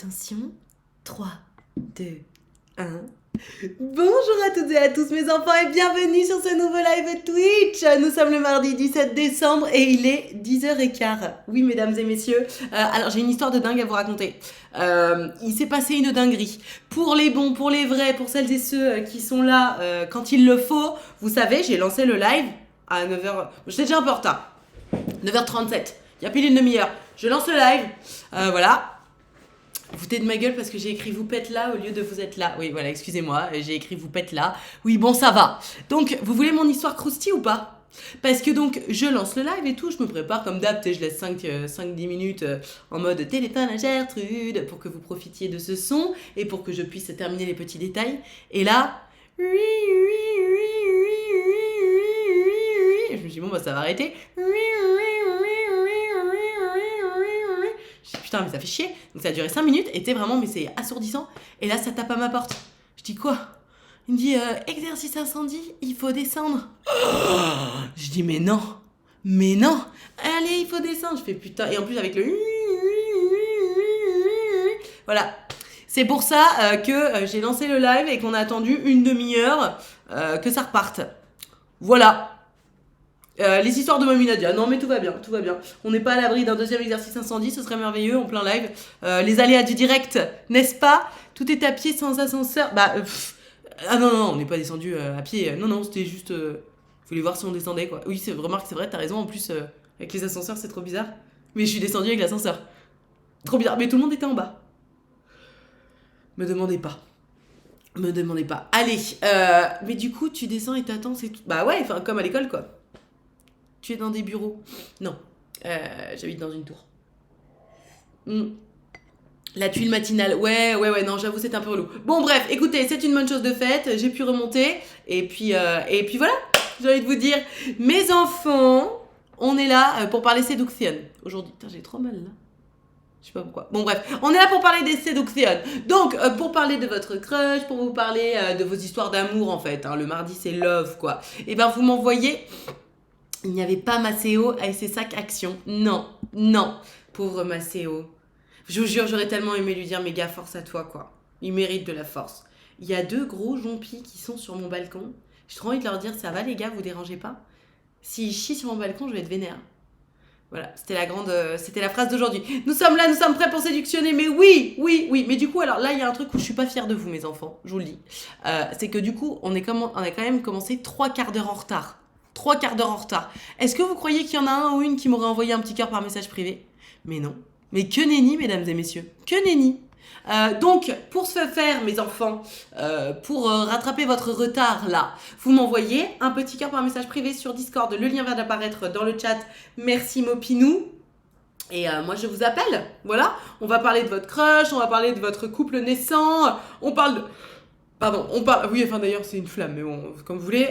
Attention, 3, 2, 1. Bonjour à toutes et à tous mes enfants et bienvenue sur ce nouveau live Twitch. Nous sommes le mardi 17 décembre et il est 10h15. Oui mesdames et messieurs, alors j'ai une histoire de dingue à vous raconter. Il s'est passé une dinguerie. Pour les bons, pour les vrais, pour celles et ceux qui sont là quand il le faut, vous savez, j'ai lancé le live à 9h. J'étais déjà un peu en retard. 9h37. Il y a pile une demi-heure. Je lance le live. Voilà. Vous foutez de ma gueule parce que j'ai écrit vous pète là au lieu de vous êtes là. Oui, voilà, excusez-moi, j'ai écrit vous pète là. Oui, bon, ça va. Donc, vous voulez mon histoire croustille ou pas? Parce que donc, je lance le live et tout, je me prépare comme d'hab, je laisse 5-10 minutes en mode téléphone à Gertrude pour que vous profitiez de ce son et pour que je puisse terminer les petits détails. Et là, je me dis bon, bah ça va arrêter. Je dis putain mais ça fait chier. Donc ça a duré 5 minutes et t'es vraiment mais c'est assourdissant. Et là ça tape à ma porte. Je dis quoi? Il me dit exercice incendie, il faut descendre. Je dis mais non. Mais non. Allez il faut descendre. Je fais putain. Et en plus avec le voilà. C'est pour ça que j'ai lancé le live et qu'on a attendu une demi-heure que ça reparte. Voilà. Les histoires de Mamie Nadia. Non mais tout va bien, tout va bien. On n'est pas à l'abri d'un deuxième exercice incendie, ce serait merveilleux en plein live. Les aléas du direct, n'est-ce pas? Tout est à pied sans ascenseur. Ah non, on n'est pas descendu à pied. Non, c'était juste... Vous voulez voir si on descendait quoi. Oui, remarque, c'est vrai, t'as raison. En plus, avec les ascenseurs, c'est trop bizarre. Mais je suis descendu avec l'ascenseur. Trop bizarre. Mais tout le monde était en bas. Me demandez pas. Allez, mais du coup, tu descends et t'attends, c'est tout. Bah ouais, enfin, comme à l'école quoi. Tu es dans des bureaux? Non, j'habite dans une tour. La tuile matinale, ouais, non, j'avoue, c'est un peu relou. Bon, bref, écoutez, c'est une bonne chose de faite, j'ai pu remonter, et puis voilà, j'ai envie de vous dire, mes enfants, on est là pour parler séduction aujourd'hui. Putain, j'ai trop mal là. Je sais pas pourquoi. Bon bref, on est là pour parler des séductions. Donc, pour parler de votre crush, pour vous parler de vos histoires d'amour en fait, hein, le mardi c'est love quoi. Et ben vous m'envoyez... Il n'y avait pas Maceo avec ses sacs Action. Non. Pauvre Maceo. Je vous jure, j'aurais tellement aimé lui dire, mais gars, force à toi, quoi. Il mérite de la force. Il y a 2 gros jompis qui sont sur mon balcon. J'ai trop envie de leur dire, ça va les gars, vous dérangez pas? S'ils chient sur mon balcon, je vais être vénère. Voilà, c'était la phrase d'aujourd'hui. Nous sommes là, nous sommes prêts pour séductionner, mais oui. Mais du coup, alors là, il y a un truc où je suis pas fière de vous, mes enfants, je vous le dis. C'est que du coup, on a quand même commencé 3 quarts d'heure en retard. 3 quarts d'heure en retard. Est-ce que vous croyez qu'il y en a un ou une qui m'aurait envoyé un petit cœur par message privé? Mais non. Mais que nenni, mesdames et messieurs. Que nenni. Donc, pour ce faire, mes enfants, pour rattraper votre retard là, vous m'envoyez un petit cœur par message privé sur Discord. Le lien vient d'apparaître dans le chat. Merci Mopinou. Et moi, je vous appelle. Voilà. On va parler de votre crush, on va parler de votre couple naissant. On parle de... Pardon, oui, enfin d'ailleurs c'est une flamme, mais bon, comme vous voulez.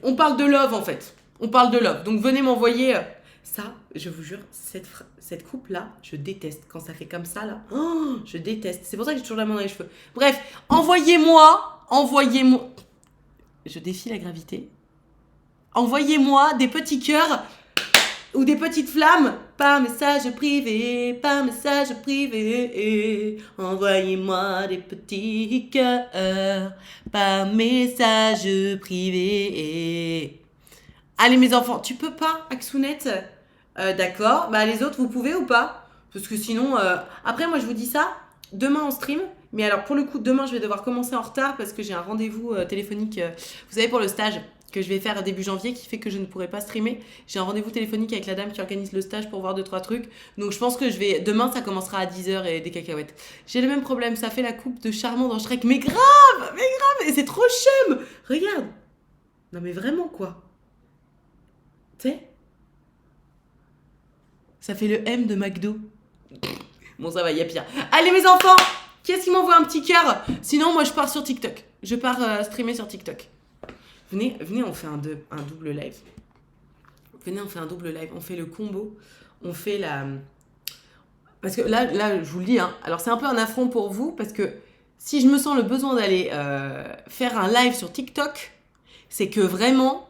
On parle de love en fait. On parle de love. Donc venez m'envoyer ça, je vous jure, cette coupe-là, je déteste. Quand ça fait comme ça, là, oh, je déteste. C'est pour ça que j'ai toujours la main dans les cheveux. Bref, envoyez-moi. Je défie la gravité. Envoyez-moi des petits cœurs ou des petites flammes par message privé, envoyez-moi des petits cœurs par message privé. Allez mes enfants, tu peux pas, Aksounette? D'accord, bah les autres vous pouvez ou pas? Parce que sinon, après moi je vous dis ça, demain on stream, mais alors pour le coup demain je vais devoir commencer en retard parce que j'ai un rendez-vous téléphonique, vous savez pour le stage que je vais faire début janvier qui fait que je ne pourrai pas streamer. J'ai un rendez-vous téléphonique avec la dame qui organise le stage pour voir 2-3 trucs. Donc je pense que demain ça commencera à 10h et des cacahuètes. J'ai le même problème, ça fait la coupe de Charmant dans Shrek. Mais grave, et c'est trop chum. Regarde. Non mais vraiment quoi. Tu sais, ça fait le M de McDo. Bon ça va, il y a pire. Allez mes enfants, qui est-ce qui m'envoie un petit cœur? Sinon moi je pars sur TikTok. Je pars streamer sur TikTok. Venez, on fait un double live. On fait le combo. On fait la... Parce que là, je vous le dis, hein, alors c'est un peu un affront pour vous, parce que si je me sens le besoin d'aller faire un live sur TikTok, c'est que vraiment,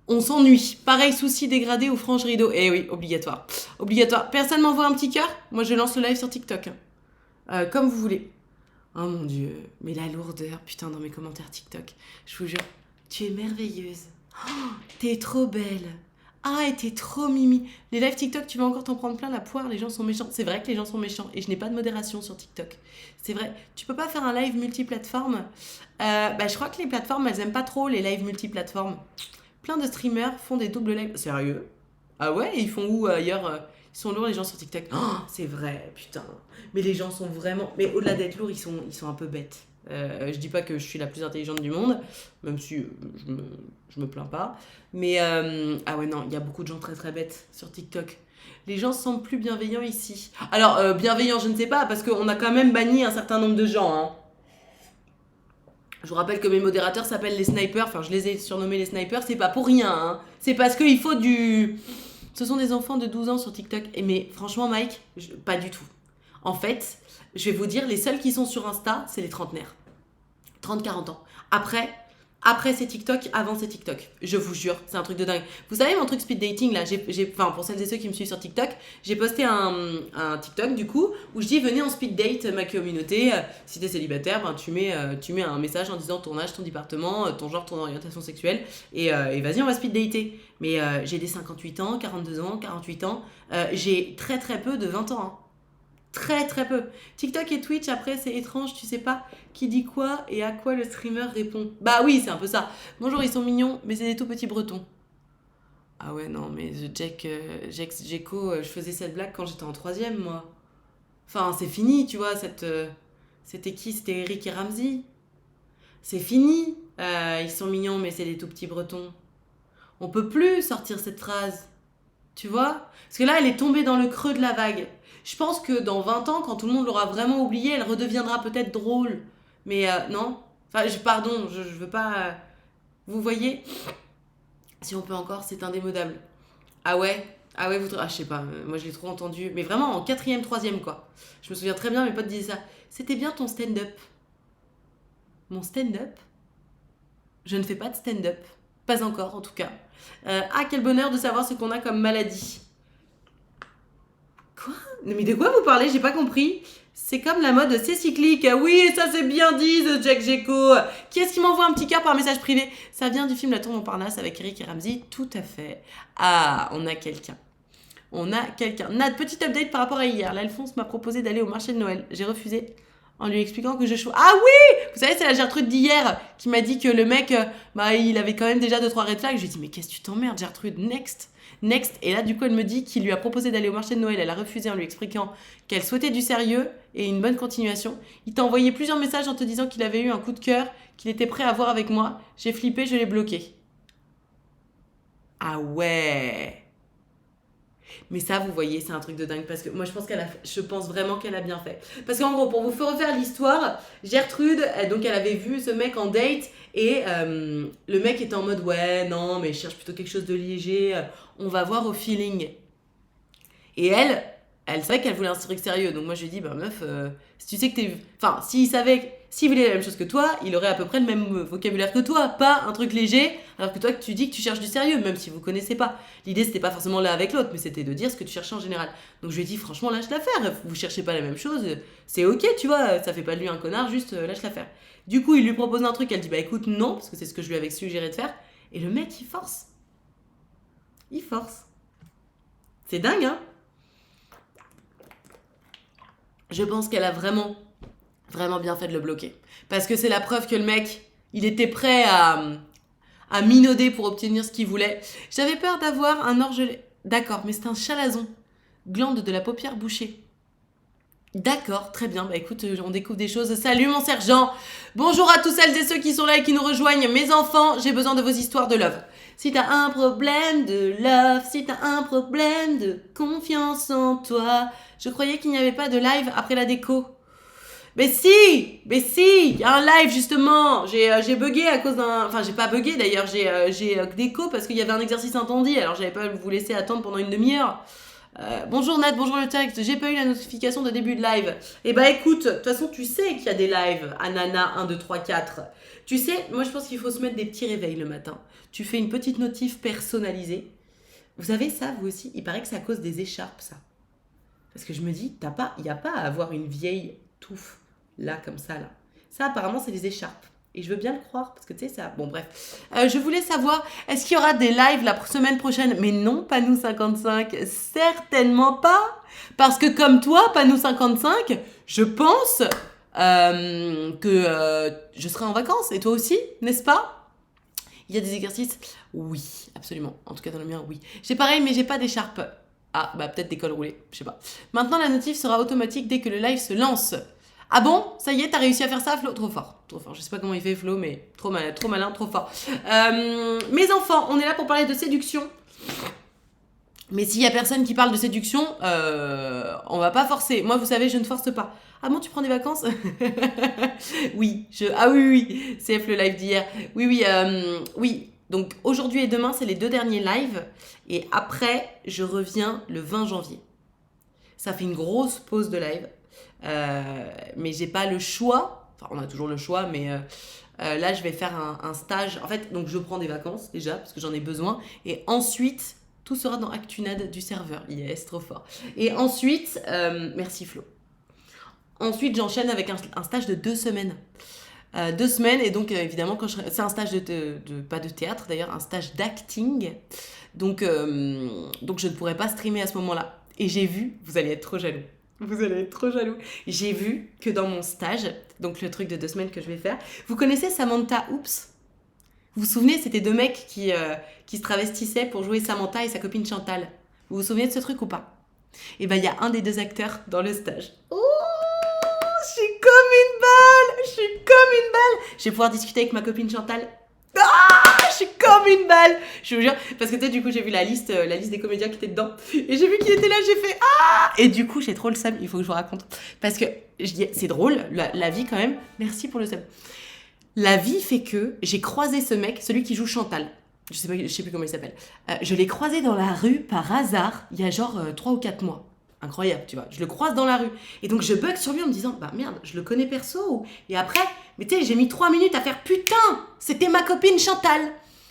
on s'ennuie. Pareil, souci dégradé ou frange rideau. Eh oui, obligatoire. Personne m'envoie un petit cœur? Moi, je lance le live sur TikTok. comme vous voulez. Oh mon Dieu, mais la lourdeur, putain, dans mes commentaires TikTok. Je vous jure, tu es merveilleuse. Oh, t'es trop belle. Ah, et t'es trop mimi. Les lives TikTok, tu vas encore t'en prendre plein la poire, les gens sont méchants. C'est vrai que les gens sont méchants et je n'ai pas de modération sur TikTok. C'est vrai, tu peux pas faire un live multiplateforme. Je crois que les plateformes, elles aiment pas trop les lives multiplateformes. Plein de streamers font des doubles lives. Sérieux? Ah ouais, ils font où ailleurs Ils sont lourds les gens sur TikTok. Oh, c'est vrai, putain. Mais les gens sont vraiment... Mais au-delà d'être lourds, ils sont un peu bêtes. Je dis pas que je suis la plus intelligente du monde, même si je me plains pas. Mais ah ouais, non, il y a beaucoup de gens très très bêtes sur TikTok. Les gens se semblent plus bienveillants ici. Alors, bienveillants, je ne sais pas, parce qu'on a quand même banni un certain nombre de gens. Hein. Je vous rappelle que mes modérateurs s'appellent les snipers. Enfin, je les ai surnommés les snipers. C'est pas pour rien. Hein. C'est parce qu'il faut du... Ce sont des enfants de 12 ans sur TikTok. Mais franchement, Mike, pas du tout. En fait, je vais vous dire, les seuls qui sont sur Insta, c'est les trentenaires. 30-40 ans. Après c'est TikTok, avant c'est TikTok. Je vous jure, c'est un truc de dingue. Vous savez mon truc speed dating là, pour celles et ceux qui me suivent sur TikTok, j'ai posté un TikTok du coup où je dis venez en speed date ma communauté. Si t'es célibataire, tu mets un message en disant ton âge, ton département, ton genre, ton orientation sexuelle et vas-y on va speed dater. Mais j'ai des 58 ans, 42 ans, 48 ans. J'ai très très peu de 20 ans. Hein. Très très peu. TikTok et Twitch, après, c'est étrange, tu sais pas qui dit quoi et à quoi le streamer répond. Bah oui, c'est un peu ça. Bonjour, ils sont mignons, mais c'est des tout petits bretons. Ah ouais, non, mais Jeko, je faisais cette blague quand j'étais en troisième, moi. Enfin, c'est fini, tu vois, c'était qui? C'était Eric et Ramsey. C'est fini. Ils sont mignons, mais c'est des tout petits bretons. On peut plus sortir cette phrase. Tu vois? Parce que là, elle est tombée dans le creux de la vague. Je pense que dans 20 ans, quand tout le monde l'aura vraiment oubliée, elle redeviendra peut-être drôle. Mais non. Enfin, pardon, je veux pas... vous voyez? Si on peut encore, c'est indémodable. Ah ouais? Ah ouais, je sais pas, moi je l'ai trop entendu. Mais vraiment en quatrième, troisième, quoi. Je me souviens très bien, mes potes disaient ça. C'était bien ton stand-up. Mon stand-up? Je ne fais pas de stand-up. Pas encore, en tout cas. Quel bonheur de savoir ce qu'on a comme maladie. Quoi? Mais de quoi vous parlez? J'ai pas compris. C'est comme la mode, c'est cyclique. Oui, ça c'est bien dit, The Jack Gecko. Qui est-ce qui m'envoie un petit cœur par message privé? Ça vient du film La Tour Montparnasse avec Eric et Ramsey. Tout à fait. Ah, on a quelqu'un. Nat, petite update par rapport à hier. L'Alphonse m'a proposé d'aller au marché de Noël. J'ai refusé en lui expliquant que je choisis. Ah oui! Vous savez, c'est la Gertrude d'hier qui m'a dit que le mec, il avait quand même déjà 2-3 red flags. Je lui ai dit, mais qu'est-ce que tu t'emmerdes, Gertrude? Next. Et là, du coup, elle me dit qu'il lui a proposé d'aller au marché de Noël. Elle a refusé en lui expliquant qu'elle souhaitait du sérieux et une bonne continuation. Il t'a envoyé plusieurs messages en te disant qu'il avait eu un coup de cœur, qu'il était prêt à voir avec moi. J'ai flippé, je l'ai bloqué. Ah ouais! Mais ça, vous voyez, c'est un truc de dingue. Parce que moi, je pense vraiment qu'elle a bien fait. Parce qu'en gros, pour vous refaire l'histoire, Gertrude, donc elle avait vu ce mec en date. Et le mec était en mode, ouais, non, mais je cherche plutôt quelque chose de léger. On va voir au feeling. Et elle savait qu'elle voulait un truc sérieux. Donc moi, je lui ai dit, bah meuf, si tu sais que t'es... Enfin, s'il voulait la même chose que toi, il aurait à peu près le même vocabulaire que toi. Pas un truc léger, alors que toi, tu dis que tu cherches du sérieux, même si vous connaissez pas. L'idée, c'était pas forcément là avec l'autre, mais c'était de dire ce que tu cherchais en général. Donc je lui ai dit, franchement, lâche l'affaire. Vous cherchez pas la même chose. C'est ok, tu vois. Ça fait pas de lui un connard, juste lâche l'affaire. Du coup, il lui propose un truc. Elle dit, bah écoute, non, parce que c'est ce que je lui avais suggéré de faire. Et le mec, il force. C'est dingue, hein? Je pense qu'elle a vraiment bien fait de le bloquer. Parce que c'est la preuve que le mec, il était prêt à minauder pour obtenir ce qu'il voulait. J'avais peur d'avoir un orgelet. D'accord, mais c'est un chalazon. Glande de la paupière bouchée. D'accord, très bien. Bah écoute, on découvre des choses. Salut mon sergent. Bonjour à tous celles et ceux qui sont là et qui nous rejoignent. Mes enfants, j'ai besoin de vos histoires de love. Si t'as un problème de love, si t'as un problème de confiance en toi. Je croyais qu'il n'y avait pas de live après la déco. Mais si, il y a un live justement. J'ai bugué à cause d'un... Enfin, j'ai pas bugué d'ailleurs, j'ai déco parce qu'il y avait un exercice intendit. Alors j'avais pas vous laisser attendre pendant une demi-heure. Bonjour Nat, bonjour le texte, j'ai pas eu la notification de début de live. Eh bah écoute, de toute façon tu sais qu'il y a des lives, Anana 1, 2, 3, 4. Tu sais, moi je pense qu'il faut se mettre des petits réveils le matin. Tu fais une petite notif personnalisée. Vous savez ça, vous aussi? Il paraît que c'est à cause des écharpes ça. Parce que je me dis, il n'y a pas à avoir une vieille touffe. Là, comme ça, là. Ça, apparemment, c'est les écharpes. Et je veux bien le croire, parce que tu sais, ça... Bon, bref. Je voulais savoir, est-ce qu'il y aura des lives la semaine prochaine? Mais non, Panou55, certainement pas. Parce que comme toi, Panou55, je pense que je serai en vacances. Et toi aussi, n'est-ce pas? Il y a des exercices? Oui, absolument. En tout cas, dans le mien, oui. J'ai pareil, mais j'ai pas d'écharpe. Ah, bah peut-être des cols roulés, je sais pas. Maintenant, la notif sera automatique dès que le live se lance. Ah bon? Ça y est, t'as réussi à faire ça, Flo? Trop fort, trop fort. Je sais pas comment il fait, Flo, mais trop malin, trop fort. Mes enfants, on est là pour parler de séduction. Mais s'il y a personne qui parle de séduction, on va pas forcer. Moi, vous savez, je ne force pas. Ah bon, tu prends des vacances? Oui, ah oui, CF le live d'hier. Oui. Donc aujourd'hui et demain, c'est les 2 derniers lives. Et après, je reviens le 20 janvier. Ça fait une grosse pause de live. Mais j'ai pas le choix. Enfin, on a toujours le choix, mais là, je vais faire un stage. En fait, donc je prends des vacances déjà, parce que j'en ai besoin. Et ensuite, tout sera dans Actunad du serveur. Yes, trop fort. Et ensuite, merci Flo. Ensuite, j'enchaîne avec un stage de 2 semaines. 2 semaines, et donc évidemment, c'est un stage pas de théâtre d'ailleurs, un stage d'acting. Donc je ne pourrai pas streamer à ce moment-là. Et j'ai vu, vous allez être trop jaloux. Vous allez être trop jaloux. J'ai vu que dans mon stage, donc le truc de 2 semaines que je vais faire, vous connaissez Samantha Oops? Vous vous souvenez, c'était 2 mecs qui se travestissaient pour jouer Samantha et sa copine Chantal. Vous vous souvenez de ce truc ou pas? Et ben il y a un des 2 acteurs dans le stage. Oh, je suis comme une balle. Je vais pouvoir discuter avec ma copine Chantal. Ah, je suis comme une balle. Je vous jure, parce que tu sais, du coup, j'ai vu la liste des comédiens qui étaient dedans. Et j'ai vu qu'il était là, j'ai fait ah. Et du coup, j'ai trop le seum, il faut que je vous raconte. Parce que, je dis, c'est drôle, la vie quand même. Merci pour le seum. La vie fait que j'ai croisé ce mec, celui qui joue Chantal. Je sais plus comment il s'appelle. Je l'ai croisé dans la rue par hasard, il y a genre 3 ou 4 mois. Incroyable, tu vois. Je le croise dans la rue. Et donc, je bug sur lui en me disant, bah merde, je le connais perso. Et après, mais tu sais, j'ai mis 3 minutes à faire, putain, c'était ma copine Chantal.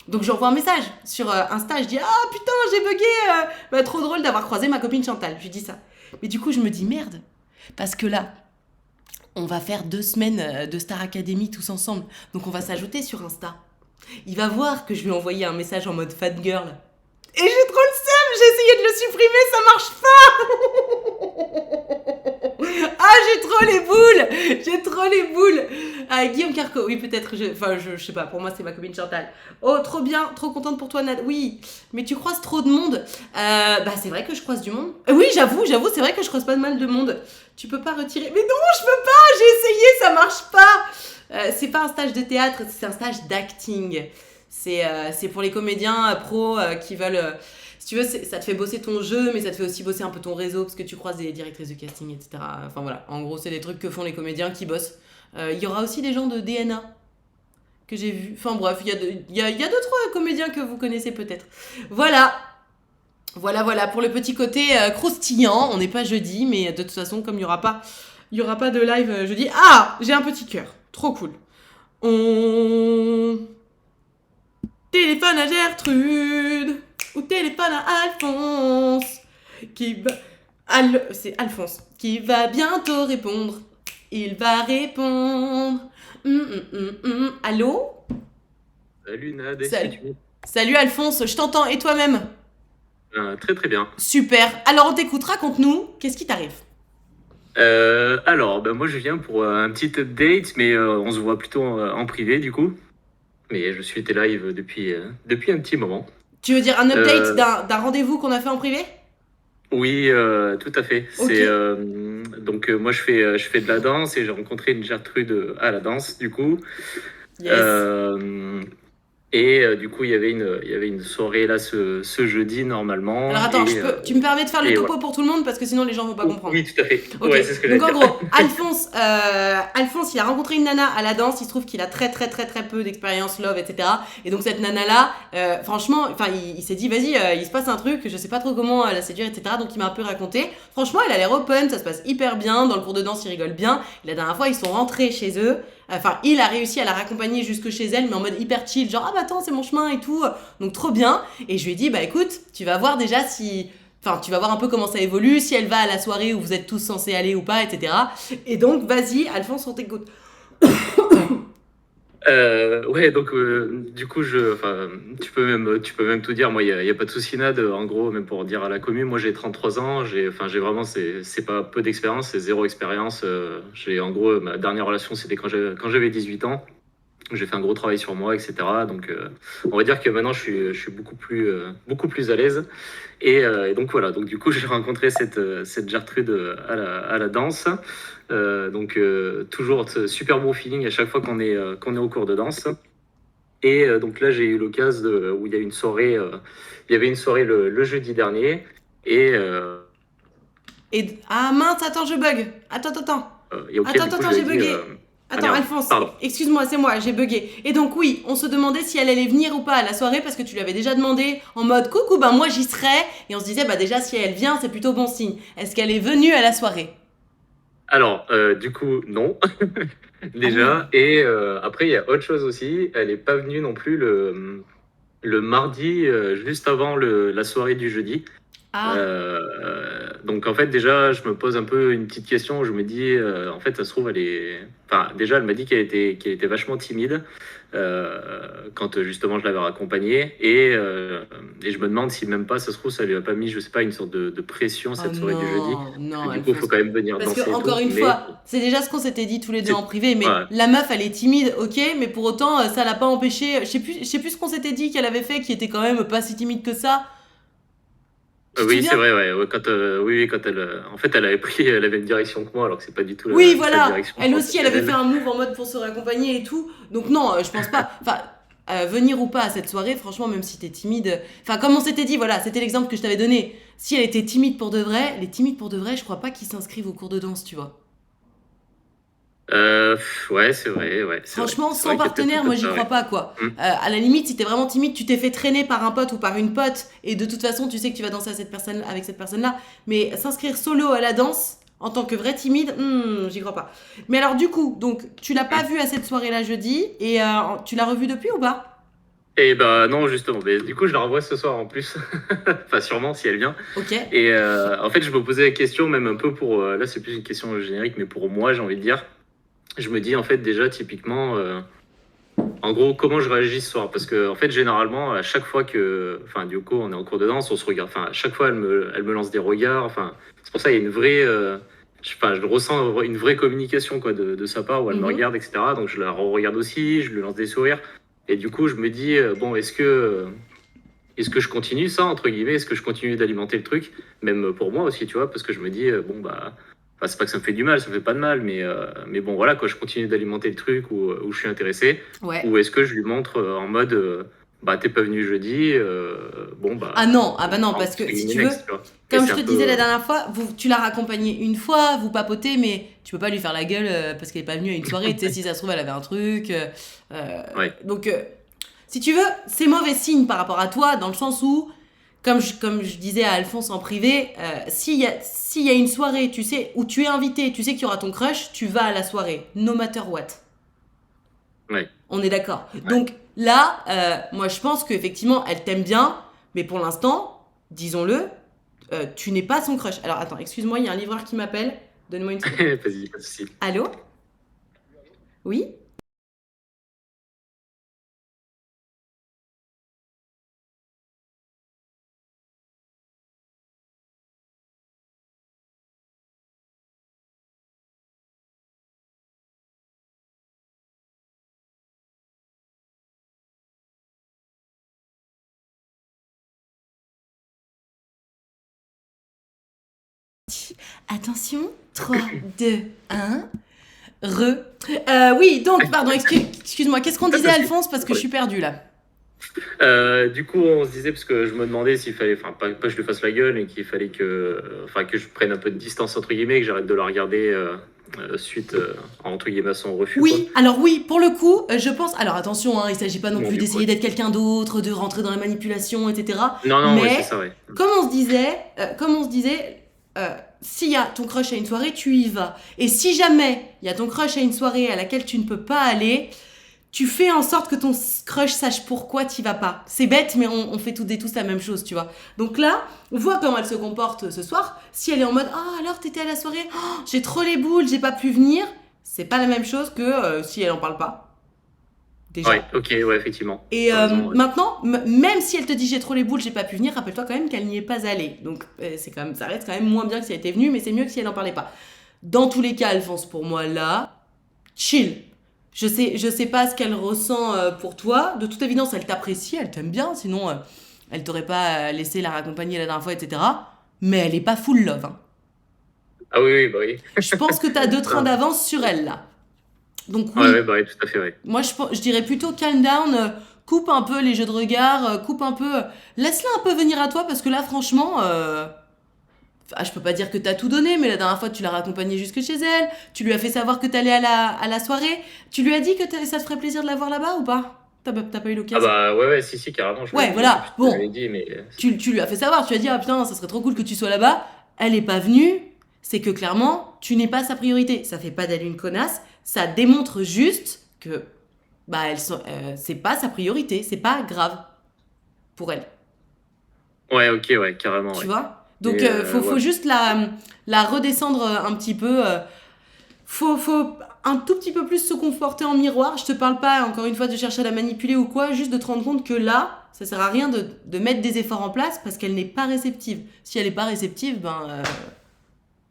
Donc, j'envoie un message sur Insta. Je dis, ah putain, j'ai bugué. Trop drôle d'avoir croisé ma copine Chantal. Je lui dis ça. Mais du coup, je me dis, merde. Parce que là, on va faire 2 semaines de Star Academy tous ensemble. Donc, on va s'ajouter sur Insta. Il va voir que je lui ai envoyé un message en mode fangirl. Et j'ai trop le seum, j'ai essayé de le supprimer, ça marche pas. Ah, j'ai trop les boules. Ah, Guillaume Carco, oui peut-être, je sais pas, pour moi c'est ma copine Chantal. Oh, trop bien, trop contente pour toi Nad. Oui, mais tu croises trop de monde. Bah c'est vrai que je croise du monde. Oui, j'avoue, c'est vrai que je croise pas mal de monde. Tu peux pas retirer. Mais non, je peux pas, j'ai essayé, ça marche pas. C'est pas un stage de théâtre, c'est un stage d'acting. C'est pour les comédiens pros qui veulent... si tu veux, ça te fait bosser ton jeu, mais ça te fait aussi bosser un peu ton réseau, parce que tu croises des directrices de casting, etc. Enfin voilà, en gros, c'est des trucs que font les comédiens qui bossent. Il y aura aussi des gens de DNA que j'ai vus. Enfin bref, il y a 2-3 comédiens que vous connaissez peut-être. Voilà, pour le petit côté croustillant. On n'est pas jeudi, mais de toute façon, comme il y aura pas de live jeudi... Ah, j'ai un petit cœur. Trop cool. On... téléphone à Gertrude ou téléphone à Alphonse c'est Alphonse qui va bientôt répondre. Il va répondre. Allô? Salut Nad, Salut Alphonse, je t'entends, et toi-même? Très très bien. Super, alors on t'écoute, raconte-nous, qu'est-ce qui t'arrive? Alors, moi je viens pour un petit update, mais on se voit plutôt en privé du coup. Mais je suis tes live depuis un petit moment. Tu veux dire un update d'un rendez-vous qu'on a fait en privé? Oui, tout à fait. Okay. Donc moi je fais de la danse et j'ai rencontré une Gertrude à la danse du coup. Yes. Et du coup, il y avait une soirée là ce jeudi normalement. Alors attends, tu me permets de faire le topo pour tout le monde parce que sinon les gens vont pas comprendre. Oui, tout à fait. Okay. Ouais, c'est ce que donc en gros, Alphonse, il a rencontré une nana à la danse. Il se trouve qu'il a très très très très peu d'expérience love, etc. Et donc cette nana là, franchement, il s'est dit vas-y, il se passe un truc, je sais pas trop comment la séduire, etc. Donc il m'a un peu raconté. Franchement, elle a l'air open, ça se passe hyper bien. Dans le cours de danse, ils rigolent bien. Et la dernière fois, ils sont rentrés chez eux. Enfin, il a réussi à la raccompagner jusque chez elle, mais en mode hyper chill, genre ah bah attends, c'est mon chemin et tout. Donc trop bien. Et je lui ai dit bah écoute, tu vas voir déjà si Enfin, tu vas voir un peu comment ça évolue, si elle va à la soirée où vous êtes tous censés aller ou pas, etc. Et donc, vas-y, Alphonse, on t'écoute. Ouais, donc du coup, enfin, tu peux même tout dire. Moi, y a pas de souci, Nad. En gros, même pour dire à la commune, moi j'ai 33 ans. J'ai vraiment, c'est pas peu d'expérience, c'est zéro expérience. J'ai en gros, ma dernière relation, c'était quand j'avais 18 ans. J'ai fait un gros travail sur moi, etc. Donc, on va dire que maintenant, je suis beaucoup plus à l'aise. Et donc voilà, donc du coup j'ai rencontré cette Gertrude à la danse. Toujours super bon feeling à chaque fois qu'on est au cours de danse. Donc là j'ai eu l'occasion où il y a une soirée, il y avait une soirée le jeudi dernier et Ah mince, attends, je bug. Attends. et ok Attends, du coup attends, je lui j'ai ai dit bugué. ah Attends, merde, Alphonse, pardon. excuse-moi, c'est moi, j'ai bugué. Et donc oui, on se demandait si elle allait venir ou pas à la soirée parce que tu lui avais déjà demandé en mode coucou, ben moi j'y serai. Et on se disait, bah déjà si elle vient, c'est plutôt bon signe. Est-ce qu'elle est venue à la soirée? Alors du coup non Ah merde. déjà et après il y a autre chose aussi, elle est pas venue non plus le mardi juste avant la soirée du jeudi. Ah, Donc en fait déjà je me pose un peu une petite question, je me dis en fait ça se trouve elle est enfin déjà elle m'a dit qu'elle était vachement timide quand justement je l'avais raccompagnée et je me demande si même pas ça se trouve ça lui a pas mis je sais pas une sorte de pression oh cette soirée du jeudi non, parce que non, du coup il faut Alphonse. quand même venir Parce que, danser et encore tout une mais fois, c'est déjà ce qu'on s'était dit tous les deux c'est en privé, mais ouais. la meuf, elle est timide, ok, mais pour autant, ça l'a pas empêché. Je sais plus ce qu'on s'était dit qu'elle avait fait, qui était quand même pas si timide que ça. Tu te Oui, c'est souviens? vrai, ouais. Oui, quand elle, en fait, elle avait une direction que moi, alors que c'est pas du tout Oui, celle voilà. direction Elle que aussi, elle portait avait fait elle. un move en mode pour se raccompagner et tout. Donc non, je pense pas. Enfin, venir ou pas à cette soirée, franchement, même si t'es timide. Enfin, comme on s'était dit, voilà, c'était l'exemple que je t'avais donné. Si elle était timide pour de vrai, les timides pour de vrai, je crois pas qu'ils s'inscrivent au cours de danse, tu vois. Ouais, c'est vrai, ouais, c'est vrai. Franchement, C'est sans vrai qu'il y a peut-être un partenaire, peu moi de j'y ça, crois ouais. pas quoi. Hmm. À la limite, si t'es vraiment timide, tu t'es fait traîner par un pote ou par une pote, et de toute façon, tu sais que tu vas danser avec cette personne-là. Mais s'inscrire solo à la danse, en tant que vrai timide, j'y crois pas. Mais alors du coup, donc tu l'as pas Hmm. vue à cette soirée-là jeudi, et tu l'as revue depuis ou pas? Et bah non, justement. Mais du coup, je la revois ce soir en plus. Enfin, sûrement si elle vient. Ok. Et en fait, je me posais la question, même un peu pour. Là, c'est plus une question générique, mais pour moi, j'ai envie de dire. Je me dis, en fait, déjà, typiquement. En gros, comment je réagis ce soir? Parce que, en fait, généralement, à chaque fois que, enfin, du coup, on est en cours de danse, on se regarde. Enfin, à chaque fois, elle me lance des regards. Enfin, c'est pour ça qu'il y a une vraie, enfin, je ressens une vraie communication, quoi, de sa part, où elle me Mhm. regarde, etc. Donc, je la regarde aussi, je lui lance des sourires. Et du coup, je me dis, bon, est-ce que je continue ça, entre guillemets? Est-ce que je continue d'alimenter le truc? Même pour moi aussi, tu vois, parce que je me dis, bon, bah, enfin, c'est pas que ça me fait du mal, ça me fait pas de mal, mais bon, voilà, quoi, je continue d'alimenter le truc où je suis intéressé. Ouais. Ou est-ce que je lui montre en mode, bah, t'es pas venu jeudi, bon, Ah bah, non, ah bah non, parce entre que si guillemets, tu veux, next, tu vois. Et comme c'est je un te disais la peu, dernière fois, tu l'as raccompagnée une fois, vous papotez, mais tu peux pas lui faire la gueule parce qu'elle est pas venue à une soirée. Tu sais, si ça se trouve, elle avait un truc. Euh, ouais. donc, si tu veux, c'est mauvais signe par rapport à toi, dans le sens où, comme je disais à Alphonse en privé, s'il y a une soirée, tu sais, où tu es invité, tu sais qu'il y aura ton crush, tu vas à la soirée, no matter what. Ouais. On est d'accord. Ouais. Donc là, moi je pense qu'effectivement, elle t'aime bien, mais pour l'instant, disons-le, tu n'es pas son crush. Alors attends, excuse-moi, il y a un livreur qui m'appelle. Donne-moi une seconde. Vas-y, pas de souci. Allô? Oui? Attention, 3, 2, 1. Re. Oui, donc, pardon, excuse-moi, qu'est-ce qu'on Pas de disait, souci. Alphonse? Parce que je suis perdue là. Du coup, on se disait, parce que je me demandais s'il fallait, enfin, pas que je lui fasse la gueule, mais qu'il fallait enfin, que je prenne un peu de distance, entre guillemets, que j'arrête de la regarder suite, entre guillemets, à son refus, quoi. Oui, alors oui, pour le coup, je pense. Alors attention, hein, il s'agit pas non Bon, plus du coup, d'essayer ouais. d'être quelqu'un d'autre, de rentrer dans la manipulation, etc. Non, non, ouais, c'est Mais ça, ouais. comme on se disait, s'il y a ton crush à une soirée, tu y vas. Et si jamais il y a ton crush à une soirée à laquelle tu ne peux pas aller, tu fais en sorte que ton crush sache pourquoi tu vas pas. C'est bête, mais on fait toutes et tous la même chose, tu vois. Donc là, on voit comment elle se comporte ce soir. Si elle est en mode ah alors t'étais à la soirée, oh, j'ai trop les boules, j'ai pas pu venir, c'est pas la même chose que si elle en parle pas. Ouais, Déjà. ok, ouais, effectivement. Et T'as raison, ouais. maintenant, même si elle te dit j'ai trop les boules, j'ai pas pu venir, rappelle-toi quand même qu'elle n'y est pas allée. Donc c'est quand même, ça reste quand même moins bien que si elle était venue, mais c'est mieux que si elle en parlait pas. Dans tous les cas, Alphonse, pour moi là, chill. Je sais pas ce qu'elle ressent pour toi. De toute évidence, elle t'apprécie, elle t'aime bien, sinon elle t'aurait pas laissé la raccompagner la dernière fois, etc. Mais elle est pas full love, hein. Ah oui, oui, bah oui. Je pense que t'as 2 trains Ah, d'avance sur elle là. Donc ouais, ouais, oui, bah oui, tout à fait, ouais. moi je dirais plutôt calm down, coupe un peu les jeux de regard, coupe un peu, laisse-la un peu venir à toi parce que là franchement, je peux pas dire que t'as tout donné, mais la dernière fois tu l'as raccompagnée jusque chez elle, tu lui as fait savoir que t'allais à la soirée, tu lui as dit que ça te ferait plaisir de la voir là-bas ou pas? T'as pas eu Ah l'occasion? bah ouais, ouais, si, si, carrément, je lui ai Ouais, dit, je sais plus voilà, si je te l'avais bon, dit, mais tu lui as fait savoir, tu as dit ah putain ça serait trop cool que tu sois là-bas, elle est pas venue, c'est que clairement tu n'es pas sa priorité, ça fait pas d'elle une connasse, ça démontre juste que bah c'est pas sa priorité, c'est pas grave pour elle. ouais, ok, ouais, carrément, Tu ouais. vois? Donc, Mais faut ouais. juste la redescendre un petit peu. Faut un tout petit peu plus se conforter en miroir. Je te parle pas, encore une fois, de chercher à la manipuler ou quoi, juste de te rendre compte que là, ça sert à rien de mettre des efforts en place parce qu'elle n'est pas réceptive. Si elle n'est pas réceptive, ben,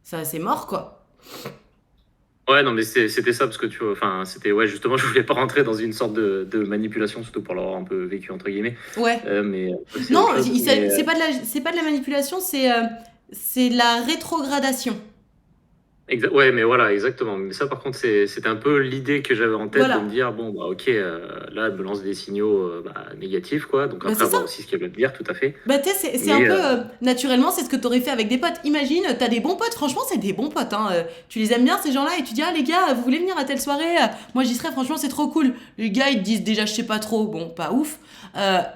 ça, c'est mort, quoi. Ouais, non, mais c'était ça, parce que tu vois, enfin, c'était, ouais, justement, je voulais pas rentrer dans une sorte de manipulation, surtout pour l'avoir un peu vécu, entre guillemets. Ouais. Mais c'est Non, autre chose. Mais c'est pas de la manipulation, c'est de la rétrogradation. ouais, mais voilà, exactement. Mais ça, par contre, c'était un peu l'idée que j'avais en tête de me Voilà. dire, bon, bah, ok, là, elle me lance des signaux bah, négatifs, quoi. Donc Ben, après, c'est à ça. voir aussi ce qu'elle va me dire, tout à fait. Bah, tu sais, c'est un Mais peu naturellement, c'est ce que t'aurais fait avec des potes. Imagine, t'as des bons potes, franchement, c'est des bons potes, hein. Tu les aimes bien, ces gens-là, et tu dis, ah les gars, vous voulez venir à telle soirée? Moi j'y serais, franchement, c'est trop cool. Les gars, ils te disent déjà, je sais pas trop, bon, pas ouf.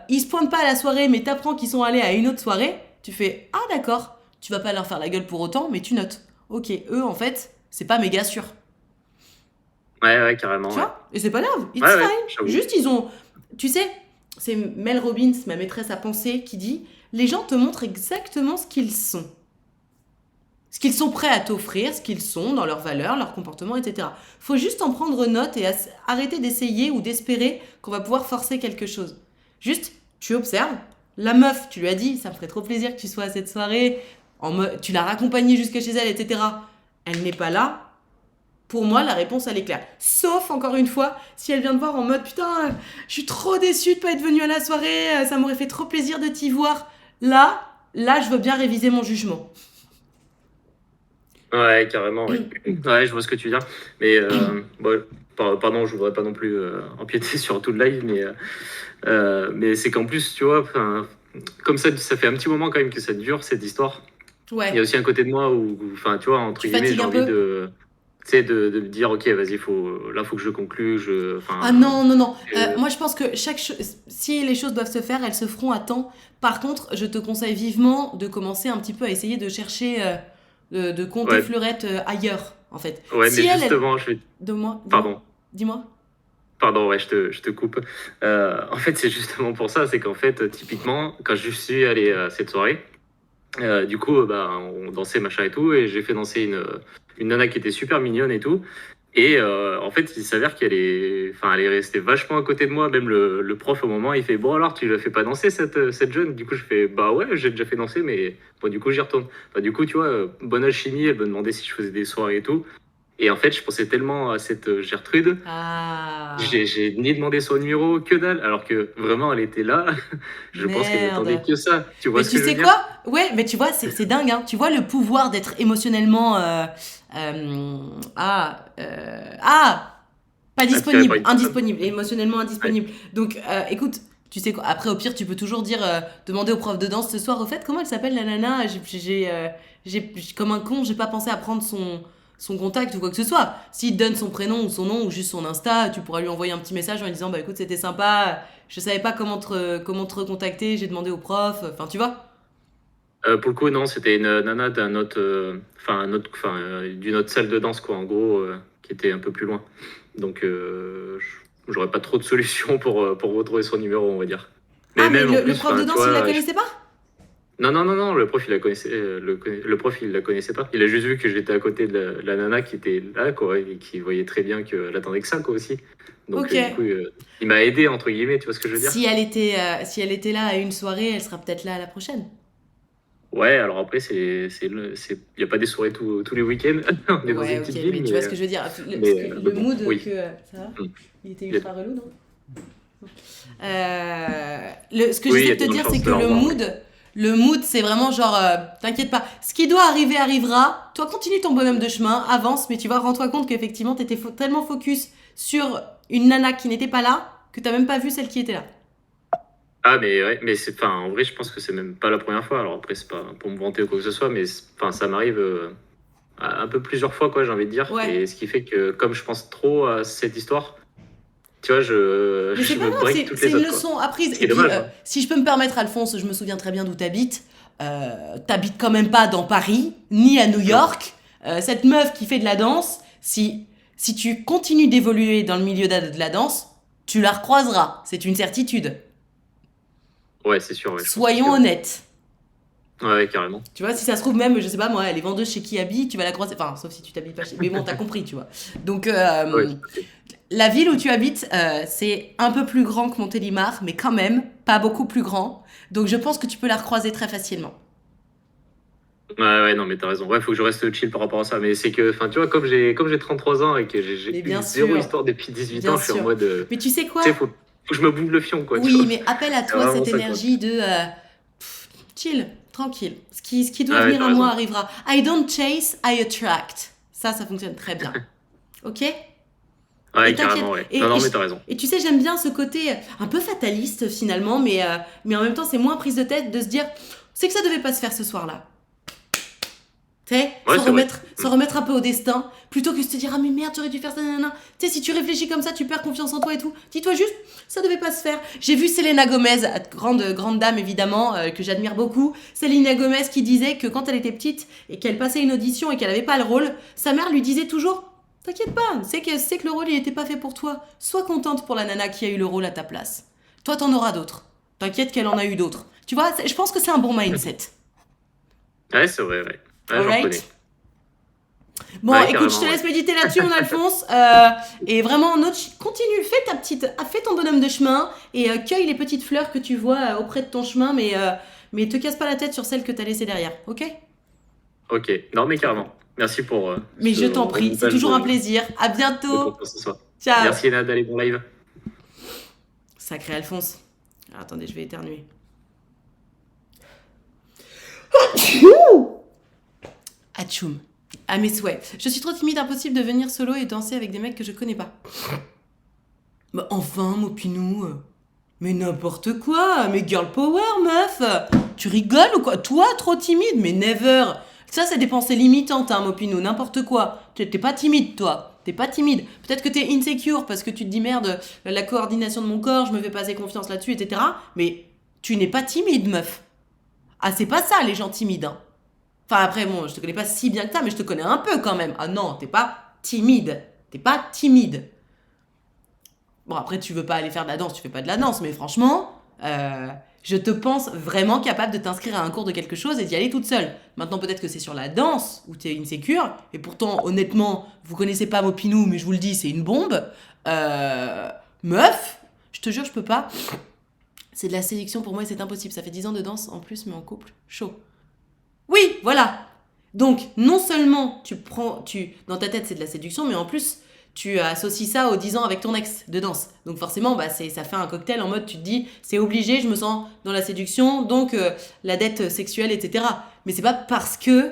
Ils se pointent pas à la soirée, mais t'apprends qu'ils sont allés à une autre soirée. Tu fais, ah d'accord, tu vas pas leur faire la gueule pour autant, mais tu notes. Ok, eux, en fait, c'est pas méga sûr. ouais, ouais, carrément, Tu ouais. vois? Et c'est pas grave, it's Ouais, fine. ouais, j'avoue. Juste, ils ont. Tu sais, c'est Mel Robbins, ma maîtresse à penser, qui dit les gens te montrent exactement ce qu'ils sont. Ce qu'ils sont prêts à t'offrir, ce qu'ils sont dans leurs valeurs, leur comportement, etc. Faut juste en prendre note et arrêter d'essayer ou d'espérer qu'on va pouvoir forcer quelque chose. Juste, tu observes. La meuf, tu lui as dit, ça me ferait trop plaisir que tu sois à cette soirée. Tu l'as raccompagnée jusque chez elle, etc. Elle n'est pas là. Pour moi, la réponse, elle est claire. Sauf, encore une fois, si elle vient te voir en mode putain, je suis trop déçue de pas être venue à la soirée, ça m'aurait fait trop plaisir de t'y voir. Là, je veux bien réviser mon jugement. Ouais, carrément, ouais. Ouais, je vois ce que tu veux dire. Mais bon, pardon, je voudrais pas non plus empiéter sur tout le live, mais c'est qu'en plus, tu vois, enfin, comme ça fait un petit moment quand même que ça dure cette histoire. Il y a Ouais. aussi un côté de moi où, enfin, tu vois, entre Tu guillemets, fatigues j'ai un envie peu? tu sais, de me dire, ok, vas-y, là, faut que je conclue, Ah enfin, non, non, non. je- Moi, je pense que si les choses doivent se faire, elles se feront à temps. Par contre, je te conseille vivement de commencer un petit peu à essayer de chercher, de compter ouais, fleurette ailleurs, en fait. ouais, mais Si elle... justement, Dis-moi, dis-moi, pardon. dis-moi. Pardon, ouais, je te coupe. En fait, c'est justement pour ça, c'est qu'en fait, typiquement, quand je suis allé à cette soirée, du coup, bah, on dansait machin et tout, et j'ai fait danser une nana qui était super mignonne et tout. Et en fait, il s'avère enfin, elle est restée vachement à côté de moi. Même le prof au moment, il fait bon alors, tu la fais pas danser cette jeune. Du coup, je fais bah ouais, j'ai déjà fait danser, mais bon, du coup, j'y retourne. Enfin, du coup, tu vois, bonne alchimie. Elle me demandait si je faisais des soirées et tout. Et en fait, je pensais tellement à cette Gertrude. Ah, J'ai ni demandé son numéro, que dalle. Alors que vraiment, elle était là. Je pense qu'elle n'attendait merde. que ça. Tu vois Mais ce tu que je veux sais dire? quoi? Ouais, mais tu vois, c'est dingue, hein. Tu vois le pouvoir d'être émotionnellement... pas Attirée par disponible, une personne. indisponible, émotionnellement Ouais. indisponible. Donc, écoute, tu sais quoi, après, au pire, tu peux toujours dire, demander au prof de danse ce soir, au fait, comment elle s'appelle la nana? Comme un con, j'ai pas pensé à prendre son contact ou quoi que ce soit. S'il te donne son prénom ou son nom ou juste son Insta, tu pourras lui envoyer un petit message en lui disant, bah écoute, c'était sympa, je savais pas comment te recontacter, j'ai demandé au prof, enfin, tu vois? Pour le coup, non, c'était une nana d'un autre, enfin, d'une autre salle de danse, quoi, en gros, qui était un peu plus loin. Donc, j'aurais pas trop de solutions pour retrouver son numéro, on va dire. Ah, Mais mais même en le plus, prof de enfin, tu danse, il la vois, connaissait pas? non, non, non, non, le prof, il la connaissait, le prof, il la connaissait pas. Il a juste vu que j'étais à côté de la nana qui était là, quoi, et qui voyait très bien qu'elle attendait que ça, quoi, aussi. Donc, Ok. du coup, il m'a aidé, entre guillemets, tu vois ce que je veux dire? Si elle était là à une soirée, elle sera peut-être là à la prochaine. Ouais, alors après, il y a pas des soirées tous les week-ends. On est dans Ouais, une ok, petite ville, mais tu vois ce que je veux dire. mais Le bon, mood oui. que. Ça va? Mm. Il était Il y a- ultra relou, non? Ce que Oui, il y j'essaie a de te de bonnes dire, c'est chances que de la revoir, oui. le mood, c'est vraiment genre, t'inquiète pas, ce qui doit arriver arrivera. Toi, continue ton bonhomme de chemin, avance, mais tu vas rendre-toi compte qu'effectivement, t'étais tellement focus sur une nana qui n'était pas là que t'as même pas vu celle qui était là. Ah, mais ouais, mais enfin, en vrai, je pense que c'est même pas la première fois. Alors après, c'est pas pour me vanter ou quoi que ce soit, mais enfin, ça m'arrive un peu plusieurs fois, quoi, j'ai envie de dire. Ouais. Et ce qui fait que, comme je pense trop à cette histoire, tu vois, Mais c'est je pas me grave, break c'est toutes c'est les une autres, quoi. leçon apprise. Ce qui Et est puis, dommage, hein. si je peux me permettre, Alphonse, je me souviens très bien d'où t'habites. T'habites quand même pas dans Paris, ni à New Non. York. Cette meuf qui fait de la danse, si tu continues d'évoluer dans le milieu de la danse, tu la recroiseras. C'est une certitude. Ouais, c'est sûr, ouais, je pense aussi, Soyons ouais. honnêtes. Ouais, ouais, carrément. Tu vois, si ça se trouve même, je sais pas moi, elle est vendeuse chez Kiabi, tu vas la croiser. Enfin, sauf si tu t'habilles pas chez. Mais bon, t'as compris, tu vois. Donc, Ouais, tout à fait. la ville où tu habites, c'est un peu plus grand que Montélimar, mais quand même pas beaucoup plus grand. Donc je pense que tu peux la recroiser très facilement. Ouais, ouais, non, mais t'as raison. Ouais, faut que je reste chill par rapport à ça. Mais c'est que, enfin, tu vois, comme j'ai 33 ans et que j'ai Mais eu bien zéro sûr, histoire depuis 18 bien ans, je suis en sûr. mode, Mais tu sais tu sais, quoi? faut que je me bouffe le fion, quoi, tu Oui, vois. mais appelle à C'est toi vraiment cette ça, quoi. énergie de chill, tranquille. Ce qui doit Ah ouais, venir t'as à moi raison. arrivera. I don't chase, I attract. Ça fonctionne très bien. Ok? Ouais, Et t'inquiète. carrément, ouais. Non, Et, non, et, mais t'as raison. et tu sais, j'aime bien ce côté un peu fataliste finalement, mais en même temps, c'est moins prise de tête de se dire, c'est que ça devait pas se faire ce soir-là. Tu sais, Ouais, c'est vrai. se remettre un peu au destin, plutôt que de se dire, ah mais merde, j'aurais dû faire ça, nanana. Tu sais, si tu réfléchis comme ça, tu perds confiance en toi et tout. Dis-toi juste, ça devait pas se faire. J'ai vu Selena Gomez, grande dame évidemment, que j'admire beaucoup. Selena Gomez qui disait que quand elle était petite et qu'elle passait une audition et qu'elle avait pas le rôle, sa mère lui disait toujours, t'inquiète pas, c'est que le rôle il était pas fait pour toi. Sois contente pour la nana qui a eu le rôle à ta place. Toi, t'en auras d'autres. T'inquiète qu'elle en a eu d'autres. Tu vois, je pense que c'est un bon mindset. Ouais, c'est vrai, ouais. Ouais, j'en Alright? connais. Bon, Ouais, écoute, je te carrément, ouais. laisse méditer là-dessus, mon Alphonse. Et vraiment, continue, fais ton bonhomme de chemin et cueille les petites fleurs que tu vois auprès de ton chemin, mais te casse pas la tête sur celles que t'as laissées derrière, ok? Ok. Non, mais Trop cool. carrément. Merci pour Mais ce je t'en prie, c'est remontage toujours un plaisir. À de bientôt. confiance en soi. Ciao. Merci, Anna, d'aller bon live. Sacré Alphonse. Alors, attendez, je vais éternuer. Atchoum. À mes souhaits. Je suis trop timide, impossible de venir solo et danser avec des mecs que je connais pas. Bah enfin, Mopinou. Mais n'importe quoi. Mais girl power, meuf. Tu rigoles ou quoi? Toi, trop timide? Mais never. Ça, c'est des pensées limitantes, hein, Mopinou. N'importe quoi. T'es pas timide, toi. T'es pas timide. Peut-être que t'es insecure parce que tu te dis merde, la coordination de mon corps, je me fais pas assez confiance là-dessus, etc. Mais tu n'es pas timide, meuf. Ah, c'est pas ça, les gens timides, hein. Enfin, après, bon, je te connais pas si bien que ça, mais je te connais un peu quand même. Ah non, t'es pas timide. T'es pas timide. Bon, après, tu veux pas aller faire de la danse, tu fais pas de la danse, mais franchement, je te pense vraiment capable de t'inscrire à un cours de quelque chose et d'y aller toute seule. Maintenant, peut-être que c'est sur la danse où t'es insécure, et pourtant, honnêtement, vous connaissez pas Mopinou, mais je vous le dis, c'est une bombe. Meuf, je te jure, je peux pas. C'est de la séduction pour moi et c'est impossible. Ça fait 10 ans de danse en plus, mais en couple, chaud. Oui, voilà. Donc, non seulement dans ta tête c'est de la séduction, mais en plus tu associes ça aux 10 ans avec ton ex de danse. Donc forcément, bah, ça fait un cocktail en mode tu te dis c'est obligé, je me sens dans la séduction, donc la dette sexuelle, etc. Mais c'est pas parce que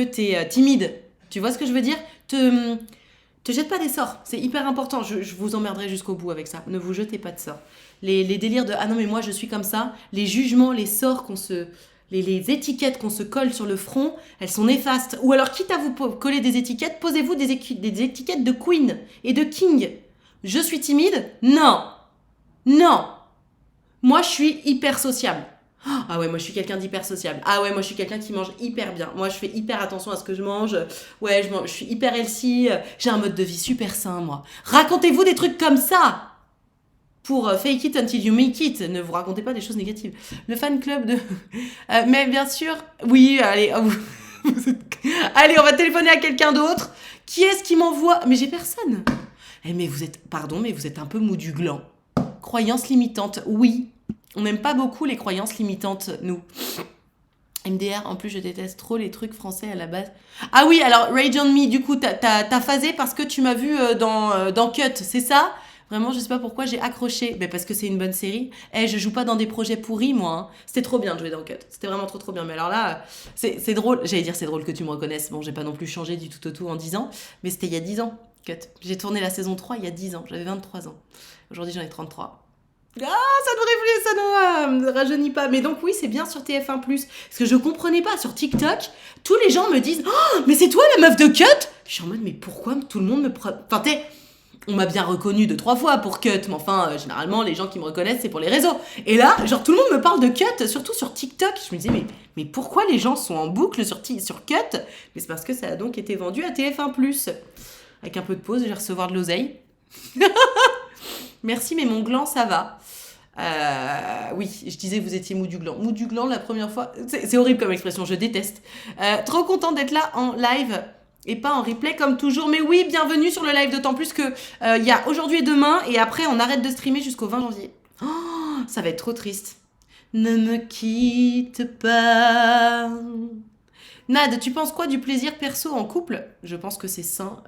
t'es timide. Tu vois ce que je veux dire? Te jette pas des sorts, c'est hyper important. Je vous emmerderai jusqu'au bout avec ça. Ne vous jetez pas de sorts. Les délires de ah non mais moi je suis comme ça, les jugements, les sorts les étiquettes qu'on se colle sur le front, elles sont néfastes. Ou alors, quitte à vous coller des étiquettes, posez-vous des étiquettes de queen et de king. Je suis timide? Non. Non. Moi, je suis hyper sociable. Ah ouais, moi je suis quelqu'un d'hyper sociable. Ah ouais, moi je suis quelqu'un qui mange hyper bien. Moi je fais hyper attention à ce que je mange. Ouais, je suis hyper healthy. J'ai un mode de vie super sain, moi. Racontez-vous des trucs comme ça pour fake it until you make it. Ne vous racontez pas des choses négatives. Le fan club de... mais bien sûr, oui, allez. Allez, on va téléphoner à quelqu'un d'autre. Qui est-ce qui m'envoie? Mais j'ai personne. Mais vous êtes... Pardon, mais vous êtes un peu mou du gland. Croyances limitantes, oui. On n'aime pas beaucoup les croyances limitantes, nous. MDR, en plus, je déteste trop les trucs français à la base. Ah oui, alors, Rage on Me, du coup, t'as phasé parce que tu m'as vu dans Cut, c'est ça? Vraiment, je sais pas pourquoi j'ai accroché. Mais parce que c'est une bonne série. Je joue pas dans des projets pourris, moi. Hein. C'était trop bien de jouer dans Cut. C'était vraiment trop bien. Mais alors là, c'est drôle. J'allais dire, c'est drôle que tu me reconnaisses. Bon, j'ai pas non plus changé du tout au tout en 10 ans. Mais c'était il y a 10 ans, Cut. J'ai tourné la saison 3 il y a 10 ans. J'avais 23 ans. Aujourd'hui, j'en ai 33. Ça ne rajeunit pas. Mais donc oui, c'est bien sur TF1+. Parce que je comprenais pas. Sur TikTok, tous les gens me disent « Oh, mais c'est toi la meuf de Cut ?» Je suis en mode « Mais pourquoi tout le monde me... » Enfin, on m'a bien reconnu 2-3 fois pour Cut, mais enfin, généralement, les gens qui me reconnaissent, c'est pour les réseaux. Et là, genre, tout le monde me parle de Cut, surtout sur TikTok. Je me disais, mais pourquoi les gens sont en boucle sur Cut? Mais c'est parce que ça a donc été vendu à TF1+. Avec un peu de pause, je vais recevoir de l'oseille. Merci, mais mon gland, ça va. Oui, je disais que vous étiez mou du gland. Mou du gland, la première fois... C'est horrible comme expression, je déteste. Trop contente d'être là en live et pas en replay comme toujours. Mais oui, bienvenue sur le live, d'autant plus que y a aujourd'hui et demain, et après on arrête de streamer jusqu'au 20 janvier. Oh, ça va être trop triste. Ne me quitte pas. Nad, tu penses quoi du plaisir perso en couple? Je pense que c'est sain.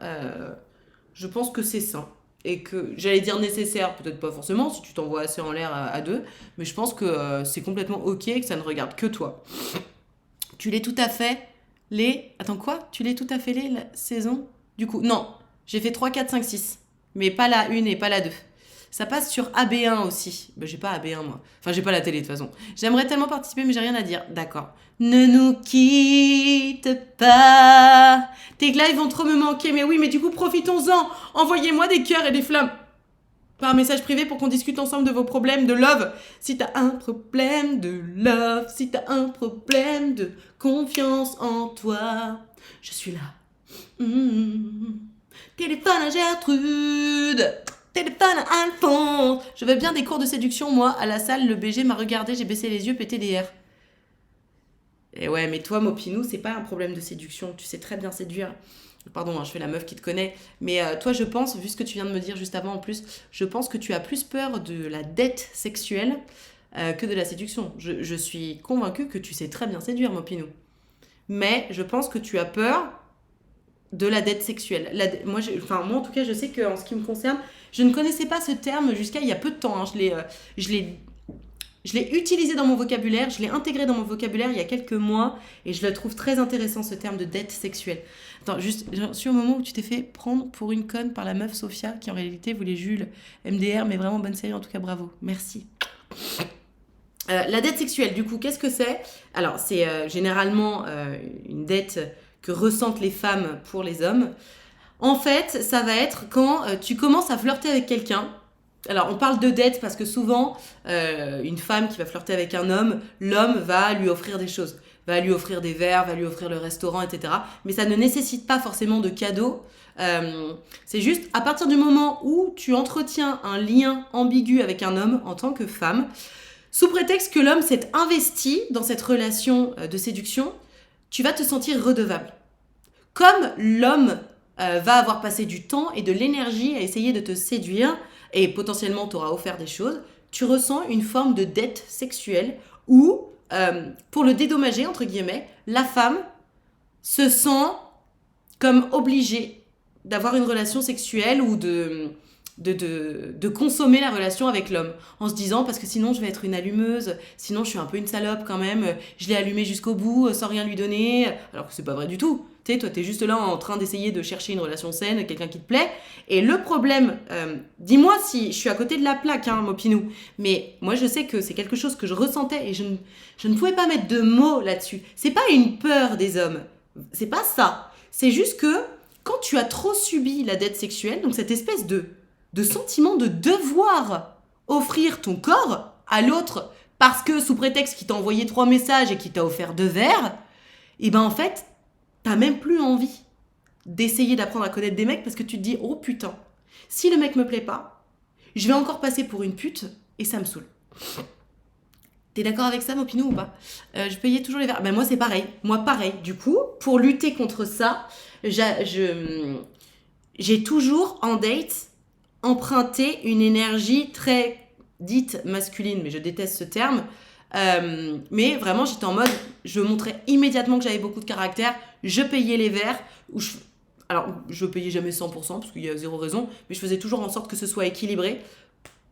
Et que, j'allais dire nécessaire, peut-être pas forcément, si tu t'envoies assez en l'air à deux, mais je pense que c'est complètement ok et que ça ne regarde que toi. Tu l'es tout à fait... Attends, quoi? Tu l'es tout à fait la saison? Du coup, non. J'ai fait 3, 4, 5, 6. Mais pas la 1 et pas la 2. Ça passe sur AB1 aussi. J'ai pas AB1, moi. Enfin, j'ai pas la télé, de toute façon. J'aimerais tellement participer, mais j'ai rien à dire. D'accord. Ne nous quitte pas. Tes lives vont trop me manquer. Mais oui, mais du coup, profitons-en. Envoyez-moi des cœurs et des flammes. Par message privé pour qu'on discute ensemble de vos problèmes de love. Si t'as un problème de love, si t'as un problème de confiance en toi, je suis là. Téléphone à Gertrude, téléphone à Alphonse. Je veux bien des cours de séduction, moi. À la salle, le BG m'a regardé, j'ai baissé les yeux, pété des airs. Et ouais, mais toi, Mopinou, c'est pas un problème de séduction. Tu sais très bien séduire. Pardon, je fais la meuf qui te connaît. Mais toi, je pense, vu ce que tu viens de me dire juste avant en plus, je pense que tu as plus peur de la dette sexuelle que de la séduction. Je suis convaincue que tu sais très bien séduire, Mopinou. Mais je pense que tu as peur de la dette sexuelle. Moi, en tout cas, je sais qu'en ce qui me concerne, je ne connaissais pas ce terme jusqu'à il y a peu de temps. Hein. Je l'ai utilisé dans mon vocabulaire, je l'ai intégré dans mon vocabulaire il y a quelques mois et je le trouve très intéressant, ce terme de dette sexuelle. Attends, juste, je suis au moment où tu t'es fait prendre pour une conne par la meuf Sophia qui en réalité voulait Jules. MDR, mais vraiment bonne série, en tout cas bravo. Merci. La dette sexuelle, du coup, qu'est-ce que c'est? Alors, c'est généralement une dette que ressentent les femmes pour les hommes. En fait, ça va être quand tu commences à flirter avec quelqu'un. Alors, on parle de dette parce que souvent, une femme qui va flirter avec un homme, l'homme va lui offrir des choses. Va lui offrir des verres, va lui offrir le restaurant, etc. Mais ça ne nécessite pas forcément de cadeaux. C'est juste, à partir du moment où tu entretiens un lien ambigu avec un homme en tant que femme, sous prétexte que l'homme s'est investi dans cette relation de séduction, tu vas te sentir redevable. Comme l'homme va avoir passé du temps et de l'énergie à essayer de te séduire, et potentiellement t'aura offert des choses, tu ressens une forme de dette sexuelle où, pour le dédommager, entre guillemets, la femme se sent comme obligée d'avoir une relation sexuelle ou de consommer la relation avec l'homme, en se disant parce que sinon je vais être une allumeuse, sinon je suis un peu une salope quand même, je l'ai allumé jusqu'au bout sans rien lui donner, alors que c'est pas vrai du tout. Tu sais, toi t'es juste là en train d'essayer de chercher une relation saine, quelqu'un qui te plaît, et le problème, dis-moi si je suis à côté de la plaque, hein, Mopinou, mais moi je sais que c'est quelque chose que je ressentais et je ne pouvais pas mettre de mots là-dessus. C'est pas une peur des hommes, c'est pas ça, c'est juste que quand tu as trop subi la dette sexuelle, donc cette espèce de sentiment de devoir offrir ton corps à l'autre parce que sous prétexte qu'il t'a envoyé 3 messages et qu'il t'a offert 2 verres, et ben en fait, t'as même plus envie d'essayer d'apprendre à connaître des mecs parce que tu te dis, oh putain, si le mec me plaît pas, je vais encore passer pour une pute et ça me saoule. T'es d'accord avec ça, Mopinou, ou pas? Je payais toujours les verres. Ben moi, c'est pareil. Moi, pareil. Du coup, pour lutter contre ça, j'ai toujours, en date, emprunté une énergie très dite masculine, mais je déteste ce terme. Mais vraiment, j'étais en mode, je montrais immédiatement que j'avais beaucoup de caractère, je payais les verres, alors je payais jamais 100%, parce qu'il y a zéro raison, mais je faisais toujours en sorte que ce soit équilibré,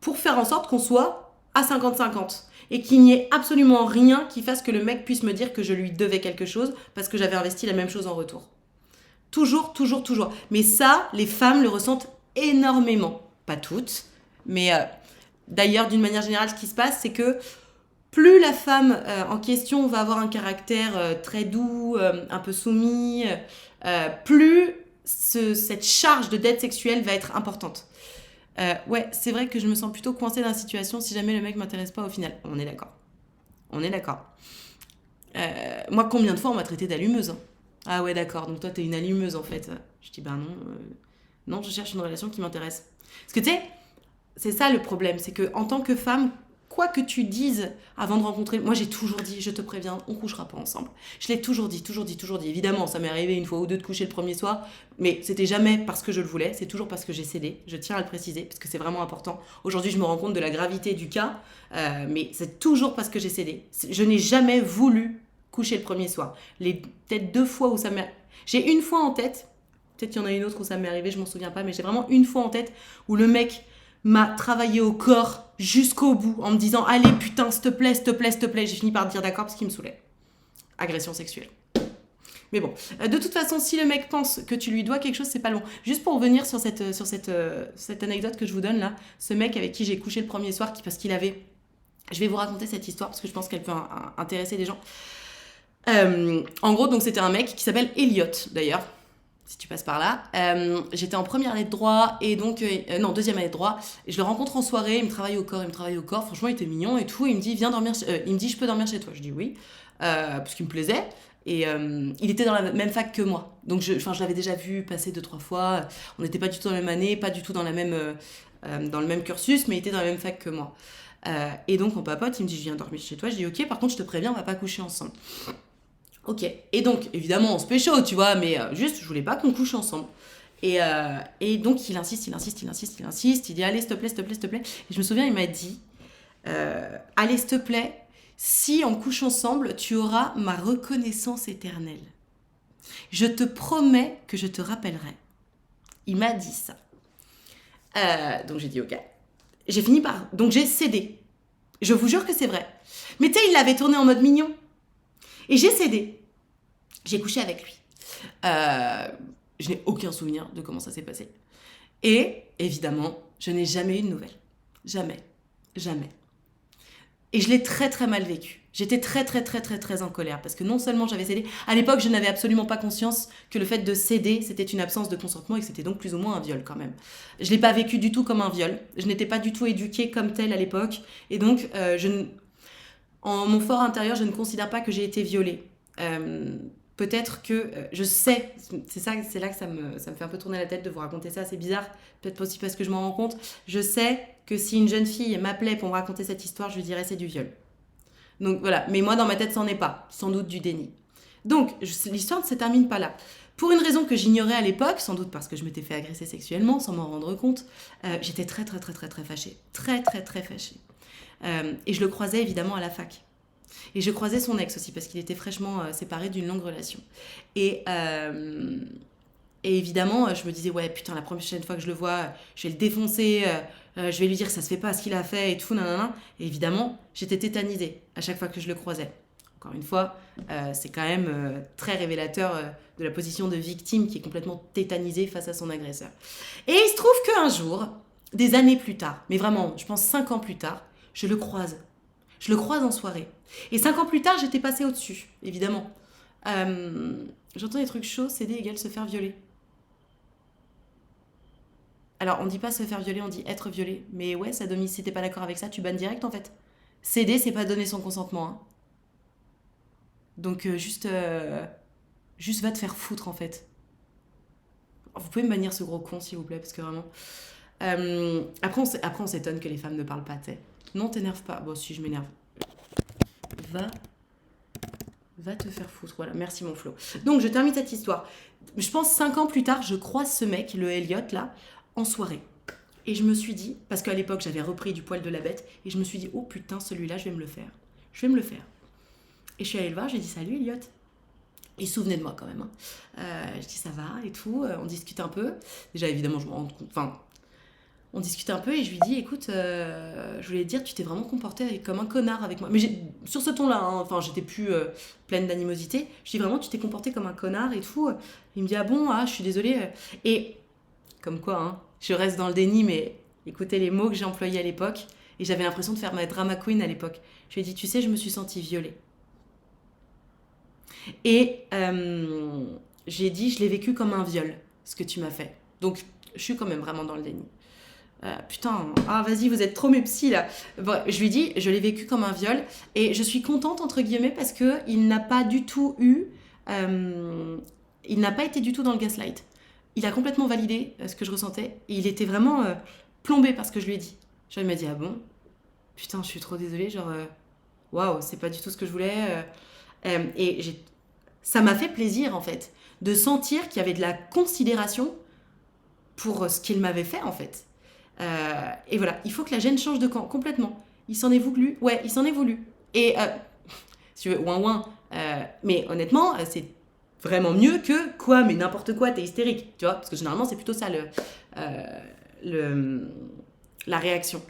pour faire en sorte qu'on soit à 50-50. Et qu'il n'y ait absolument rien qui fasse que le mec puisse me dire que je lui devais quelque chose, parce que j'avais investi la même chose en retour. Toujours, toujours, toujours. Mais ça, les femmes le ressentent énormément. Pas toutes, mais d'ailleurs, d'une manière générale, ce qui se passe, c'est que plus la femme en question va avoir un caractère très doux, un peu soumis, plus cette charge de dette sexuelle va être importante. Ouais, c'est vrai que je me sens plutôt coincée dans la situation si jamais le mec m'intéresse pas au final. On est d'accord. On est d'accord. Moi, combien de fois on m'a traité d'allumeuse, hein. Ah ouais, d'accord, donc toi t'es une allumeuse en fait. Je dis bah non, non, je cherche une relation qui m'intéresse. Parce que tu sais, c'est ça le problème, c'est que en tant que femme, quoi que tu dises avant de rencontrer, moi j'ai toujours dit, je te préviens, on couchera pas ensemble. Je l'ai toujours dit, toujours dit, toujours dit. Évidemment, ça m'est arrivé une fois ou deux de coucher le premier soir, mais c'était jamais parce que je le voulais, c'est toujours parce que j'ai cédé. Je tiens à le préciser parce que c'est vraiment important. Aujourd'hui, je me rends compte de la gravité du cas, mais c'est toujours parce que j'ai cédé. Je n'ai jamais voulu coucher le premier soir. Les peut-être 2 fois où ça m'est... J'ai une fois en tête, peut-être qu'il y en a une autre où ça m'est arrivé, je m'en souviens pas, mais j'ai vraiment une fois en tête où le mec m'a travaillé au corps jusqu'au bout en me disant allez putain s'il te plaît, s'il te plaît, s'il te plaît. J'ai fini par dire d'accord parce qu'il me saoulait. Agression sexuelle. Mais bon, de toute façon, si le mec pense que tu lui dois quelque chose, c'est pas long. Juste pour revenir sur cette anecdote que je vous donne là, ce mec avec qui j'ai couché le premier soir, parce qu'il avait... Je vais vous raconter cette histoire parce que je pense qu'elle peut intéresser des gens. En gros, donc c'était un mec qui s'appelle Elliot d'ailleurs, si tu passes par là. J'étais en première année de droit et donc non, deuxième année de droit. Et je le rencontre en soirée, il me travaille au corps, Franchement, il était mignon et tout. Il me dit viens dormir, il me dit je peux dormir chez toi. Je dis oui, parce qu'il me plaisait. Et il était dans la même fac que moi, donc je l'avais déjà vu passer 2-3 fois. On n'était pas du tout dans la même année, pas du tout dans la même dans le même cursus, mais il était dans la même fac que moi. Et donc on papote, il me dit je viens dormir chez toi. Je dis ok, par contre je te préviens, on va pas coucher ensemble. Ok, et donc évidemment on se pécho, tu vois, mais juste je voulais pas qu'on couche ensemble. Et donc il insiste, il dit allez s'il te plaît, s'il te plaît, s'il te plaît. Et je me souviens, il m'a dit allez s'il te plaît, si on couche ensemble, tu auras ma reconnaissance éternelle. Je te promets que je te rappellerai. Il m'a dit ça. Donc j'ai dit ok. Donc j'ai cédé. Je vous jure que c'est vrai. Mais tu sais, il l'avait tourné en mode mignon. Et j'ai cédé. J'ai couché avec lui. Je n'ai aucun souvenir de comment ça s'est passé. Et évidemment, je n'ai jamais eu de nouvelles. Jamais. Jamais. Et je l'ai très très mal vécu. J'étais très très très très très en colère parce que non seulement j'avais cédé, à l'époque je n'avais absolument pas conscience que le fait de céder c'était une absence de consentement et que c'était donc plus ou moins un viol quand même. Je l'ai pas vécu du tout comme un viol. Je n'étais pas du tout éduquée comme telle à l'époque et donc en mon fort intérieur je ne considère pas que j'ai été violée. Peut-être que je sais, c'est là que ça me fait un peu tourner la tête de vous raconter ça, c'est bizarre, peut-être aussi parce que je m'en rends compte. Je sais que si une jeune fille m'appelait pour me raconter cette histoire, je lui dirais c'est du viol. Donc voilà, mais moi dans ma tête ça n'en est pas, sans doute du déni. Donc l'histoire ne se termine pas là. Pour une raison que j'ignorais à l'époque, sans doute parce que je m'étais fait agresser sexuellement sans m'en rendre compte, j'étais très très très très très fâchée, très très très fâchée. Et je le croisais évidemment à la fac. Et je croisais son ex aussi parce qu'il était fraîchement séparé d'une longue relation. Et évidemment, je me disais, ouais, putain, la prochaine fois que je le vois, je vais le défoncer, je vais lui dire que ça se fait pas ce qu'il a fait et tout, nanana. Et évidemment, j'étais tétanisée à chaque fois que je le croisais. Encore une fois, c'est quand même très révélateur de la position de victime qui est complètement tétanisée face à son agresseur. Et il se trouve qu'un jour, des années plus tard, mais vraiment, je pense 5 ans plus tard, je le croise. Je le croise en soirée. Et 5 ans plus tard, j'étais passée au-dessus, évidemment. J'entends des trucs chauds, céder égale se faire violer. Alors, on dit pas se faire violer, on dit être violé. Mais ouais, Sadomi, si t'es pas d'accord avec ça, tu bannes direct, en fait. Céder, c'est pas donner son consentement. Hein. Donc, juste va te faire foutre, en fait. Vous pouvez me bannir ce gros con, s'il vous plaît, parce que vraiment... après, on s'étonne que les femmes ne parlent pas, tu sais. Non, t'énerve pas. Bon, si, je m'énerve. Va te faire foutre. Voilà, merci mon Flo. Donc, je termine cette histoire. Je pense 5 ans plus tard, je croise ce mec, le Elliot, là, en soirée. Et je me suis dit, parce qu'à l'époque, j'avais repris du poil de la bête, et je me suis dit, oh putain, celui-là, je vais me le faire. Je vais me le faire. Et je suis allée le voir, j'ai dit, salut Elliot. Il se souvenait de moi quand même. Hein. Je dis, ça va et tout. On discute un peu. Déjà, évidemment, je me rends compte. Enfin, on discute un peu et je lui dis, écoute, je voulais te dire, tu t'es vraiment comporté comme un connard avec moi. Mais sur ce ton-là, hein, enfin, j'étais plus pleine d'animosité. Je dis vraiment, tu t'es comporté comme un connard et tout. Il me dit, ah bon, je suis désolée. Et comme quoi, hein, je reste dans le déni, mais écoutez les mots que j'ai employés à l'époque. Et j'avais l'impression de faire ma drama queen à l'époque. Je lui ai dit, tu sais, je me suis sentie violée. Et j'ai dit, je l'ai vécu comme un viol, ce que tu m'as fait. Donc, je suis quand même vraiment dans le déni. Putain, vas-y, vous êtes trop mes psys là. Bon, je lui dis, je l'ai vécu comme un viol et je suis contente entre guillemets parce que il n'a pas du tout il n'a pas été du tout dans le gaslight. Il a complètement validé ce que je ressentais et il était vraiment plombé par ce que je lui ai dit. Genre il m'a dit ah bon, putain je suis trop désolée, genre waouh c'est pas du tout ce que je voulais et ça m'a fait plaisir en fait de sentir qu'il y avait de la considération pour ce qu'il m'avait fait en fait. Et voilà, il faut que la gêne change de camp complètement. Il s'en est voulu. Ouais, il s'en est voulu. Et si tu veux, ouin. Mais honnêtement, c'est vraiment mieux que quoi, mais n'importe quoi, t'es hystérique. Tu vois, parce que généralement, c'est plutôt ça la réaction.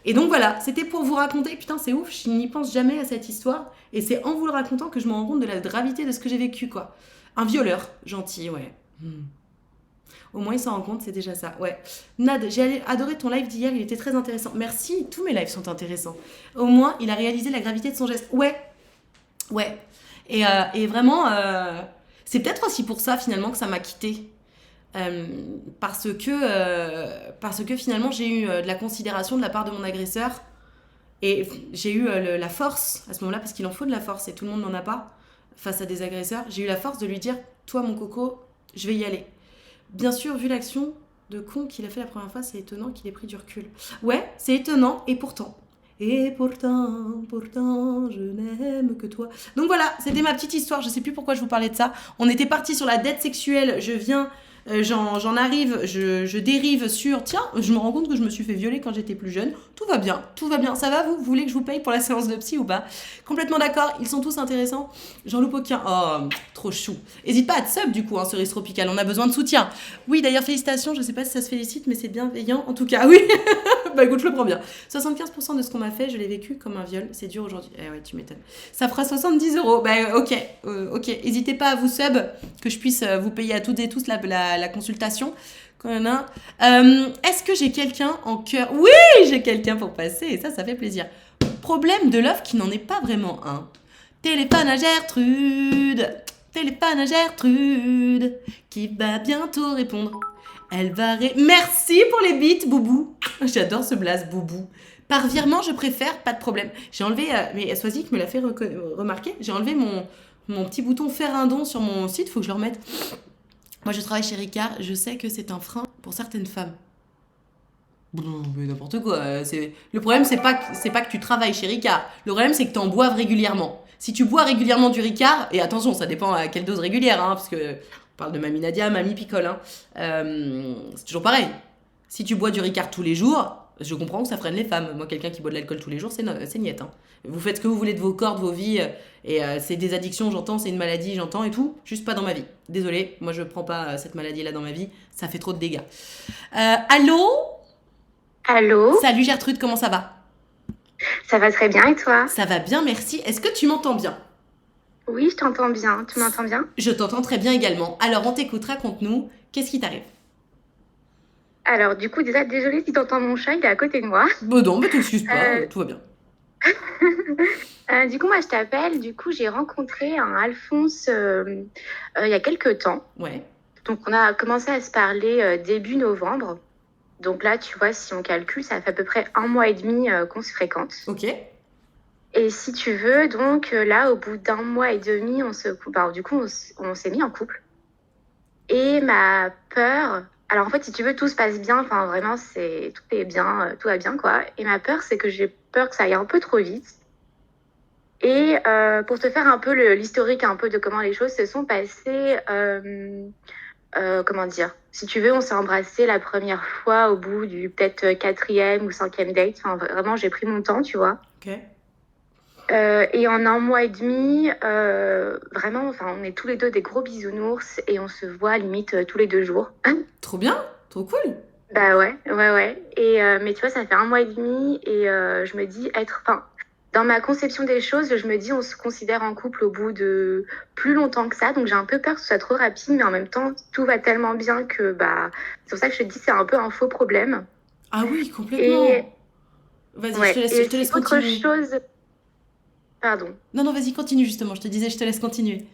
Et donc voilà, c'était pour vous raconter. Putain, c'est ouf, je n'y pense jamais à cette histoire. Et c'est en vous le racontant que je me rends compte de la gravité de ce que j'ai vécu, quoi. Un violeur, gentil, ouais. Au moins, il s'en rend compte, c'est déjà ça. Ouais. Nad, j'ai adoré ton live d'hier, il était très intéressant. Merci, tous mes lives sont intéressants. Au moins, il a réalisé la gravité de son geste. Ouais. Et vraiment, c'est peut-être aussi pour ça, finalement, que ça m'a quittée. Parce que finalement, j'ai eu de la considération de la part de mon agresseur. Et j'ai eu la force, à ce moment-là, parce qu'il en faut de la force, et tout le monde n'en a pas, face à des agresseurs. J'ai eu la force de lui dire, toi, mon coco, je vais y aller. Bien sûr, vu l'action de con qu'il a fait la première fois, c'est étonnant qu'il ait pris du recul. Ouais, c'est étonnant, et pourtant, je n'aime que toi. Donc voilà, c'était ma petite histoire, je sais plus pourquoi je vous parlais de ça. On était parti sur la dette sexuelle, j'en arrive, je dérive sur, tiens, je me rends compte que je me suis fait violer quand j'étais plus jeune. Tout va bien. Ça va, vous voulez que je vous paye pour la séance de psy ou pas? Complètement d'accord, ils sont tous intéressants. J'en loupe aucun. Oh, trop chou. Hésite pas à te sub du coup, Cerise Tropicale, on a besoin de soutien. Oui, d'ailleurs, félicitations, je sais pas si ça se félicite, mais c'est bienveillant. En tout cas, oui. Bah écoute, je le prends bien. 75% de ce qu'on m'a fait, je l'ai vécu comme un viol. C'est dur aujourd'hui. Eh ouais, tu m'étonnes. Ça fera 70 €. Bah ok. N'hésitez pas à vous sub, que je puisse vous payer à toutes et tous la consultation. Est-ce que j'ai quelqu'un en cœur? Oui, j'ai quelqu'un pour passer. Et ça fait plaisir. Problème de l'œuf qui n'en est pas vraiment un. Téléphone à Gertrude, qui va bientôt répondre. Elle va Merci pour les beats, Boubou. J'adore ce blaze, Boubou. Par virement, je préfère, pas de problème. J'ai enlevé, mais Swazik me l'a fait remarquer, j'ai enlevé mon petit bouton faire un don sur mon site, faut que je le remette. Moi, je travaille chez Ricard, je sais que c'est un frein pour certaines femmes. Bon, mais n'importe quoi. Le problème, c'est pas que tu travailles chez Ricard. Le problème, c'est que tu en boives régulièrement. Si tu bois régulièrement du Ricard, et attention, ça dépend à quelle dose régulière, hein, parce que on parle de Mamie Nadia, Mamie Picole. Hein. C'est toujours pareil. Si tu bois du Ricard tous les jours, je comprends que ça freine les femmes. Moi, quelqu'un qui boit de l'alcool tous les jours, c'est niette. Hein. Vous faites ce que vous voulez de vos corps, de vos vies. Et c'est des addictions, j'entends, c'est une maladie, j'entends et tout. Juste pas dans ma vie. Désolée, moi je prends pas cette maladie-là dans ma vie. Ça fait trop de dégâts. Allô ? Allô ? Salut Gertrude, comment ça va ? Ça va très bien et toi ? Ça va bien, merci. Est-ce que tu m'entends bien ? Oui, je t'entends bien. Tu m'entends bien ? Je t'entends très bien également. Alors on t'écoute, raconte-nous. Qu'est-ce qui t'arrive ? Alors du coup, déjà, désolée si t'entends mon chat, il est à côté de moi. Bon non, mais t'excuses pas, tout va bien. Du coup, moi je t'appelle. Du coup, j'ai rencontré un Alphonse il y a quelques temps. Ouais. Donc on a commencé à se parler début novembre. Donc là, tu vois, si on calcule, ça fait à peu près 1 mois et demi qu'on se fréquente. Ok. Et si tu veux, donc là, au bout d'un mois et demi, du coup, on s'est mis en couple. Et ma peur, alors en fait, si tu veux, tout se passe bien. Enfin, vraiment, tout est bien, tout va bien, quoi. Et ma peur, c'est que j'ai peur que ça aille un peu trop vite. Et pour te faire un peu l'historique un peu de comment les choses se sont passées, comment dire, si tu veux, on s'est embrassé la première fois au bout du peut-être quatrième ou cinquième date. Enfin, vraiment, j'ai pris mon temps, tu vois. Ok. Et en un mois et demi, vraiment, enfin, on est tous les deux des gros bisounours et on se voit limite tous les 2 jours. Trop bien, trop cool. Bah ouais, ouais, ouais. Et mais tu vois, ça fait un mois et demi et je me dis enfin, dans ma conception des choses, je me dis on se considère en couple au bout de plus longtemps que ça, donc j'ai un peu peur que ce soit trop rapide, mais en même temps, tout va tellement bien que bah, c'est pour ça que je te dis c'est un peu un faux problème. Ah oui, Et complètement. Vas-y, ouais, je et te laisse aussi autre continuer. chose, pardon. Non, non, vas-y, continue justement. Je te disais, je te laisse continuer.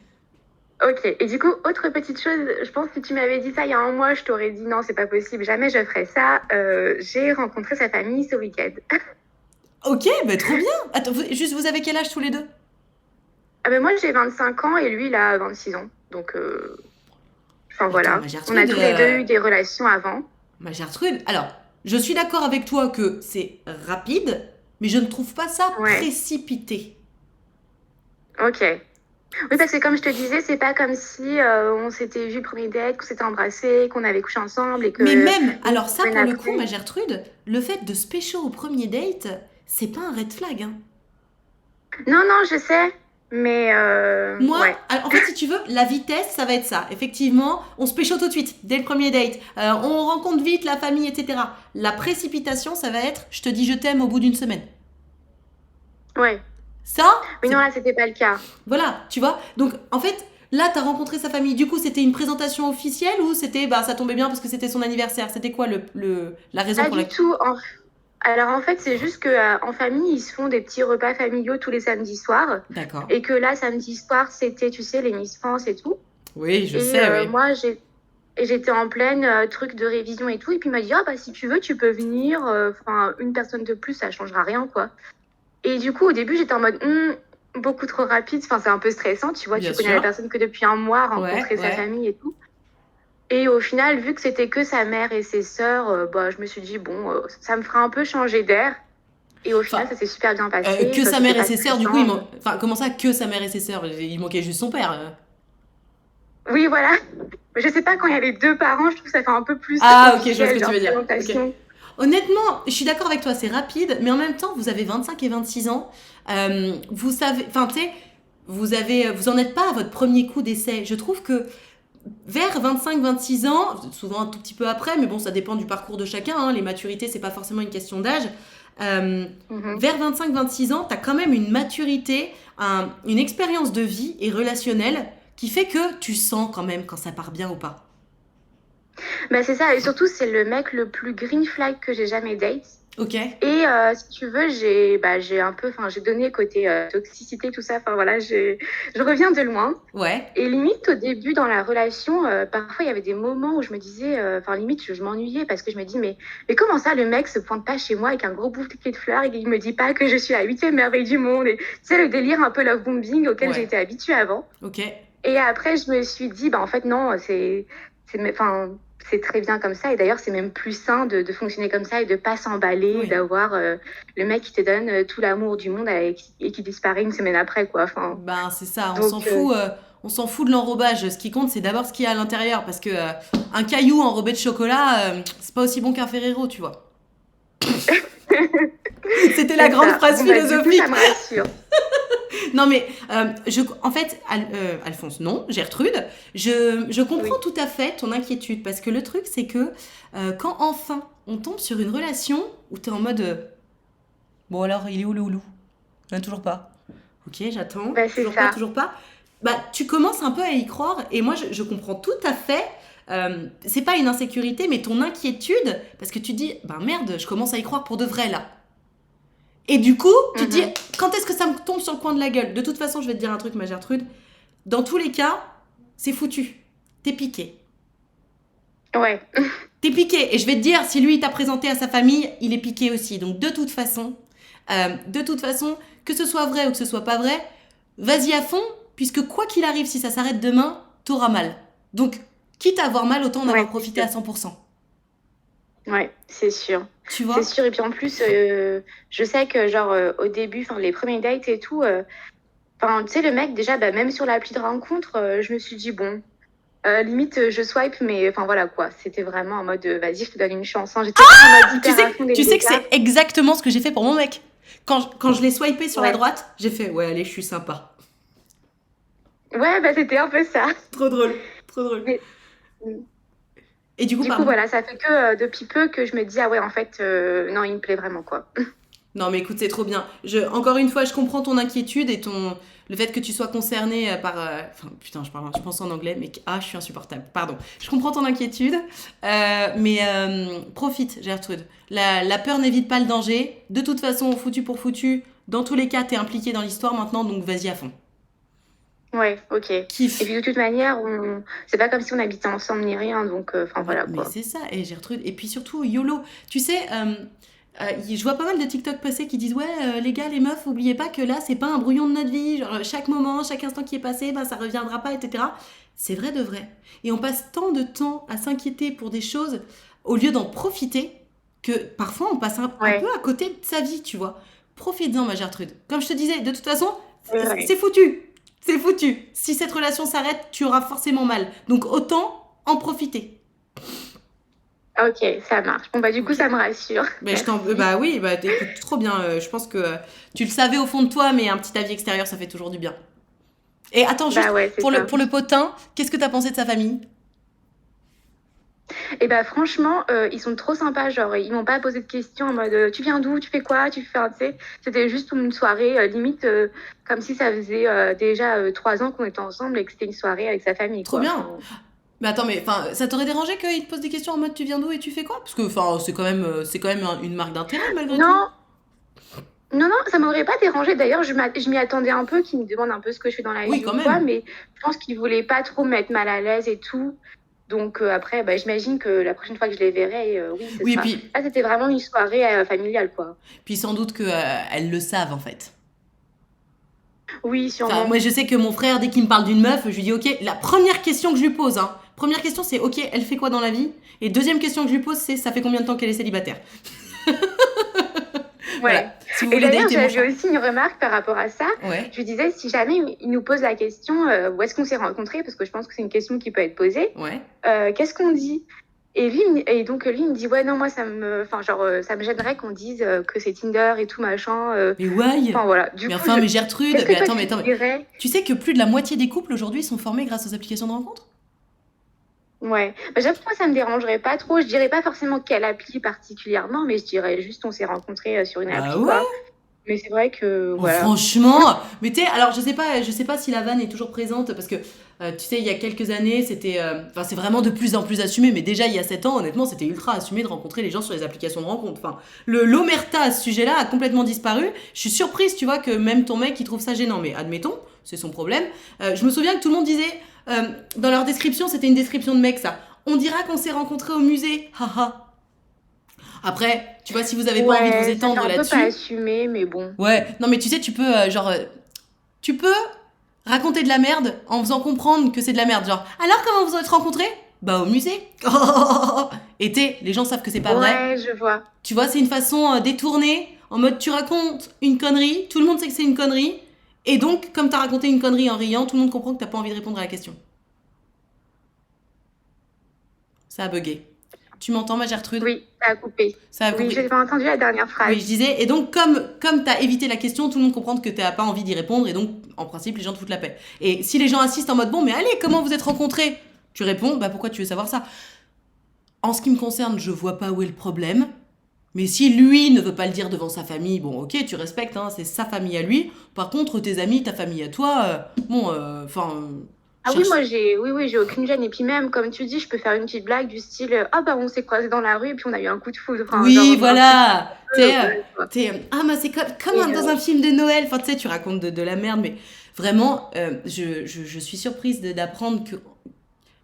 Ok, et du coup, autre petite chose, je pense que si tu m'avais dit ça il y a un mois, je t'aurais dit non, c'est pas possible, jamais je ferais ça. J'ai rencontré sa famille ce week-end. Ok, bah trop bien. Attends, juste, vous avez quel âge tous les deux? Ah ben moi j'ai 25 ans et lui il a 26 ans. Donc, enfin Attends, voilà, on a tous les deux eu des relations avant. Ma Gertrude, alors, je suis d'accord avec toi que c'est rapide, mais je ne trouve pas ça Ouais, précipité. ok. Oui, parce que comme je te disais, c'est pas comme si on s'était vu premier date, qu'on s'était embrassé, qu'on avait couché ensemble et Mais que même, une alors ça semaine pour le coup, ma après. Gertrude, le fait de se pécho au premier date, c'est pas un red flag, hein. Non, non, je sais, mais Moi, ouais. en fait, si tu veux, la vitesse, ça va être ça. Effectivement, on se pécho tout de suite, dès le premier date. On rencontre vite la famille, etc. La précipitation, ça va être je te dis je t'aime au bout d'une semaine. Ouais. Ça, Oui, non, c'est. là, c'était pas le cas. Voilà, tu vois. Donc, en fait, là, t'as rencontré sa famille. Du coup, c'était une présentation officielle ou c'était. Bah, ça tombait bien parce que c'était son anniversaire. C'était quoi la raison Pas pour du laquelle. tout. Alors, en fait, c'est juste que en famille, ils se font des petits repas familiaux tous les samedis soirs. D'accord. Et que là, samedi soir, c'était, tu sais, les Miss France et tout. Oui, je Et sais, oui. moi, j'étais en pleine truc de révision et tout. Et puis, il m'a dit, ah, bah, si tu veux, tu peux venir. Enfin, une personne de plus, ça changera rien, quoi. Et du coup, au début, j'étais en mode, beaucoup trop rapide. Enfin, c'est un peu stressant, tu vois. Bien Tu connais la sûr. personne que depuis un mois, Ouais, rencontrer sa ouais. famille et tout. Et au final, vu que c'était que sa mère et ses sœurs, bah, je me suis dit, bon, ça me fera un peu changer d'air. Et au final, Enfin, ça s'est super bien passé. que sa C'était mère et pas ses sœurs, du coup, stressant. Enfin, comment ça, que sa mère et ses sœurs? Il manquait juste son père. Oui, voilà. Mais je sais pas, quand il y a les deux parents, je trouve que ça fait un peu plus Ah, ok, je vois ce officiel, que tu genre veux dire. Ok. présentation. Honnêtement, je suis d'accord avec toi, c'est rapide, mais en même temps, vous avez 25 et 26 ans. Vous savez, enfin, tu sais, vous en êtes pas à votre premier coup d'essai. Je trouve que vers 25-26 ans, souvent un tout petit peu après, mais bon, ça dépend du parcours de chacun, hein, les maturités, c'est pas forcément une question d'âge. Euh, Mhm. Vers 25-26 ans, tu as quand même une maturité, une expérience de vie et relationnelle qui fait que tu sens quand même quand ça part bien ou pas. Bah, c'est ça. Et surtout, c'est le mec le plus green flag que j'ai jamais date. Ok. Et si tu veux, j'ai un peu, enfin, j'ai donné côté toxicité, tout ça. Enfin, voilà, je reviens de loin. Ouais. Et limite, au début, dans la relation, parfois, il y avait des moments où je me disais, enfin, limite, je m'ennuyais parce que je me dis, mais comment ça, le mec se pointe pas chez moi avec un gros bouquet de fleurs et il me dit pas que je suis la 8e merveille du monde. Et tu sais, le délire un peu love bombing auquel j'ai Ouais. été habituée avant. Ok. Et après, je me suis dit, bah, en fait, non, enfin, c'est très bien comme ça. Et d'ailleurs, c'est même plus sain de fonctionner comme ça et de pas s'emballer, Oui. d'avoir le mec qui te donne tout l'amour du monde et qui disparaît une semaine après, quoi. Enfin, Ben, c'est ça, donc, on s'en fout de l'enrobage. Ce qui compte, c'est d'abord ce qu'il y a à l'intérieur. Parce que un caillou enrobé de chocolat, c'est pas aussi bon qu'un Ferrero, tu vois. C'était la c'est grande ça. phrase Bon, bah, du coup, ça philosophique. me rassure. Non, mais en fait, Alphonse, non, Gertrude, je comprends Oui. tout à fait ton inquiétude. Parce que le truc, c'est que quand enfin on tombe sur une relation où t'es en mode bon, alors, il est où le houlou? Toujours pas. Ok, j'attends. Bah, c'est Toujours pas, ça. toujours pas. Bah, tu commences un peu à y croire. Et moi, je comprends tout à fait. C'est pas une insécurité, mais ton inquiétude. Parce que tu te dis, ben merde, je commence à y croire pour de vrai là. Et du coup, tu te dis, Mhm. quand est-ce que ça me tombe sur le coin de la gueule? De toute façon, je vais te dire un truc, ma Gertrude. Dans tous les cas, c'est foutu. T'es piqué. Ouais. T'es piqué. Et je vais te dire, si lui t'a présenté à sa famille, il est piqué aussi. Donc de toute façon, De toute façon, que ce soit vrai ou que ce soit pas vrai, vas-y à fond, puisque quoi qu'il arrive, si ça s'arrête demain, t'auras mal. Donc, quitte à avoir mal, autant en avoir Ouais, c'est profité à sûr. 100%. Ouais, c'est sûr. Tu C'est vois? sûr. Et puis en plus, je sais que genre au début, enfin les premiers dates et tout, enfin tu sais le mec déjà, bah, même sur l'appli de rencontre, je me suis dit bon, limite je swipe, mais enfin voilà quoi. C'était vraiment en mode vas-y, je te donne une chance, hein. J'étais pas en mode Tu hyper sais, à fond dès tu le sais que départ. c'est exactement ce que j'ai fait pour mon mec. Quand je l'ai swipé sur la Ouais. droite, j'ai fait, ouais, allez, je suis sympa. Ouais, bah c'était un peu ça. Trop drôle, trop drôle. Mais, Et du coup, du coup, pardon. voilà, ça fait que depuis peu que je me dis ah ouais, en fait, non, il me plaît vraiment quoi. Non, mais écoute, c'est trop bien. Encore une fois, je comprends ton inquiétude et le fait que tu sois concerné par. Enfin, putain, je pense en anglais, mais je suis insupportable. Pardon. Je comprends ton inquiétude, mais profite, Gertrude. La peur n'évite pas le danger. De toute façon, foutu pour foutu, dans tous les cas, t'es impliqué dans l'histoire maintenant, donc vas-y à fond. Ouais, ok. Et Kiffe. puis de toute manière, c'est pas comme si on habitait ensemble ni rien, donc enfin voilà Mais quoi. c'est ça, et Gertrude. Et puis surtout, YOLO. Tu sais, je vois pas mal de TikTok passer qui disent ouais, les gars, les meufs, oubliez pas que là, c'est pas un brouillon de notre vie. Genre, chaque moment, chaque instant qui est passé, bah, ça reviendra pas, etc. C'est vrai de vrai. Et on passe tant de temps à s'inquiéter pour des choses au lieu d'en profiter que parfois on passe un peu Ouais, à côté de sa vie, tu vois. Profites-en, ma Gertrude. Comme je te disais, de toute façon, c'est vrai. c'est foutu. C'est foutu. Si cette relation s'arrête, tu auras forcément mal. Donc autant en profiter. Ok, ça marche. Bon bah du coup, Ok. ça me rassure. Mais Merci. bah oui, bah écoute, trop bien. Je pense que tu le savais au fond de toi, mais un petit avis extérieur, ça fait toujours du bien. Et attends, juste Bah ouais, c'est pour ça. pour le potin, qu'est-ce que t'as pensé de sa famille? Et bah franchement, ils sont trop sympas. Genre, ils m'ont pas posé de questions en mode tu viens d'où, tu fais quoi, tu fais, tu sais. C'était juste une soirée, limite comme si ça faisait déjà 3 ans qu'on était ensemble et que c'était une soirée avec sa famille, Trop quoi. bien. Enfin, Mais attends, mais enfin, ça t'aurait dérangé qu'il te pose des questions en mode tu viens d'où et tu fais quoi? Parce que enfin, c'est quand même une marque d'intérêt malgré tout. non, non, non, ça m'aurait pas dérangé. D'ailleurs, je m'y attendais un peu, qu'ils me demandent un peu ce que je fais dans la Oui, vie quand ou quoi, même. mais je pense qu'ils voulaient pas trop me mettre mal à l'aise et tout. Donc après, bah, j'imagine que la prochaine fois que je les verrai, oui, ce Oui, sera. Là, c'était vraiment une soirée familiale, quoi. puis sans doute que elles le savent en fait. Oui, Enfin, sûrement. moi je sais que mon frère, dès qu'il me parle d'une meuf, je lui dis ok, la première question que je lui pose, hein, première question c'est ok, elle fait quoi dans la vie? Et deuxième question que je lui pose c'est ça fait combien de temps qu'elle est célibataire? Voilà, Ouais. si vous Et voulez d'ailleurs, dater mon j'avais chat. aussi une remarque par rapport à ça. Ouais, Je lui disais, si jamais il nous pose la question, où est-ce qu'on s'est rencontrés, parce que je pense que c'est une question qui peut être posée, ouais. qu'est-ce qu'on dit? Et et donc lui, il me dit, ouais, non, moi, enfin, genre, ça me gênerait qu'on dise que c'est Tinder et tout, machin. Mais ouais. Enfin, voilà. Du Mais coup, enfin, mais qu'est-ce Gertrude, que toi, tu mais dirais? tu sais que plus de la moitié des couples aujourd'hui sont formés grâce aux applications de rencontres? Ouais. Bah, j'avoue que moi, ça me dérangerait pas trop. Je dirais pas forcément quelle appli particulièrement, mais je dirais juste on s'est rencontrés sur une Bah appli, ouais. quoi. Mais c'est vrai que, Oh, voilà. franchement, mais tu sais, alors je sais pas si la vanne est toujours présente parce que tu sais, il y a quelques années, c'était, enfin, c'est vraiment de plus en plus assumé, mais déjà il y a 7 ans, honnêtement, c'était ultra assumé de rencontrer les gens sur les applications de rencontre. Enfin, l'omerta à ce sujet-là a complètement disparu. Je suis surprise, tu vois, que même ton mec il trouve ça gênant, mais admettons, c'est son problème. Je me souviens que tout le monde disait, dans leur description, c'était une description de mec ça. On dira qu'on s'est rencontrés au musée, haha. Après, tu vois, si vous avez pas envie de vous Ouais, ça fait étendre un peu pas là-dessus, assumé, mais bon. ouais, non mais tu sais, tu peux tu peux raconter de la merde en faisant comprendre que c'est de la merde. Genre, alors comment vous êtes rencontrés? Bah au musée. Et les gens savent que c'est pas vrai. Ouais, je vois. Tu vois, c'est une façon détournée, en mode tu racontes une connerie, tout le monde sait que c'est une connerie, et donc comme t'as raconté une connerie en riant, tout le monde comprend que t'as pas envie de répondre à la question. Ça a bugué. Tu m'entends, ma Gertrude? Oui, ça a coupé. Ça a Oui, coupé. j'ai pas entendu la dernière Oui, phrase. je disais, et donc comme t'as évité la question, tout le monde comprend que t'as pas envie d'y répondre, et donc en principe les gens te foutent la paix. Et si les gens assistent en mode bon, mais allez, comment vous êtes rencontrés? Tu réponds, bah pourquoi tu veux savoir ça? En ce qui me concerne, je vois pas où est le problème. Mais si lui ne veut pas le dire devant sa famille, bon ok, tu respectes, hein, c'est sa famille à lui. Par contre, tes amis, ta famille à toi, bon, enfin, Ah oui, cherche. moi j'ai aucune gêne. Et puis même, comme tu dis, je peux faire une petite blague du style ah bah on s'est croisés dans la rue et puis on a eu un coup de foudre. Enfin, Oui, genre un truc voilà. un peu, voilà, quoi. Ah, mais c'est comme Et, dans un film de Noël. Enfin, tu sais, tu racontes de la merde, mais vraiment, je suis surprise d'apprendre que.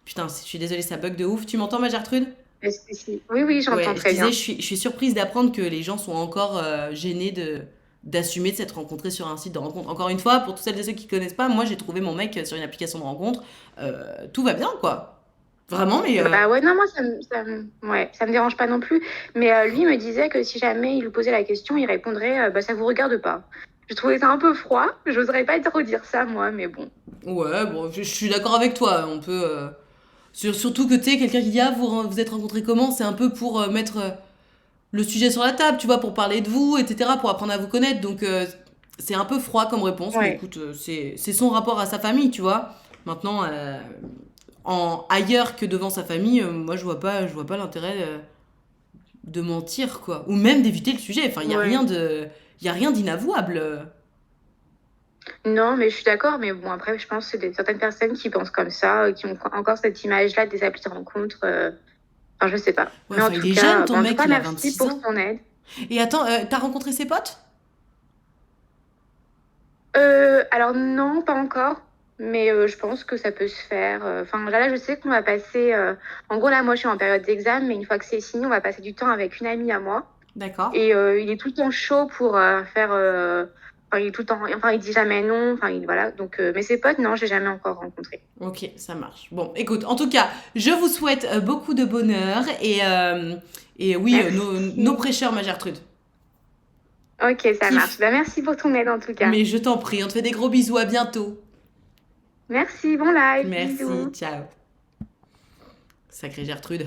Putain, je suis désolée, ça bug de ouf. Tu m'entends, ma Gertrude? oui, oui, j'entends Ouais, je très disais, bien. je suis surprise d'apprendre que les gens sont encore gênés d'assumer de s'être rencontrés sur un site de rencontre. Encore une fois, pour toutes celles et ceux qui connaissent pas, moi j'ai trouvé mon mec sur une application de rencontre. Tout va bien, quoi. Vraiment, mais Bah ouais, non, moi, ouais, ça me dérange pas non plus. Mais lui me disait que si jamais il lui posait la question, il répondrait bah, ça vous regarde pas. Je trouvais ça un peu froid. J'oserais pas trop dire ça, moi, mais bon. ouais, bon, je suis d'accord avec toi. On peut. Surtout que tu sais, quelqu'un qui dit ah, vous êtes rencontrés comment, c'est un peu pour mettre le sujet sur la table, tu vois, pour parler de vous, etc., pour apprendre à vous connaître. Donc, c'est un peu froid comme réponse, mais Ouais. écoute, c'est son rapport à sa famille, tu vois. Maintenant, ailleurs que devant sa famille, moi, je vois pas l'intérêt de mentir, quoi. Ou même d'éviter le sujet. Enfin, il y a Ouais. rien d'inavouable. Non, mais je suis d'accord. Mais bon, après, je pense que c'est certaines personnes qui pensent comme ça, qui ont encore cette image-là des applis de rencontre. Enfin, je sais pas. Ouais, Mais en enfin, il tout est cas, jeune, ton en tout mec, cas, il a merci 26 pour ans. ton aide. Et attends, t'as rencontré ses potes? Alors non, pas encore. Mais je pense que ça peut se faire. Enfin, là, je sais qu'on va passer. En gros, là, moi, je suis en période d'examen, mais une fois que c'est fini, on va passer du temps avec une amie à moi. D'accord. Et il est tout le temps chaud pour faire. Enfin, il est tout le temps. Enfin, il dit jamais non. Enfin, voilà. Donc, mais ses potes, non, j'ai jamais encore rencontré. Ok, ça marche. Bon, écoute, en tout cas, je vous souhaite beaucoup de bonheur et oui, Merci. nos prêcheurs, ma Gertrude. Ok, ça Kiff. marche. Bah, merci pour ton aide en tout cas. Mais je t'en prie, on te fait des gros bisous, à bientôt. Merci, bon live. Merci, Bisous. ciao. Sacrée Gertrude.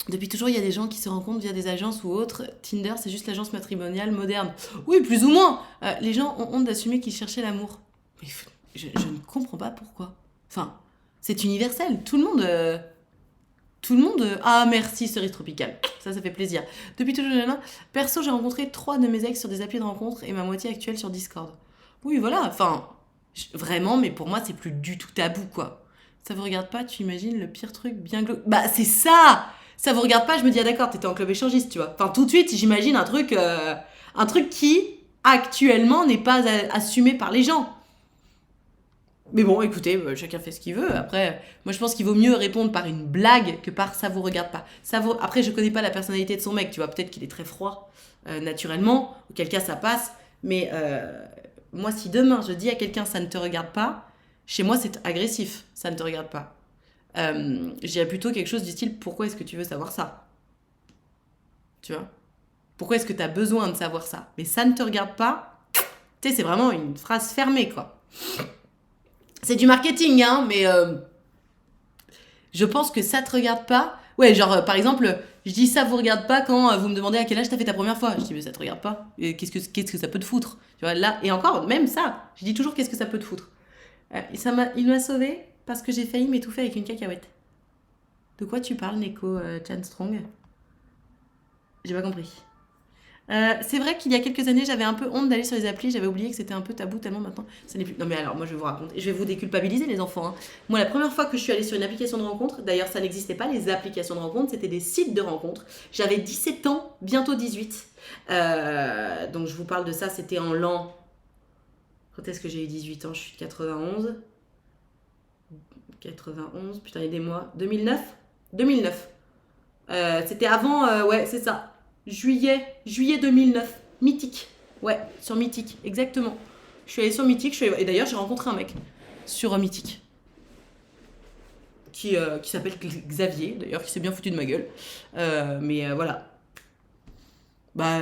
Depuis toujours, il y a des gens qui se rencontrent via des agences ou autres. Tinder, c'est juste l'agence matrimoniale moderne. Oui, plus ou moins. Les gens ont honte d'assumer qu'ils cherchaient l'amour. Mais je ne comprends pas pourquoi. Enfin, c'est universel. Tout le monde... Ah, merci, cerise tropicale. Ça fait plaisir. Depuis toujours, perso, j'ai rencontré 3 de mes ex sur des applis de rencontre et ma moitié actuelle sur Discord. Oui, voilà. Enfin, vraiment, mais pour moi, c'est plus du tout tabou, quoi. Ça vous regarde pas, tu imagines le pire truc bien glauque. Bah, c'est ça! Ça vous regarde pas, je me dis, ah d'accord, t'étais en club échangiste, tu vois. Enfin, tout de suite, j'imagine un truc qui, actuellement, n'est pas assumé par les gens. Mais bon, écoutez, chacun fait ce qu'il veut. Après, moi je pense qu'il vaut mieux répondre par une blague que par ça vous regarde pas. Après, je connais pas la personnalité de son mec, tu vois. Peut-être qu'il est très froid naturellement, auquel cas ça passe. Mais moi, si demain je dis à quelqu'un ça ne te regarde pas, chez moi c'est agressif, ça ne te regarde pas. Je dirais plutôt quelque chose du style pourquoi est-ce que tu veux savoir ça? Tu vois? Pourquoi est-ce que tu as besoin de savoir ça? Mais ça ne te regarde pas, tu sais, c'est vraiment une phrase fermée, quoi. C'est du marketing, hein, mais je pense que ça te regarde pas. Ouais, genre, par exemple, je dis ça vous regarde pas quand vous me demandez à quel âge t'as fait ta première fois. Je dis, mais ça te regarde pas. Et qu'est-ce que ça peut te foutre? Tu vois, là, et encore, même ça, je dis toujours qu'est-ce que ça peut te foutre. Il m'a sauvé parce que j'ai failli m'étouffer avec une cacahuète. De quoi tu parles, Neko Chan Strong? J'ai pas compris. C'est vrai qu'il y a quelques années, j'avais un peu honte d'aller sur les applis. J'avais oublié que c'était un peu tabou tellement maintenant, ça n'est plus. Non mais alors, moi je vais vous raconter. Je vais vous déculpabiliser les enfants, hein. Moi, la première fois que je suis allée sur une application de rencontre, d'ailleurs ça n'existait pas les applications de rencontre, c'était des sites de rencontre. J'avais 17 ans, bientôt 18. Donc je vous parle de ça, c'était en l'an... Quand est-ce que j'ai eu 18 ans? Je suis de 91. 91, putain aidez-moi. 2009. C'était avant, ouais c'est ça. Juillet 2009. Mythique. Ouais, sur Mythique, exactement. Je suis allée sur Mythique, et d'ailleurs j'ai rencontré un mec sur Mythique. Qui s'appelle Xavier, d'ailleurs, qui s'est bien foutu de ma gueule. Mais voilà. Bah,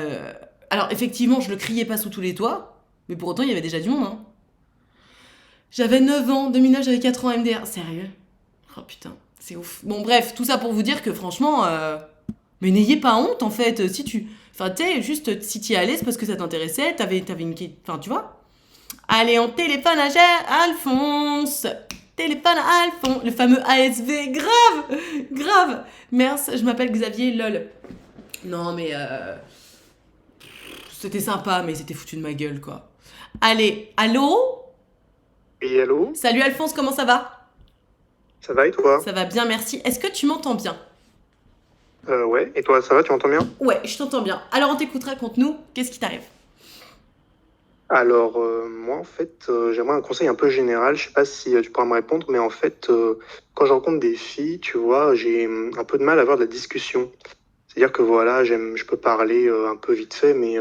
alors effectivement, je le criais pas sous tous les toits, mais pour autant, il y avait déjà du monde, hein. J'avais 9 ans, 2009, j'avais 4 ans MDR. Sérieux? Oh putain, c'est ouf. Bon bref, tout ça pour vous dire que franchement... Mais n'ayez pas honte, en fait. Si tu... Enfin, tu sais, juste, si tu y allais, c'est parce que ça t'intéressait, t'avais une... Enfin, tu vois. Allez, on téléphone à Alphonse. Téléphone à Alphonse. Le fameux ASV. Grave. Merci, je m'appelle Xavier, lol. Non, mais... C'était sympa, mais c'était foutu de ma gueule, quoi. Allez, allô? Oui, allô? Salut Alphonse, comment ça va? Ça va et toi? Ça va bien, merci. Est-ce que tu m'entends bien? Ouais, et toi, ça va, tu m'entends bien? Ouais, je t'entends bien. Alors on t'écoute, raconte-nous, qu'est-ce qui t'arrive? Alors, moi, en fait, j'aimerais un conseil un peu général. Je sais pas si tu pourras me répondre, mais en fait, quand je rencontre des filles, tu vois, j'ai un peu de mal à avoir de la discussion. C'est-à-dire que voilà, je peux parler un peu vite fait, mais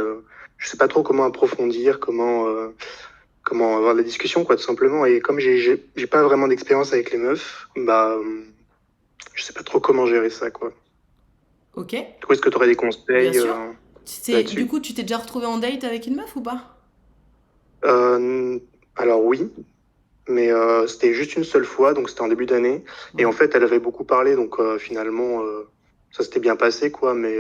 je sais pas trop comment approfondir, comment avoir la discussion, quoi, tout simplement. Et comme j'ai pas vraiment d'expérience avec les meufs, je sais pas trop comment gérer ça, quoi. Ok. Du coup, est-ce que tu aurais des conseils Bien sûr. Du là-dessus? coup, tu t'es déjà retrouvé en date avec une meuf ou pas? Euh, alors oui, mais c'était juste une seule fois, donc c'était en début d'année. Et en Ouais. fait, elle avait beaucoup parlé, donc finalement, ça s'était bien passé, quoi. Mais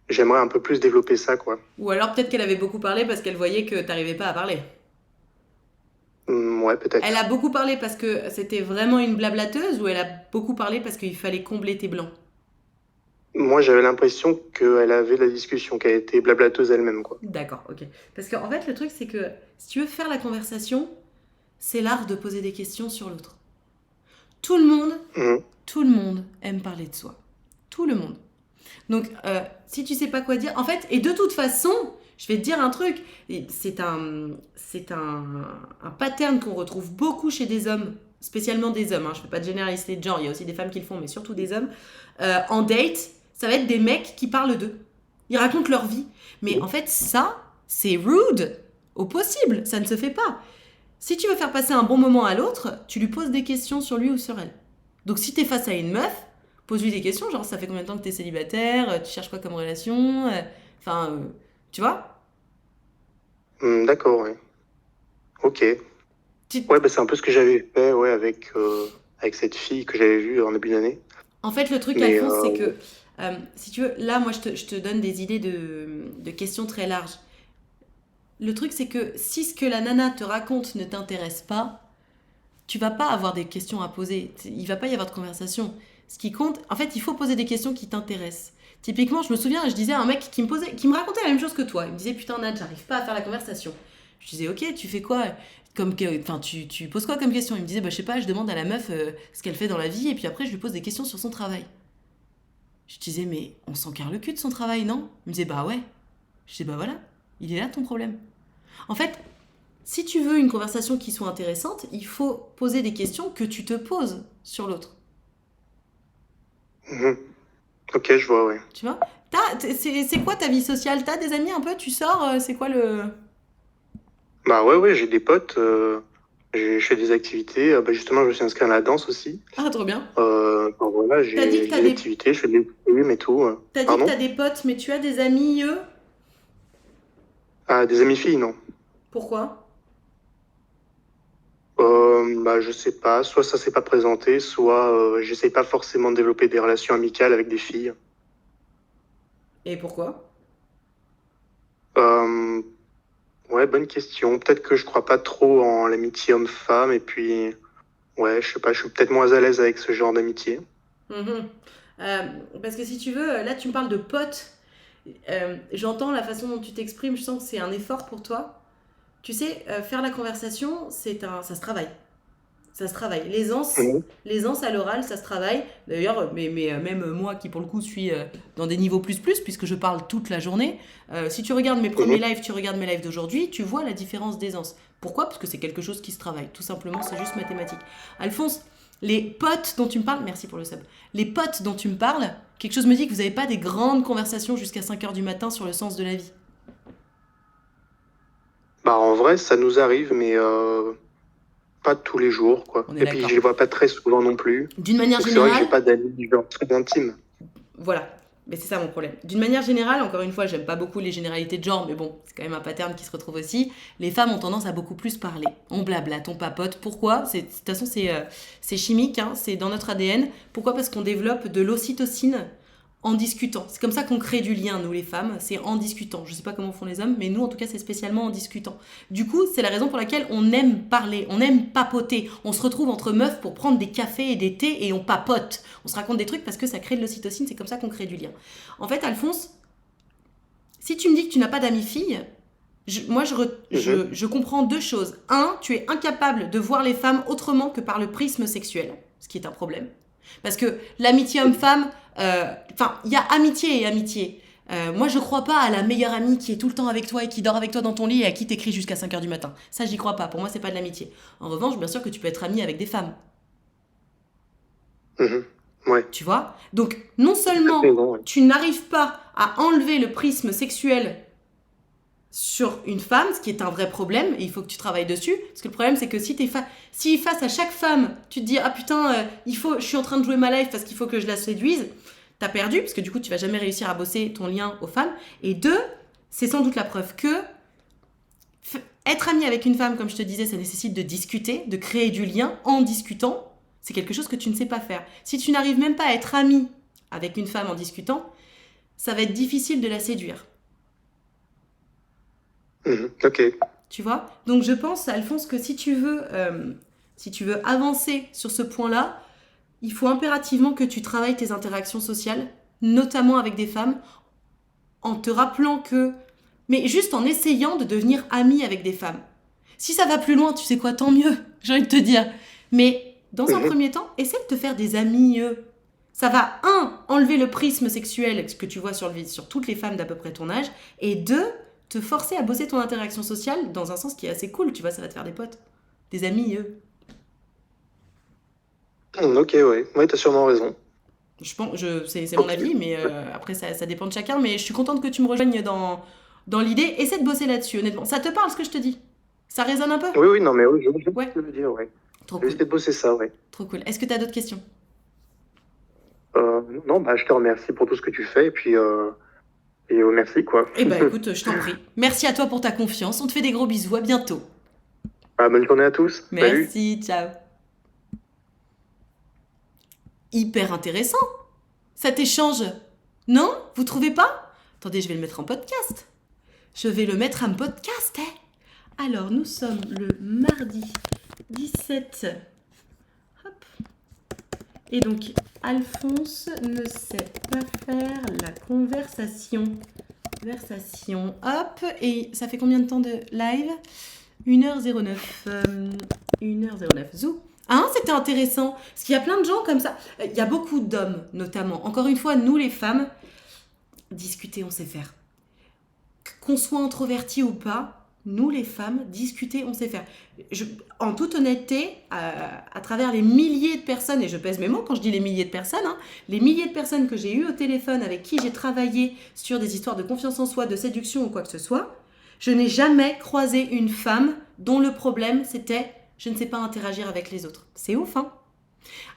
j'aimerais un peu plus développer ça, quoi. Ou alors peut-être qu'elle avait beaucoup parlé parce qu'elle voyait que t'arrivais pas à parler. Ouais, Elle a peut-être. beaucoup parlé parce que c'était vraiment une blablateuse ou elle a beaucoup parlé parce qu'il fallait combler tes blancs? Moi, j'avais l'impression qu'elle avait la discussion, qu'elle était blablateuse elle-même, quoi. D'accord, ok. Parce qu'en fait, le truc, c'est que si tu veux faire la conversation, c'est l'art de poser des questions sur l'autre. Tout le monde, Mhm. tout le monde aime parler de soi. Tout le monde. Donc, si tu sais pas quoi dire, en fait, et de toute façon, je vais te dire un truc, c'est un pattern qu'on retrouve beaucoup chez des hommes, spécialement des hommes, hein, je ne fais pas de généralité de genre, il y a aussi des femmes qui le font, mais surtout des hommes. En date, ça va être des mecs qui parlent d'eux. Ils racontent leur vie. Mais en fait, ça, c'est rude au possible, ça ne se fait pas. Si tu veux faire passer un bon moment à l'autre, tu lui poses des questions sur lui ou sur elle. Donc si t'es face à une meuf, pose-lui des questions, genre ça fait combien de temps que t'es célibataire, tu cherches quoi comme relation, enfin, tu vois. D'accord, ouais. Ok. Tu- Ouais, c'est un peu ce que j'avais fait, ouais, avec cette fille que j'avais vue en début d'année. En fait, le truc, Mais Alphonse, c'est que, si tu veux, là, moi, je te donne des idées de questions très larges. Le truc, c'est que si ce que la nana te raconte ne t'intéresse pas, tu vas pas avoir des questions à poser. Il va pas y avoir de conversation. Ce qui compte, en fait, il faut poser des questions qui t'intéressent. Typiquement, je me souviens, je disais à un mec qui me racontait la même chose que toi. Il me disait putain Nat, j'arrive pas à faire la conversation. Je disais ok, tu fais quoi enfin, tu poses quoi comme question? Il me disait bah je sais pas, je demande à la meuf ce qu'elle fait dans la vie et puis après je lui pose des questions sur son travail. Je disais mais on s'en carre le cul de son travail, non? Il me disait bah ouais. Je disais bah voilà, il est là ton problème. En fait, si tu veux une conversation qui soit intéressante, il faut poser des questions que tu te poses sur l'autre. mhm. Ok, je vois, ouais. Tu vois? C'est quoi ta vie sociale? T'as des amis un peu? Tu sors? C'est quoi le... Bah ouais, j'ai des potes, je fais des activités. Justement, je me suis inscrit à la danse aussi. Ah, trop bien. Voilà, T'as dit que j'ai t'as des des... activités, je fais des films et tout. T'as dit que Pardon? t'as des potes, mais tu as des amis, eux? Ah, des amis filles, non. Pourquoi? Je sais pas, soit ça s'est pas présenté, soit j'essaye pas forcément de développer des relations amicales avec des filles. Et pourquoi? Euh, ouais, bonne question. Peut-être que je crois pas trop en l'amitié homme-femme, et puis, ouais, je sais pas, je suis peut-être moins à l'aise avec ce genre d'amitié. Mhm. Euh, Parce que si tu veux, là tu me parles de potes. J'entends la façon dont tu t'exprimes, je sens que c'est un effort pour toi. Tu sais, faire la conversation, ça se travaille. Ça se travaille. Mhm, L'aisance à l'oral, ça se travaille. D'ailleurs, même moi qui pour le coup suis dans des niveaux plus plus, puisque je parle toute la journée, si tu regardes mes premiers mhm, lives, tu regardes mes lives d'aujourd'hui, tu vois la différence d'aisance. Pourquoi? Parce que c'est quelque chose qui se travaille. Tout simplement, c'est juste mathématique. Alphonse, les potes dont tu me parles, merci pour le sub, les potes dont tu me parles, quelque chose me dit que vous n'avez pas des grandes conversations jusqu'à 5 heures du matin sur le sens de la vie. Bah, en vrai, ça nous arrive, mais pas tous les jours, quoi. On est Et puis, d'accord. je les vois pas très souvent non plus. D'une manière Donc, c'est vrai que j'ai générale, pas d'amis genre très intimes. voilà. Mais c'est ça mon problème. D'une manière générale, encore une fois, j'aime pas beaucoup les généralités de genre, mais bon, c'est quand même un pattern qui se retrouve aussi. Les femmes ont tendance à beaucoup plus parler. On blablate, on papote. Pourquoi? De toute façon, c'est chimique, hein, c'est dans notre ADN. Pourquoi? Parce qu'on développe de l'ocytocine en discutant. C'est comme ça qu'on crée du lien, nous les femmes, c'est en discutant. Je sais pas comment font les hommes, mais nous en tout cas c'est spécialement en discutant. Du coup, c'est la raison pour laquelle on aime parler, on aime papoter. On se retrouve entre meufs pour prendre des cafés et des thés et on papote. On se raconte des trucs parce que ça crée de l'ocytocine, c'est comme ça qu'on crée du lien. En fait, Alphonse, si tu me dis que tu n'as pas d'amis filles, moi Mhm, je comprends deux choses. Un, tu es incapable de voir les femmes autrement que par le prisme sexuel, ce qui est un problème. Parce que l'amitié homme-femme, enfin, il y a amitié et amitié. Moi, je crois pas à la meilleure amie qui est tout le temps avec toi et qui dort avec toi dans ton lit et à qui t'écris jusqu'à 5 heures du matin. Ça, j'y crois pas. Pour moi, c'est pas de l'amitié. En revanche, bien sûr que tu peux être ami avec des femmes. mhm. Ouais, Tu vois? Donc, non tout à fait, seulement non, ouais. tu n'arrives pas à enlever le prisme sexuel sur une femme, ce qui est un vrai problème, et il faut que tu travailles dessus, parce que le problème c'est que si face à chaque femme, tu te dis ah putain, je suis en train de jouer ma life parce qu'il faut que je la séduise, t'as perdu, parce que du coup tu vas jamais réussir à bosser ton lien aux femmes. Et deux, c'est sans doute la preuve que être ami avec une femme, comme je te disais, ça nécessite de discuter, de créer du lien en discutant. C'est quelque chose que tu ne sais pas faire. Si tu n'arrives même pas à être ami avec une femme en discutant, ça va être difficile de la séduire. Ok. Tu vois ? Donc je pense, Alphonse, que si tu veux avancer sur ce point-là, il faut impérativement que tu travailles tes interactions sociales, notamment avec des femmes, en te rappelant que... Mais juste en essayant de devenir ami avec des femmes. Si ça va plus loin, tu sais quoi, tant mieux, j'ai envie de te dire. Mais dans un premier temps, essaie de te faire des amis. Ça va, enlever le prisme sexuel que tu vois sur toutes les femmes d'à peu près ton âge, et deux, te forcer à bosser ton interaction sociale dans un sens qui est assez cool, tu vois, ça va te faire des potes, des amis. Ok, ouais, t'as sûrement raison. Je pense, c'est mon avis, mais après ça dépend de chacun, mais je suis contente que tu me rejoignes dans l'idée. Essaie de bosser là-dessus, honnêtement. Ça te parle ce que je te dis ? Ça résonne un peu ? Oui, non, mais oui, je Ouais. peux le dire, ouais. Trop Je vais cool. essayer de bosser ça, ouais. Trop cool. Est-ce que tu as d'autres questions ? Non, je te remercie pour tout ce que tu fais, et puis merci, quoi. Eh ben écoute, je t'en prie. Merci à toi pour ta confiance. On te fait des gros bisous. À bientôt. Bonne journée à tous. Salut. Merci, ciao. Hyper intéressant, cet échange. Non ? Vous trouvez pas ? Attendez, je vais le mettre en podcast. Alors, nous sommes le mardi 17. Hop. Et donc, Alphonse ne sait pas faire la conversation. Hop. Et ça fait combien de temps de live ? 1h09. 1h09. Zou. Hein, c'était intéressant. Parce qu'il y a plein de gens comme ça. Il y a beaucoup d'hommes, notamment. Encore une fois, nous, les femmes, discuter, on sait faire. Qu'on soit introverti ou pas, nous, les femmes, discuter, on sait faire. En toute honnêteté, à travers les milliers de personnes, et je pèse mes mots quand je dis les milliers de personnes, les milliers de personnes que j'ai eues au téléphone, avec qui j'ai travaillé sur des histoires de confiance en soi, de séduction ou quoi que ce soit, je n'ai jamais croisé une femme dont le problème, c'était « je ne sais pas interagir avec les autres ». C'est ouf, hein ?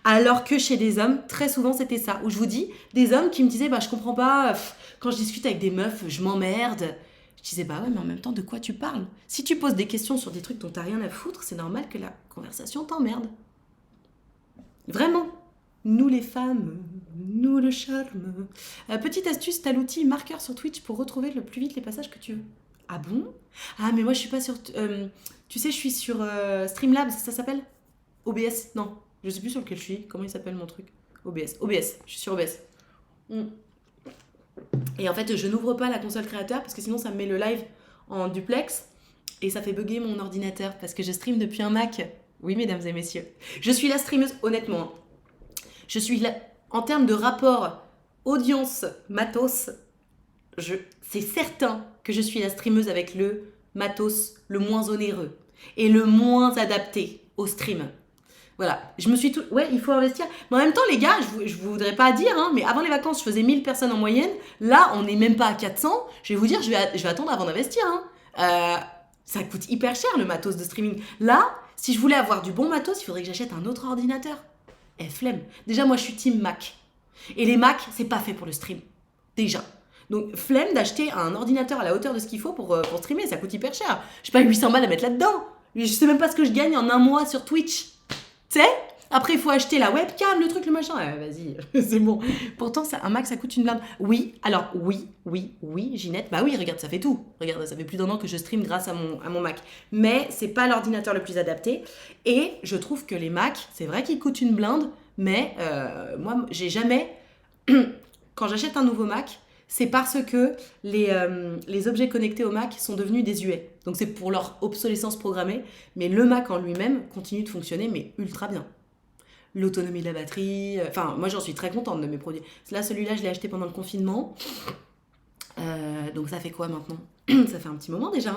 Alors que chez des hommes, très souvent, c'était ça. Où je vous dis, des hommes qui me disaient « je comprends pas, quand je discute avec des meufs, je m'emmerde ». Je disais « ouais, mais en même temps, de quoi tu parles ? Si tu poses des questions sur des trucs dont t'as rien à foutre, c'est normal que la conversation t'emmerde. » Vraiment. Nous les femmes, nous le charme. Petite astuce, t'as l'outil marqueur sur Twitch pour retrouver le plus vite les passages que tu veux. Ah bon ? Ah, mais moi, je suis pas sur... tu sais, je suis sur Streamlabs, ça s'appelle ? OBS ? Non, je sais plus sur lequel je suis. Comment il s'appelle mon truc ? OBS, je suis sur OBS. Et en fait, je n'ouvre pas la console créateur parce que sinon, ça me met le live en duplex et ça fait bugger mon ordinateur parce que je stream depuis un Mac. Oui, mesdames et messieurs. Je suis la streameuse, honnêtement. Je suis là, en termes de rapport audience-matos, c'est certain que je suis la streameuse avec le matos le moins onéreux et le moins adapté au stream. Voilà, ouais, il faut investir. Mais en même temps, les gars, je vous voudrais pas dire, mais avant les vacances, je faisais 1000 personnes en moyenne. Là, on n'est même pas à 400. Je vais vous dire, je vais attendre avant d'investir. Ça coûte hyper cher, le matos de streaming. Là, si je voulais avoir du bon matos, il faudrait que j'achète un autre ordinateur. Flemme. Déjà, moi, je suis team Mac. Et les Mac, c'est pas fait pour le stream. Déjà. Donc, flemme d'acheter un ordinateur à la hauteur de ce qu'il faut pour streamer. Ça coûte hyper cher. Je sais pas, 800 balles à mettre là-dedans. Je sais même pas ce que je gagne en un mois sur Twitch. Tu sais ? Après, il faut acheter la webcam, le truc, le machin. Vas-y, c'est bon. Pourtant, un Mac, ça coûte une blinde. Oui, alors, oui, Ginette. Bah oui, regarde, ça fait tout. Regarde, ça fait plus d'un an que je stream grâce à mon Mac. Mais c'est pas l'ordinateur le plus adapté. Et je trouve que les Mac, c'est vrai qu'ils coûtent une blinde, mais moi, j'ai jamais... Quand j'achète un nouveau Mac, c'est parce que les objets connectés au Mac sont devenus désuets. Donc c'est pour leur obsolescence programmée. Mais le Mac en lui-même continue de fonctionner, mais ultra bien. L'autonomie de la batterie... Enfin, moi, j'en suis très contente de mes produits. Là, celui-là, je l'ai acheté pendant le confinement. Donc ça fait quoi maintenant ? Ça fait un petit moment déjà.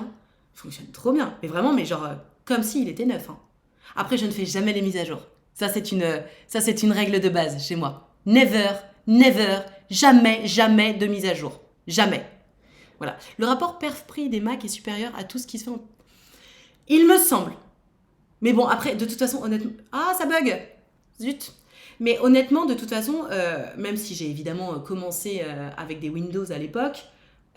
Il fonctionne trop bien. Mais vraiment, comme s'il était neuf. Après, je ne fais jamais les mises à jour. Ça, c'est une règle de base chez moi. Never, jamais de mise à jour. Jamais. Voilà. Le rapport perf-prix des Mac est supérieur à tout ce qui se fait en... Il me semble. Mais bon, après, de toute façon, honnêtement... Ah, ça bug. Zut. Mais honnêtement, de toute façon, même si j'ai évidemment commencé avec des Windows à l'époque,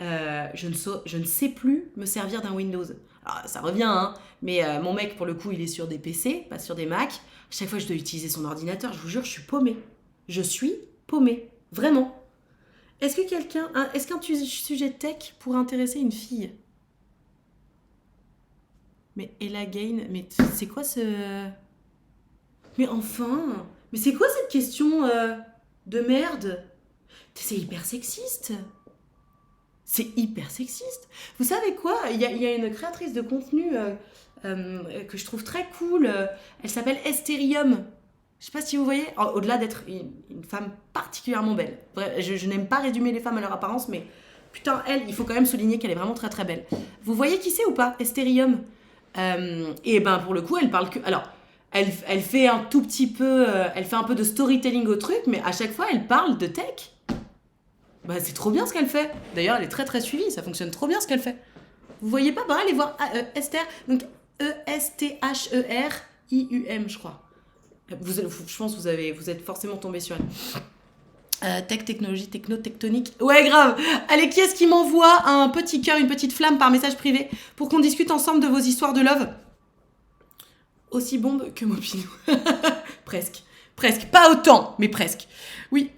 je ne sais plus me servir d'un Windows. Alors, ça revient, hein, mais mon mec, pour le coup, il est sur des PC, pas sur des Mac. Chaque fois, je dois utiliser son ordinateur. Je vous jure, je suis paumée. Je suis paumée. Vraiment. Est-ce qu'un sujet tech pourrait intéresser une fille? Mais Ella Gain, mais c'est quoi ce... Mais enfin, mais c'est quoi cette question de merde? C'est hyper sexiste. C'est hyper sexiste. Vous savez quoi? Il y a une créatrice de contenu que je trouve très cool. Elle s'appelle Estherium. Je sais pas si vous voyez. Au-delà d'être une femme particulièrement belle. Bref, je n'aime pas résumer les femmes à leur apparence, mais putain, elle, il faut quand même souligner qu'elle est vraiment très très belle. Vous voyez qui c'est ou pas? Estherium. Et ben pour le coup, elle parle que... Alors, elle fait un tout petit peu... elle fait un peu de storytelling au truc, mais à chaque fois, elle parle de tech. Bah, c'est trop bien ce qu'elle fait. D'ailleurs, elle est très très suivie. Ça fonctionne trop bien ce qu'elle fait. Vous voyez pas? Bah, allez voir Esther. Donc, Esther-I-U-M, je crois. Je pense que vous êtes forcément tombé sur elle. Tech, technologie, techno, tectonique. Ouais, grave. Allez, qui est-ce qui m'envoie un petit cœur, une petite flamme par message privé pour qu'on discute ensemble de vos histoires de love? Aussi bombe que Mopinou. Presque. Presque. Pas autant, mais presque. Oui.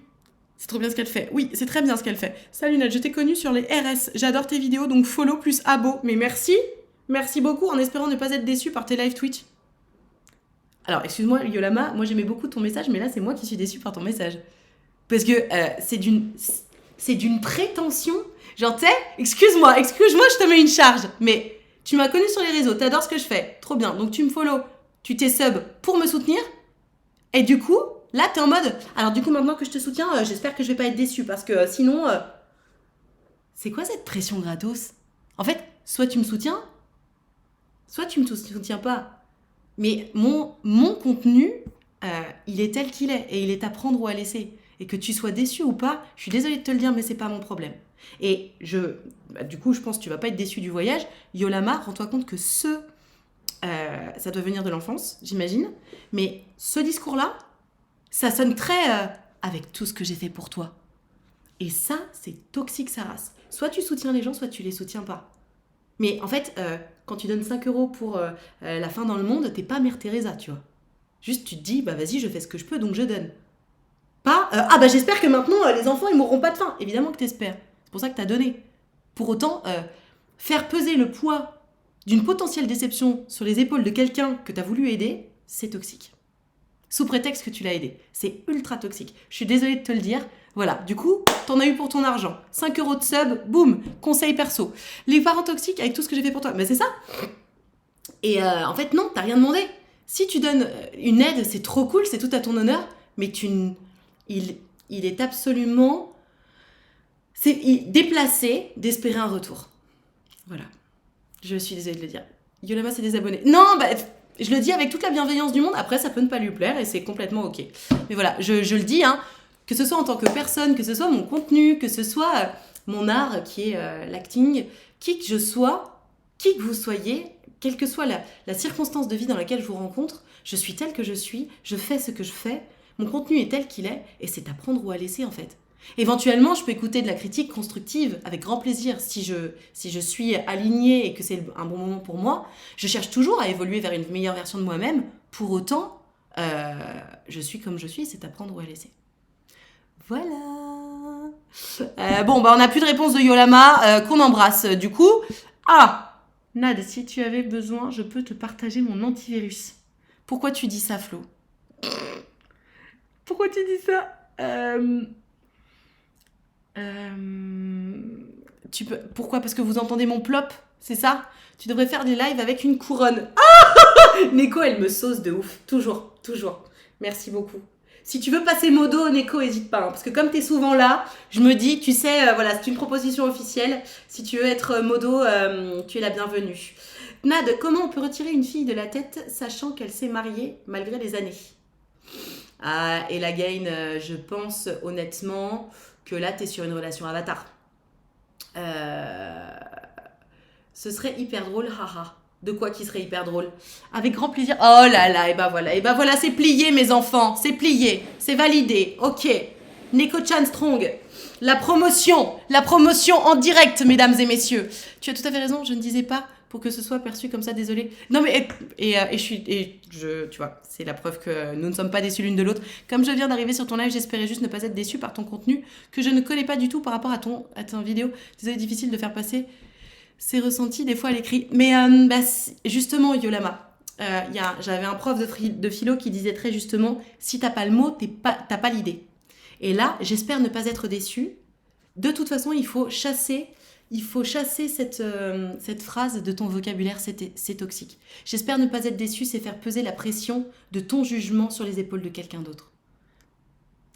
C'est trop bien ce qu'elle fait. Oui, c'est très bien ce qu'elle fait. Salut Nat, je t'ai connue sur les RS. J'adore tes vidéos, donc follow plus abo. Mais merci. Merci beaucoup, en espérant ne pas être déçue par tes live Twitch. Alors, excuse-moi, Yolama, moi j'aimais beaucoup ton message, mais là, c'est moi qui suis déçue par ton message. Parce que c'est d'une prétention. Genre, tu sais, excuse-moi, je te mets une charge. Mais tu m'as connue sur les réseaux, t'adores ce que je fais. Trop bien. Donc, tu me follow, tu t'es sub pour me soutenir. Et du coup, là, t'es en mode... Alors, du coup, maintenant que je te soutiens, j'espère que je vais pas être déçue. Parce que sinon... C'est quoi cette pression gratos? En fait, soit tu me soutiens, soit tu me soutiens pas. Mais mon contenu, il est tel qu'il est. Et il est à prendre ou à laisser. Et que tu sois déçu ou pas, je suis désolée de te le dire, mais c'est pas mon problème. Et du coup, je pense que tu vas pas être déçu du voyage. Yolama, rends-toi compte que ça doit venir de l'enfance, j'imagine. Mais ce discours-là, ça sonne très avec tout ce que j'ai fait pour toi. Et ça, c'est toxique, sa race. Soit tu soutiens les gens, soit tu les soutiens pas. Mais en fait, quand tu donnes 5 € pour la faim dans le monde, t'es pas Mère Teresa, tu vois. Juste, tu te dis, bah vas-y, je fais ce que je peux, donc je donne. Pas, bah j'espère que maintenant, les enfants, ils mourront pas de faim. Évidemment que t'espères. C'est pour ça que t'as donné. Pour autant, faire peser le poids d'une potentielle déception sur les épaules de quelqu'un que t'as voulu aider, c'est toxique. Sous prétexte que tu l'as aidé. C'est ultra toxique. Je suis désolée de te le dire. Voilà, du coup, t'en as eu pour ton argent. 5 € de sub, boum, conseil perso. Les parents toxiques avec tout ce que j'ai fait pour toi. Mais c'est ça. Et en fait, non, t'as rien demandé. Si tu donnes une aide, c'est trop cool, c'est tout à ton honneur. Mais il est absolument déplacé d'espérer un retour. Voilà. Je suis désolée de le dire. Yolama, c'est des abonnés. Non, bah... Je le dis avec toute la bienveillance du monde. Après, ça peut ne pas lui plaire et c'est complètement ok. Mais voilà, je le dis, hein, que ce soit en tant que personne, que ce soit mon contenu, que ce soit mon art qui est l'acting, qui que je sois, qui que vous soyez, quelle que soit la circonstance de vie dans laquelle je vous rencontre, je suis telle que je suis, je fais ce que je fais, mon contenu est tel qu'il est et c'est à prendre ou à laisser en fait. Éventuellement, je peux écouter de la critique constructive avec grand plaisir si je suis alignée et que c'est un bon moment pour moi. Je cherche toujours à évoluer vers une meilleure version de moi-même. Pour autant, je suis comme je suis, c'est à prendre ou à laisser. Voilà. Bon, bah on n'a plus de réponse de Yolama, qu'on embrasse du coup. Ah, Nad, si tu avais besoin, je peux te partager mon antivirus. Pourquoi tu dis ça, Flo? Pourquoi tu dis ça? Pourquoi? Parce que vous entendez mon plop, c'est ça? Tu devrais faire des lives avec une couronne. Ah Neko, elle me sauce de ouf. Toujours. Merci beaucoup. Si tu veux passer modo, Neko, n'hésite pas. Hein, parce que comme t'es souvent là, je me dis, tu sais, voilà, c'est une proposition officielle. Si tu veux être modo, tu es la bienvenue. Nad, comment on peut retirer une fille de la tête sachant qu'elle s'est mariée malgré les années? Ah, Ella Gain, je pense honnêtement que là, t'es sur une relation avatar. Ce serait hyper drôle, haha. De quoi qui serait hyper drôle? Avec grand plaisir. Oh là là, et ben voilà, c'est plié mes enfants, c'est plié, c'est validé, ok. Neko-chan Strong, la promotion en direct, mesdames et messieurs. Tu as tout à fait raison, je ne disais pas pour que ce soit perçu comme ça, désolé. Non mais, tu vois, c'est la preuve que nous ne sommes pas déçus l'une de l'autre. Comme je viens d'arriver sur ton live, j'espérais juste ne pas être déçue par ton contenu, que je ne connais pas du tout par rapport à ton vidéo. Désolé, difficile de faire passer ces ressentis des fois à l'écrit. Mais justement, Yolama, j'avais un prof de philo qui disait très justement, si t'as pas le mot, t'as pas l'idée. Et là, j'espère ne pas être déçue. De toute façon, il faut chasser cette phrase de ton vocabulaire, c'est toxique. J'espère ne pas être déçue, c'est faire peser la pression de ton jugement sur les épaules de quelqu'un d'autre.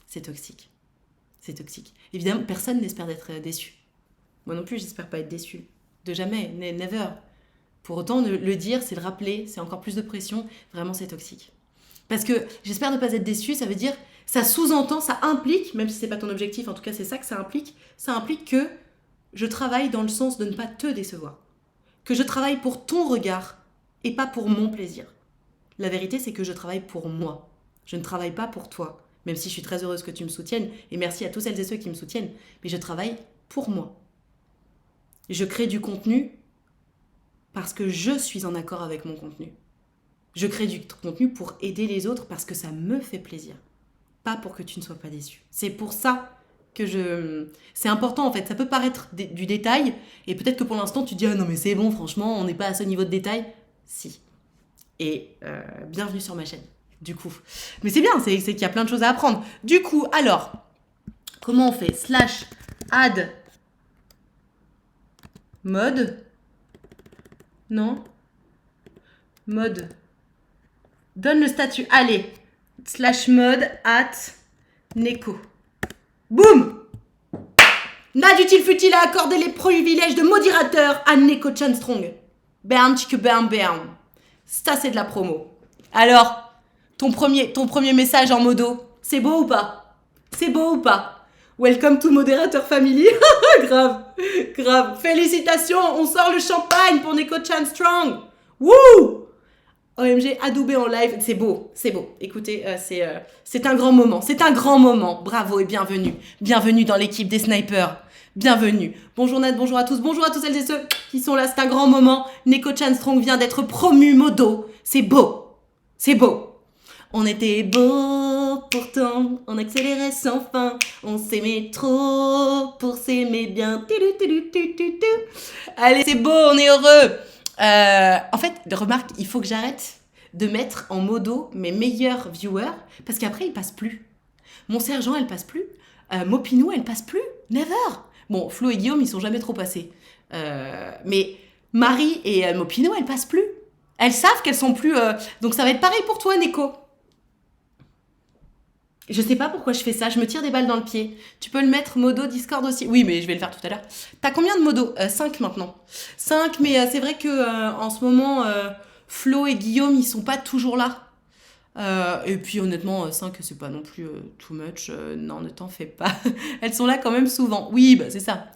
C'est toxique. C'est toxique. Évidemment, personne n'espère d'être déçu. Moi non plus, j'espère pas être déçue. De jamais, never. Pour autant, le dire, c'est le rappeler, c'est encore plus de pression. Vraiment, c'est toxique. Parce que j'espère ne pas être déçue, ça veut dire, ça sous-entend, ça implique, même si c'est pas ton objectif, en tout cas c'est ça que ça implique que je travaille dans le sens de ne pas te décevoir. Que je travaille pour ton regard et pas pour mon plaisir. La vérité, c'est que je travaille pour moi. Je ne travaille pas pour toi. Même si je suis très heureuse que tu me soutiennes, et merci à tous celles et ceux qui me soutiennent, mais je travaille pour moi. Je crée du contenu parce que je suis en accord avec mon contenu. Je crée du contenu pour aider les autres parce que ça me fait plaisir. Pas pour que tu ne sois pas déçu. C'est pour ça que c'est important en fait. Ça peut paraître du détail et peut-être que pour l'instant tu dis « Ah non mais c'est bon, franchement, on n'est pas à ce niveau de détail. » Si. Et bienvenue sur ma chaîne, du coup. Mais c'est bien, c'est qu'il y a plein de choses à apprendre. Du coup, alors, comment on fait? /add mode. Non. Mode. Donne le statut. Allez. /mode @neko. Boum. N'a-t-il fut-il à accorder les privilèges de modérateur à Neko-chan Strong? Bam, tchik, bam, bam. Ça, c'est de la promo. Alors, ton premier message en modo, c'est beau ou pas? C'est beau ou pas? Welcome to Modérateur Family. Grave. Félicitations, on sort le champagne pour Neko-chan Strong. Wouh! OMG, adoubé en live, c'est beau. Écoutez, c'est un grand moment. Bravo et bienvenue. Bienvenue dans l'équipe des snipers. Bienvenue. Bonjour Nat, bonjour à tous celles et ceux qui sont là, c'est un grand moment. Neko-chan Strong vient d'être promu modo. C'est beau. On était beau, pourtant on accélérait sans fin. On s'aimait trop pour s'aimer bien. Allez, c'est beau, on est heureux. En fait, remarque, il faut que j'arrête de mettre en modo mes meilleurs viewers parce qu'après, ils passent plus. Mon sergent, elle passe plus. Mopinou, elle passe plus. Never. Bon, Flo et Guillaume, ils sont jamais trop passés. Mais Marie et Mopinou, elles passent plus. Elles savent qu'elles sont plus... Donc ça va être pareil pour toi, Neko. Je sais pas pourquoi je fais ça, je me tire des balles dans le pied. Tu peux le mettre modo Discord aussi. Oui, mais je vais le faire tout à l'heure. T'as combien de modos? 5 maintenant. 5, mais c'est vrai que en ce moment, Flo et Guillaume, ils sont pas toujours là. Et puis honnêtement, 5, c'est pas non plus too much. Non, ne t'en fais pas. Elles sont là quand même souvent. Oui, bah c'est ça.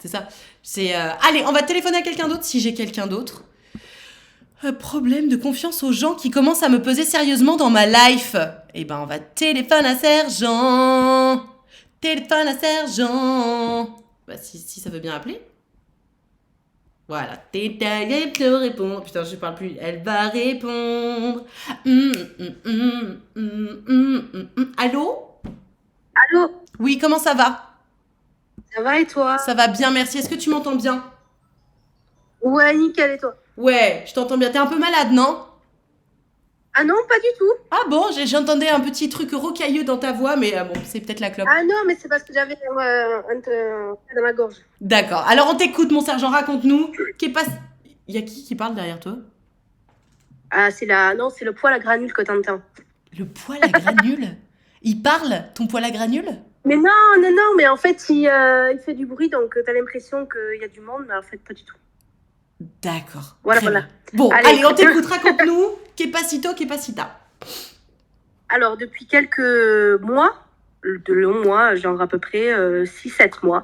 Allez, on va téléphoner à quelqu'un d'autre si j'ai quelqu'un d'autre. Problème de confiance aux gens qui commencent à me peser sérieusement dans ma life. Eh ben, on va téléphoner à Sergent. Bah, si ça veut bien appeler. Voilà. Elle te répondre. Putain, je parle plus. Elle va répondre. Allô? Allô? Oui, comment ça va? Ça va et toi? Ça va bien, merci. Est-ce que tu m'entends bien? Ouais, nickel, et toi? Ouais, je t'entends bien. T'es un peu malade, non? Ah non, pas du tout. Ah bon, j'entendais un petit truc rocailleux dans ta voix, mais bon, c'est peut-être la clope. Ah non, mais c'est parce que j'avais un dans ma gorge. D'accord. Alors, on t'écoute, mon sergent, raconte-nous. Il y a qui parle derrière toi? Ah, c'est le poil à granules que t'entends. Le poil à granules? Il parle, ton poil à granules? Mais non, mais en fait, il fait du bruit, donc t'as l'impression qu'il y a du monde, mais en fait, pas du tout. D'accord. Voilà. Bon, allez, on t'écoute, raconte-nous. Qu'est pas sita. Alors, depuis quelques mois, de longs mois, genre à peu près 6-7 mois,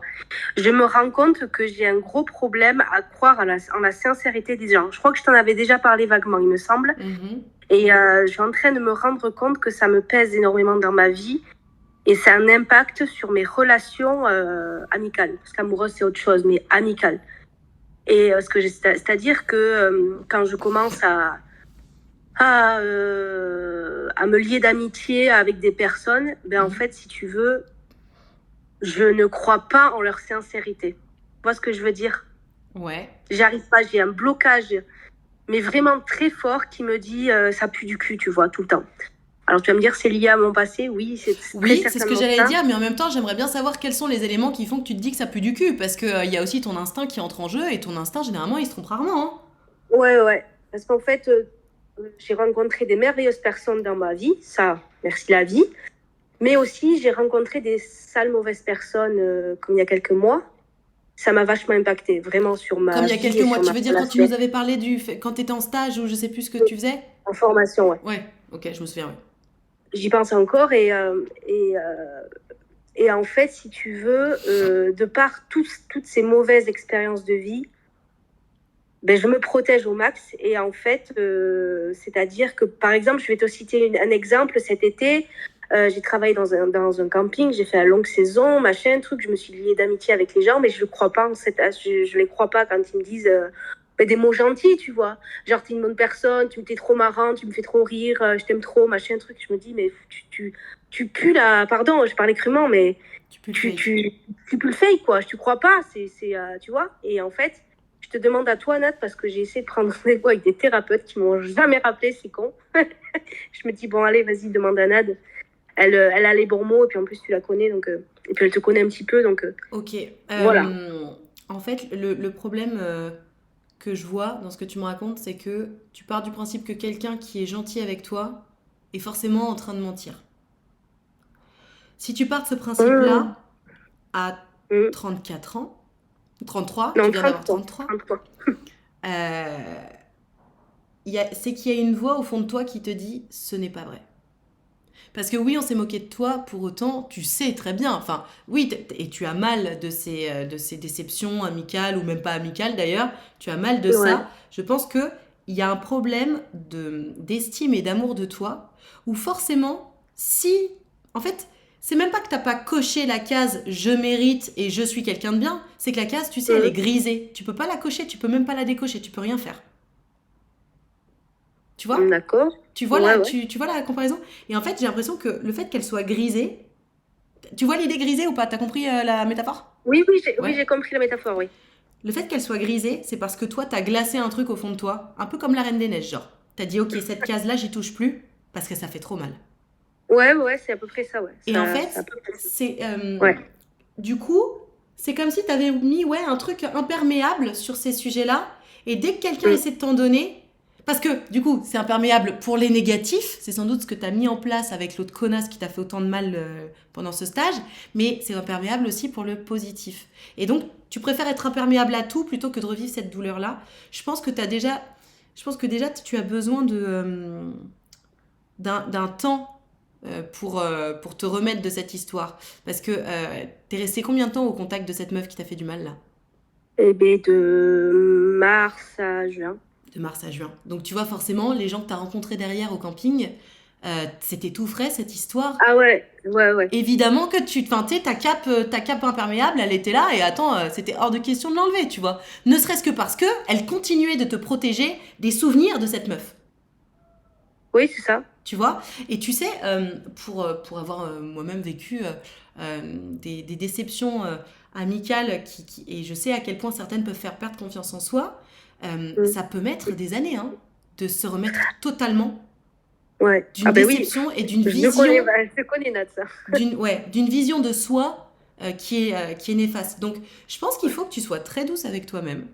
je me rends compte que j'ai un gros problème à croire en la sincérité des gens. Je crois que je t'en avais déjà parlé vaguement, il me semble. Mhm. Et je suis en train de me rendre compte que ça me pèse énormément dans ma vie. Et ça a un impact sur mes relations amicales. Parce qu'amoureuse, c'est autre chose, mais amicales. Et c'est-à-dire que quand je commence à me lier d'amitié avec des personnes, ben en fait, si tu veux, je ne crois pas en leur sincérité. Tu vois ce que je veux dire? Ouais. J'arrive pas, j'ai un blocage, mais vraiment très fort qui me dit ça pue du cul, tu vois, tout le temps. Alors tu vas me dire c'est lié à mon passé, oui, c'est très Oui, c'est ce que certainement j'allais ça. dire, mais en même temps, j'aimerais bien savoir quels sont les éléments qui font que tu te dis que ça pue du cul, parce que il y a aussi ton instinct qui entre en jeu, et ton instinct, généralement, il se trompe rarement, hein. Ouais, parce qu'en fait, j'ai rencontré des merveilleuses personnes dans ma vie, ça, merci la vie. Mais aussi, j'ai rencontré des sales mauvaises personnes comme il y a quelques mois. Ça m'a vachement impacté, vraiment sur ma Comme il y a vie quelques et mois, sur tu ma veux dire quand tu relation. nous avais parlé quand t'étais en stage ou je sais plus ce que tu faisais? En formation, ouais. Ouais, ok, je me souviens, ouais. J'y pense encore et en fait, si tu veux, de par toutes ces mauvaises expériences de vie, ben, je me protège au max. Et en fait, c'est-à-dire que, par exemple, je vais te citer un exemple. Cet été, j'ai travaillé dans un camping, j'ai fait la longue saison, machin, truc. Je me suis liée d'amitié avec les gens, mais je ne crois pas je les crois pas quand ils me disent ben, des mots gentils, tu vois. Genre, t'es une bonne personne, t'es trop marrant, tu me fais trop rire, je t'aime trop, machin, truc. Je me dis, mais tu pues là, pardon, je parlais crûment, mais Tu peux le fake. tu peux le fake, quoi. Je te crois pas, tu vois. Et en fait, je te demande à toi, Nat, parce que j'ai essayé de prendre rendez-vous avec des thérapeutes qui m'ont jamais rappelé, c'est con. Je me dis, bon, allez, vas-y, demande à Nad. Elle a les bons mots, et puis en plus, tu la connais, donc, et puis elle te connaît un petit peu, donc Ok. voilà. En fait, le problème que je vois dans ce que tu me racontes, c'est que tu pars du principe que quelqu'un qui est gentil avec toi est forcément en train de mentir. Si tu pars de ce principe-là, à Mmh. 34 ans, 33, tu Non, viens d'avoir 33. 33, c'est qu'il y a une voix au fond de toi qui te dit ce n'est pas vrai. Parce que oui, on s'est moqué de toi, pour autant, tu sais très bien, enfin, oui, et tu as mal de ces déceptions amicales, ou même pas amicales d'ailleurs, tu as mal de Ouais. ça. Je pense qu'il y a un problème d'estime et d'amour de toi, où forcément, si, en fait, c'est même pas que t'as pas coché la case je mérite et je suis quelqu'un de bien, c'est que la case, tu sais, elle est grisée. Tu peux pas la cocher, tu peux même pas la décocher, tu peux rien faire. Tu vois? D'accord. Tu vois, Ouais, la, ouais. tu vois la comparaison? Et en fait, j'ai l'impression que le fait qu'elle soit grisée, tu vois l'idée grisée ou pas? T'as compris la métaphore? Oui, Ouais. j'ai compris la métaphore, oui. Le fait qu'elle soit grisée, c'est parce que toi, t'as glacé un truc au fond de toi, un peu comme la Reine des Neiges, genre. T'as dit, ok, cette case-là, j'y touche plus, parce que ça fait trop mal. Ouais, c'est à peu près ça, ouais. Et Ça, en c'est à fait, peu près ça. c'est... Ouais. Du coup, c'est comme si t'avais mis un truc imperméable sur ces sujets-là, et dès que quelqu'un essaie de t'en donner... Parce que, du coup, c'est imperméable pour les négatifs, c'est sans doute ce que t'as mis en place avec l'autre connasse qui t'a fait autant de mal pendant ce stage, mais c'est imperméable aussi pour le positif. Et donc, tu préfères être imperméable à tout plutôt que de revivre cette douleur-là. Je pense que déjà, tu as besoin d'un temps pour te remettre de cette histoire. Parce que t'es resté combien de temps au contact de cette meuf qui t'a fait du mal, là? Eh bien, de mars à juin. De mars à juin. Donc tu vois, forcément, les gens que tu as rencontrés derrière au camping, c'était tout frais cette histoire. Ah ouais. Évidemment que ta cape imperméable, elle était là et attends, c'était hors de question de l'enlever, tu vois. Ne serait-ce que parce que elle continuait de te protéger des souvenirs de cette meuf. Oui, c'est ça. Tu vois. Et tu sais, pour avoir moi-même vécu des déceptions amicales et je sais à quel point certaines peuvent faire perdre confiance en soi, ça peut mettre des années de se remettre totalement Ouais. d'une déception et d'une vision, Je connais Nat, ça. d'une vision de soi qui est néfaste. Donc, je pense qu'il faut que tu sois très douce avec toi-même.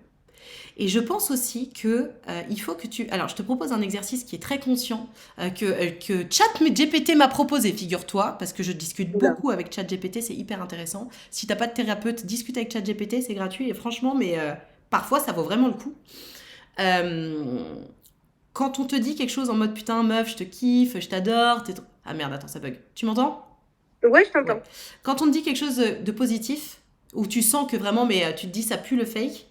Et je pense aussi que il faut que tu... Alors, je te propose un exercice qui est très conscient, que ChatGPT m'a proposé, figure-toi, parce que je discute beaucoup avec ChatGPT, c'est hyper intéressant. Si t'as pas de thérapeute, discute avec ChatGPT, c'est gratuit, et franchement, mais parfois, ça vaut vraiment le coup. Quand on te dit quelque chose en mode « Putain, meuf, je te kiffe, je t'adore », Ah merde, attends, ça bug. Tu m'entends ? Ouais, je t'entends. Ouais. Quand on te dit quelque chose de positif, où tu sens que vraiment, mais tu te dis ça pue le fake,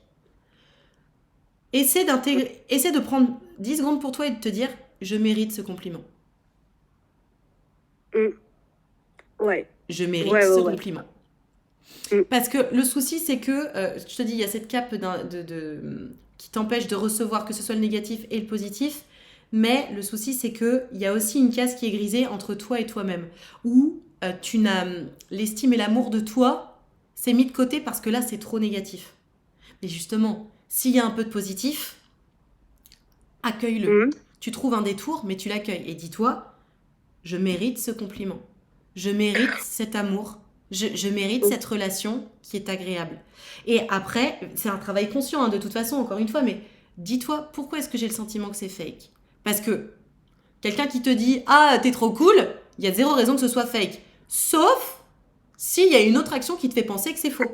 essaie de prendre 10 secondes pour toi et de te dire je mérite ce compliment. Mm. Ouais. Je mérite Ouais, ce ouais, ouais. compliment. Mm. Parce que le souci, c'est que, je te dis, il y a cette cape qui t'empêche de recevoir que ce soit le négatif et le positif. Mais le souci, c'est qu'il y a aussi une case qui est grisée entre toi et toi-même. Où tu n'as l'estime et l'amour de toi, c'est mis de côté parce que là, c'est trop négatif. Mais justement, s'il y a un peu de positif, accueille-le. Mm. Tu trouves un détour, mais tu l'accueilles. Et dis-toi, je mérite ce compliment. Je mérite cet amour. Je mérite cette relation qui est agréable. Et après, c'est un travail conscient, hein, de toute façon, encore une fois, mais dis-toi, pourquoi est-ce que j'ai le sentiment que c'est fake? Parce que quelqu'un qui te dit « Ah, t'es trop cool », il y a zéro raison que ce soit fake. Sauf s'il y a une autre action qui te fait penser que c'est faux.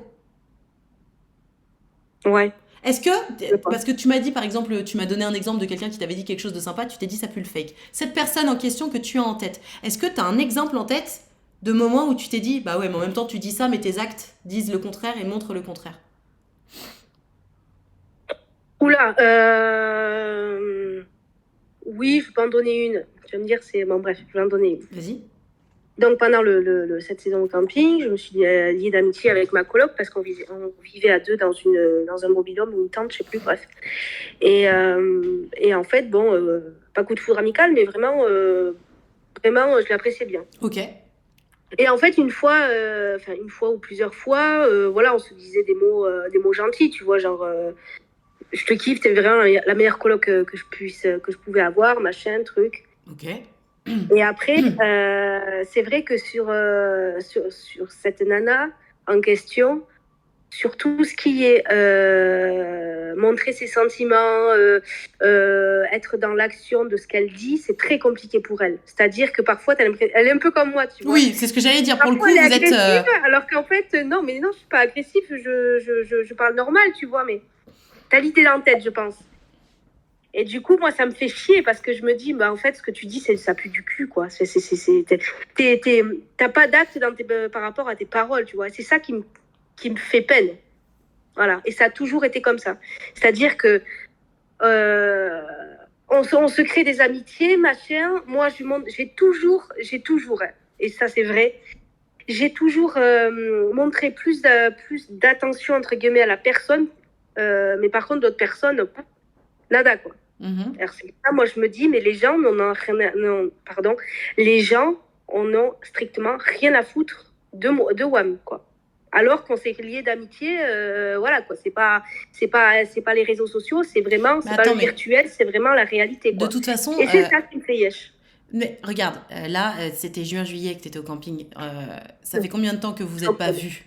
Ouais. Est-ce que, parce que tu m'as dit par exemple, tu m'as donné un exemple de quelqu'un qui t'avait dit quelque chose de sympa, tu t'es dit ça pue le fake. Cette personne en question que tu as en tête, est-ce que tu as un exemple en tête de moment où tu t'es dit, bah ouais, mais en même temps tu dis ça, mais tes actes disent le contraire et montrent le contraire? Oula, oui, je peux en donner une. Tu vas me dire, c'est... Bon, bref, je vais en donner une. Vas-y. Donc, pendant cette saison au camping, je me suis liée d'amitié avec ma coloc parce qu'on vivait à deux dans un mobil-home ou une tente, je sais plus, bref. Et en fait, bon, pas coup de foudre amical, mais vraiment, je l'appréciais bien. Ok. Et en fait, une fois ou plusieurs fois, voilà, on se disait des mots gentils, tu vois, genre, je te kiffe, t'es vraiment la meilleure coloc que je pouvais avoir, machin, truc. Ok. Et après, c'est vrai que sur cette nana en question, sur tout ce qui est montrer ses sentiments, être dans l'action de ce qu'elle dit, c'est très compliqué pour elle. C'est-à-dire que parfois, elle est un peu comme moi, tu vois. Oui, c'est ce que j'allais dire. Pour le coup, Parfois, elle vous est êtes. agressive, alors qu'en fait, non, je suis pas agressive, je parle normal, tu vois, mais t'as l'idée dans la tête, je pense. Et du coup, moi, ça me fait chier parce que je me dis, bah, en fait, ce que tu dis, ça pue du cul, quoi. T'as pas d'acte par rapport à tes paroles, tu vois. C'est ça qui me fait peine. Voilà. Et ça a toujours été comme ça. C'est-à-dire que on se crée des amitiés, machin. Moi, j'ai toujours, et ça, c'est vrai, j'ai toujours montré plus d'attention, entre guillemets, à la personne. Mais par contre, d'autres personnes, nada, quoi. Alors, c'est ça, moi, je me dis, mais les gens les gens en ont strictement rien à foutre de WAM, quoi. Alors qu'on s'est liés d'amitié, voilà, quoi. C'est pas les réseaux sociaux, c'est vraiment, c'est pas le virtuel, c'est vraiment la réalité, quoi. De toute façon. Et c'est ça qui me fait yesh. Mais regarde, là, c'était juin-juillet que tu étais au camping. Ça fait combien de temps que vous n'êtes pas vus?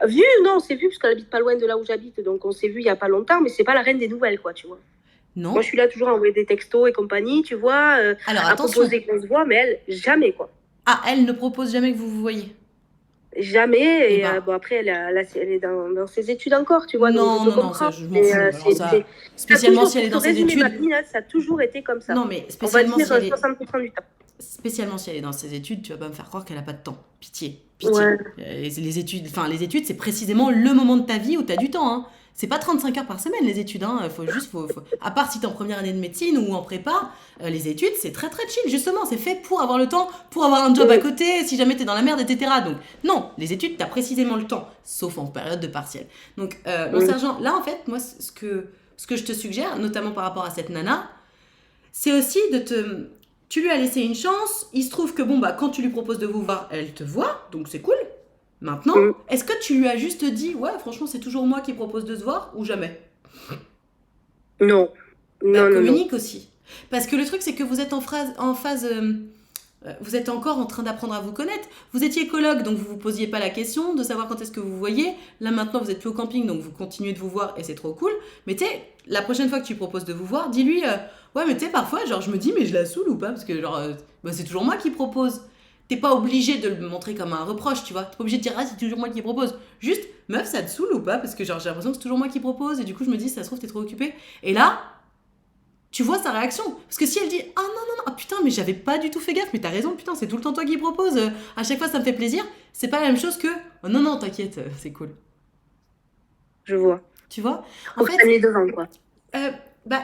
Vu, non, on s'est vu parce qu'elle habite pas loin de là où j'habite, donc on s'est vu il y a pas longtemps, mais c'est pas la reine des nouvelles, quoi, tu vois. Non. Moi, je suis là toujours à envoyer des textos et compagnie, tu vois, alors, à proposer qu'on se voit, mais elle, jamais, quoi. Ah, elle ne propose jamais que vous vous voyez? Jamais, et bon, après, elle est dans ses études encore, tu vois. Non, donc non, ça, je m'en fous. Spécialement si elle est dans ses études. Ça a toujours été comme ça. Non, mais spécialement si elle est... 60% du temps. Spécialement si elle est dans ses études, tu vas pas me faire croire qu'elle a pas de temps. Pitié. Ouais. Les études, c'est précisément le moment de ta vie où tu as du temps, hein. C'est pas 35 heures par semaine, les études, hein. À part si t'es en première année de médecine ou en prépa, les études, c'est très très chill, justement. C'est fait pour avoir le temps, pour avoir un job à côté, si jamais t'es dans la merde, etc. Donc, non, les études, t'as précisément le temps, sauf en période de partiel. Donc, mon sergent, là, en fait, moi, ce que je te suggère, notamment par rapport à cette nana, c'est aussi tu lui as laissé une chance, il se trouve que, quand tu lui proposes de vous voir, elle te voit, donc c'est cool. Maintenant, est-ce que tu lui as juste dit, ouais, franchement, c'est toujours moi qui propose de se voir, ou jamais? Non. Communique aussi. Parce que le truc, c'est que vous êtes en phase vous êtes encore en train d'apprendre à vous connaître. Vous étiez coloc, donc vous vous posiez pas la question de savoir quand est-ce que vous voyez. Là, maintenant, vous êtes plus au camping, donc vous continuez de vous voir, et c'est trop cool. Mais tu sais, la prochaine fois que tu proposes de vous voir, dis-lui, ouais, mais tu sais, parfois, genre, je me dis, mais je la saoule ou pas? Parce que, genre, c'est toujours moi qui propose. T'es pas obligé de le montrer comme un reproche, tu vois. T'es pas obligé de dire, ah, c'est toujours moi qui propose. Juste, meuf, ça te saoule ou pas? Parce que, genre, j'ai l'impression que c'est toujours moi qui propose, et du coup, je me dis, ça se trouve, t'es trop occupée. Et là, tu vois sa réaction. Parce que si elle dit ah non, non, non, ah, putain, mais j'avais pas du tout fait gaffe, mais t'as raison, putain, c'est tout le temps toi qui propose, à chaque fois ça me fait plaisir, c'est pas la même chose que oh, non, non, t'inquiète, c'est cool. Je vois. Tu vois Faut En que fait, ça les devant, quoi.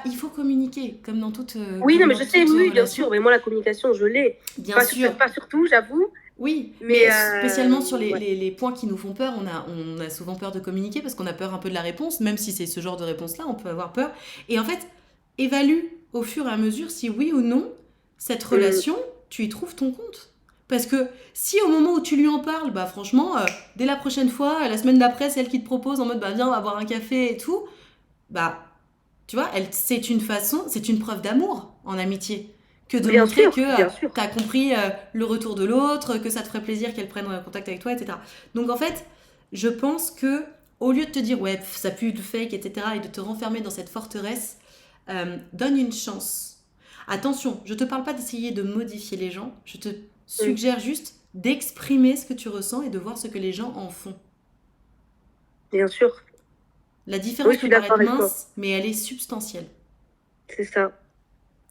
il faut communiquer, comme dans toute. Oui, comme non, mais dans je sais, toute oui, bien relation. sûr. Mais moi, la communication, je l'ai. Bien Pas sûr. pas surtout, j'avoue. Oui, Mais, mais spécialement sur ouais. les points qui nous font peur, on a souvent peur de communiquer parce qu'on a peur un peu de la réponse, même si c'est ce genre de réponse-là, on peut avoir peur. Et en fait, évalue au fur et à mesure si oui ou non, cette relation, tu y trouves ton compte. Parce que si au moment où tu lui en parles, bah franchement, dès la prochaine fois, la semaine d'après, c'est elle qui te propose en mode bah viens, on va boire un café et tout, bah tu vois, c'est une façon, c'est une preuve d'amour en amitié que de Bien montrer sûr, que bien sûr. tu as compris le retour de l'autre, que ça te ferait plaisir qu'elle prenne contact avec toi, etc. Donc en fait, je pense que au lieu de te dire ouais, ça pue le fake, etc., et de te renfermer dans cette forteresse, donne une chance. Attention, je te parle pas d'essayer de modifier les gens, je te suggère juste d'exprimer ce que tu ressens et de voir ce que les gens en font. Bien sûr. La différence Oui, je suis peut paraître d'accord avec toi. mince, mais elle est substantielle. C'est ça.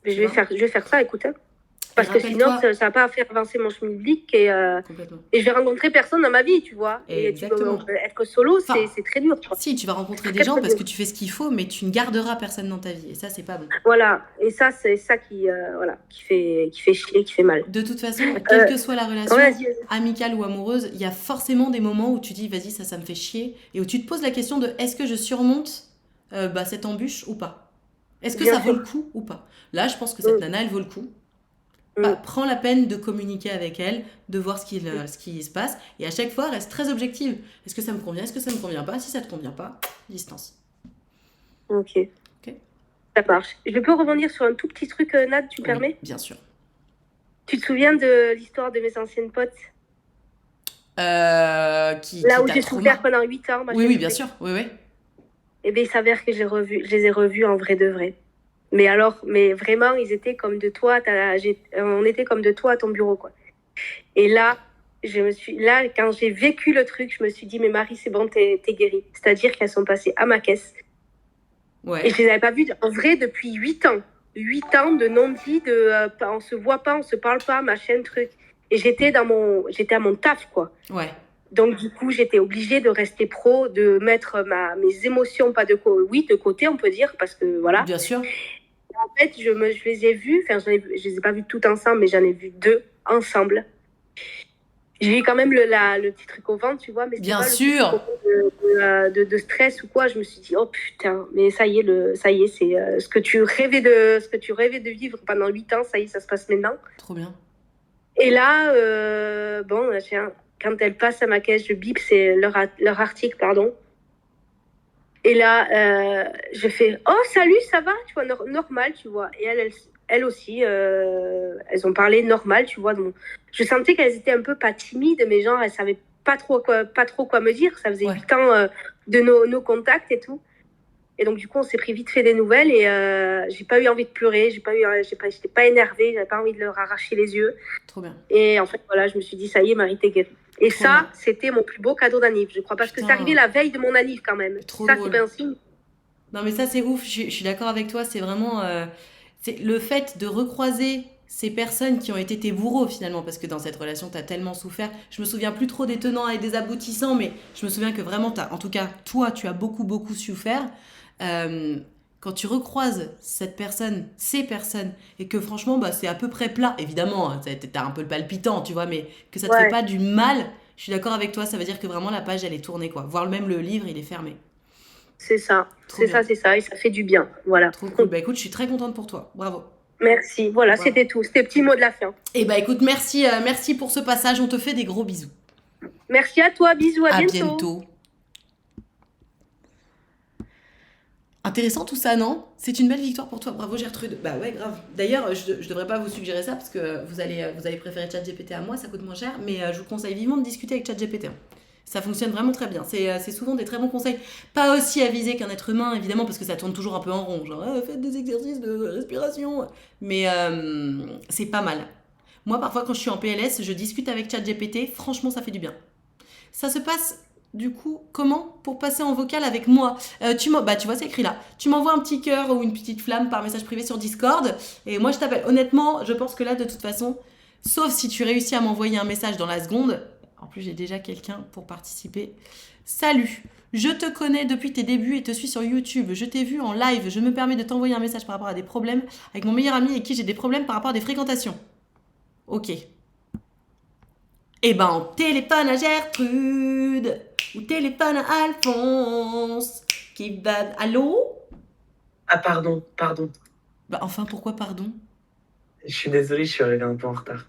Mais Tu je vais vois faire ça, écoute. Hein. Et Parce que sinon, rappelle-toi, ça va pas faire avancer mon schmilblick et complètement. je vais rencontrer personne dans ma vie, tu vois. Et Exactement. être solo, Enfin, c'est très dur, tu vois. Si, tu vas rencontrer des Très, gens très parce dur. que tu fais ce qu'il faut, mais tu ne garderas personne dans ta vie. Et ça, c'est pas bon. Voilà. Et ça, c'est ça qui, voilà, qui fait chier, qui fait mal. De toute façon, quelle que soit la relation, Vas-y. amicale ou amoureuse, il y a forcément des moments où tu dis, vas-y, ça me fait chier. Et où tu te poses la question de, est-ce que je surmonte cette embûche ou pas? Est-ce que Bien ça vaut sûr. le coup ou pas? Là, je pense que cette nana, elle vaut le coup. Prends la peine de communiquer avec elle, de voir ce qui se passe. Et à chaque fois, reste très objective. Est-ce que ça me convient? Est-ce que ça me convient pas? Si ça te convient pas, distance. Ok. Ça marche. Je peux rebondir sur un tout petit truc, Nad, tu me permets? Oui, bien sûr. Tu te souviens de l'histoire de mes anciennes potes? Là où j'ai souffert pendant 8 ans. Oui, bien sûr. Oui. Et bien, il s'avère que je les ai revus en vrai de vrai. Mais alors, mais vraiment, ils étaient comme de toi. On était comme de toi à ton bureau, quoi. Et là, quand j'ai vécu le truc, je me suis dit, mais Marie, c'est bon, t'es guérie. C'est-à-dire qu'elles sont passées à ma caisse. Ouais. Et je les avais pas vues en vrai depuis 8 ans. 8 ans de non-dit, on se voit pas, on se parle pas, machin, truc. Et j'étais à mon taf, quoi. Ouais. Donc, du coup, j'étais obligée de rester pro, de mettre mes émotions de côté, on peut dire, parce que voilà. Bien sûr. Et en fait, je les ai vus, enfin, je les ai pas vus toutes ensemble, mais j'en ai vu 2 ensemble. J'ai eu quand même le petit truc au ventre, tu vois, mais bien pas sûr. de stress ou quoi. Je me suis dit, oh putain, mais ça y est, c'est ce que tu rêvais de vivre pendant 8 ans, ça y est, ça se passe maintenant. Trop bien. Et là, quand elle passe à ma caisse, je bip, c'est leur article, pardon. Et là, je fais, oh salut, ça va, tu vois, normal, tu vois. Et elles aussi, elles ont parlé normal, tu vois. Donc, je sentais qu'elles étaient un peu pas timides, mais genre, elles savaient pas trop quoi me dire. Ça faisait 8 ans de nos contacts et tout. Et donc, du coup, on s'est pris vite fait des nouvelles et j'ai pas eu envie de pleurer, j'étais pas énervée, j'avais pas envie de leur arracher les yeux. Trop bien. Et en fait, voilà, je me suis dit, ça y est, Marie, t'es guérie. Et trop ça, bien. C'était mon plus beau cadeau d'anniv, je crois, parce que c'est arrivé la veille de mon anniv quand même. Trop ça, drôle. c'est pas un signe. Non, mais ça, c'est ouf, je suis d'accord avec toi, c'est vraiment c'est le fait de recroiser ces personnes qui ont été tes bourreaux finalement, parce que dans cette relation, tu as tellement souffert. Je me souviens plus trop des tenants et des aboutissants, mais je me souviens que vraiment, en tout cas, toi, tu as beaucoup souffert. Quand tu recroises ces personnes, et que franchement, bah, c'est à peu près plat, évidemment, hein, t'as un peu le palpitant, tu vois, mais que ça te fait pas du mal, je suis d'accord avec toi, ça veut dire que vraiment la page, elle est tournée, quoi. Voire même le livre, il est fermé. C'est ça, c'est ça, et ça fait du bien, voilà. Trop cool, bah écoute, je suis très contente pour toi, bravo. Merci, voilà, c'était tout, c'était le petit mot de la fin. Et bah écoute, merci pour ce passage, on te fait des gros bisous. Merci à toi, bisous, à bientôt. Intéressant tout ça, non? C'est une belle victoire pour toi, bravo Gertrude. Bah ouais, grave. D'ailleurs, je devrais pas vous suggérer ça parce que vous allez préférer ChatGPT à moi, ça coûte moins cher, mais je vous conseille vivement de discuter avec ChatGPT. Ça fonctionne vraiment très bien. C'est souvent des très bons conseils. Pas aussi avisés qu'un être humain, évidemment, parce que ça tourne toujours un peu en rond. Genre, faites des exercices de respiration. Mais c'est pas mal. Moi, parfois, quand je suis en PLS, je discute avec ChatGPT. Franchement, ça fait du bien. Ça se passe du coup, comment pour passer en vocal avec moi? Tu vois, c'est écrit là. Tu m'envoies un petit cœur ou une petite flamme par message privé sur Discord et moi je t'appelle. Honnêtement, je pense que là, de toute façon, sauf si tu réussis à m'envoyer un message dans la seconde. En plus, j'ai déjà quelqu'un pour participer. Salut, je te connais depuis tes débuts et te suis sur YouTube. Je t'ai vu en live. Je me permets de t'envoyer un message par rapport à des problèmes avec mon meilleur ami avec qui j'ai des problèmes par rapport à des fréquentations. Ok. Eh ben, on téléphone à Gertrude ou téléphone à Alphonse qui va... Allô? Ah, pardon. Bah enfin, pourquoi pardon? Je suis désolé, je suis arrivé un peu en retard.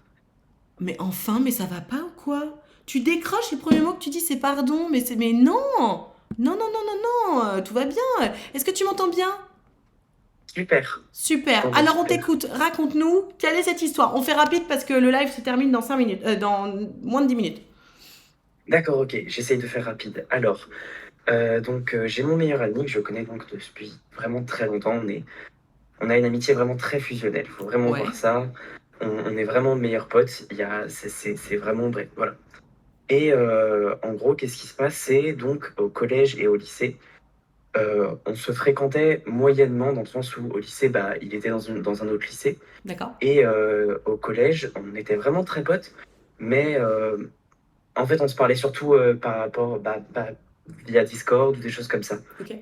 Mais enfin, mais ça va pas ou quoi? Tu décroches, le premier mot que tu dis c'est pardon, mais non! Non, tout va bien. Est-ce que tu m'entends bien? Super. Super. Bon, bah, Alors on super. t'écoute. Raconte-nous, quelle est cette histoire? On fait rapide parce que le live se termine dans 5 minutes, dans moins de 10 minutes. D'accord, ok, j'essaye de faire rapide. Alors, j'ai mon meilleur ami que je connais donc depuis vraiment très longtemps. On a une amitié vraiment très fusionnelle. Faut vraiment Ouais. voir ça. On est vraiment meilleurs potes. C'est vraiment bref, voilà. Et en gros, qu'est-ce qui se passe? C'est donc au collège et au lycée, on se fréquentait moyennement dans le sens où au lycée, bah, il était dans un autre lycée. D'accord. Et au collège, on était vraiment très potes, mais en fait, on se parlait surtout par rapport via Discord ou des choses comme ça. Ok.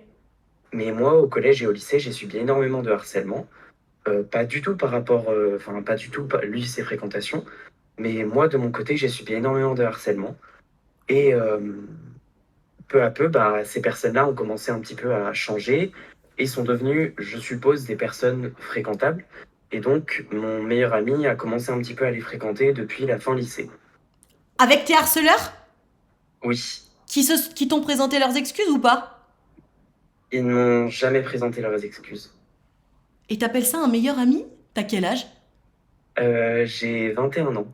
Mais moi, au collège et au lycée, j'ai subi énormément de harcèlement. Pas du tout par rapport, enfin, pas du tout, lui, ses fréquentations, mais moi, de mon côté, j'ai subi énormément de harcèlement. Et peu à peu, bah, ces personnes-là ont commencé un petit peu à changer et sont devenues, je suppose, des personnes fréquentables. Et donc, mon meilleur ami a commencé un petit peu à les fréquenter depuis la fin lycée. Avec tes harceleurs Oui, qui t'ont présenté leurs excuses ou pas? ils n'ont jamais présenté leurs excuses. Et t'appelles ça un meilleur ami? T'as quel âge? J'ai 21 ans.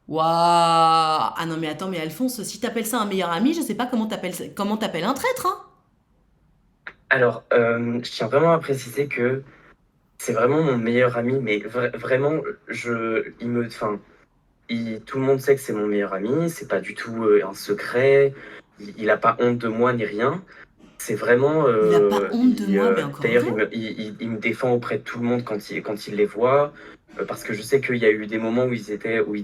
Waouh! Ah non mais attends, mais Alphonse, si t'appelles ça un meilleur ami, je sais pas comment t'appelles un traître, hein? Alors, je tiens vraiment à préciser que c'est vraiment mon meilleur ami, mais vraiment, tout le monde sait que c'est mon meilleur ami, c'est pas du tout un secret, il a pas honte de moi ni rien. C'est vraiment. Il a pas honte de moi, mais encore D'ailleurs, heureux. il me défend auprès de tout le monde quand il les voit, parce que je sais qu'il y a eu des moments où il disait oui,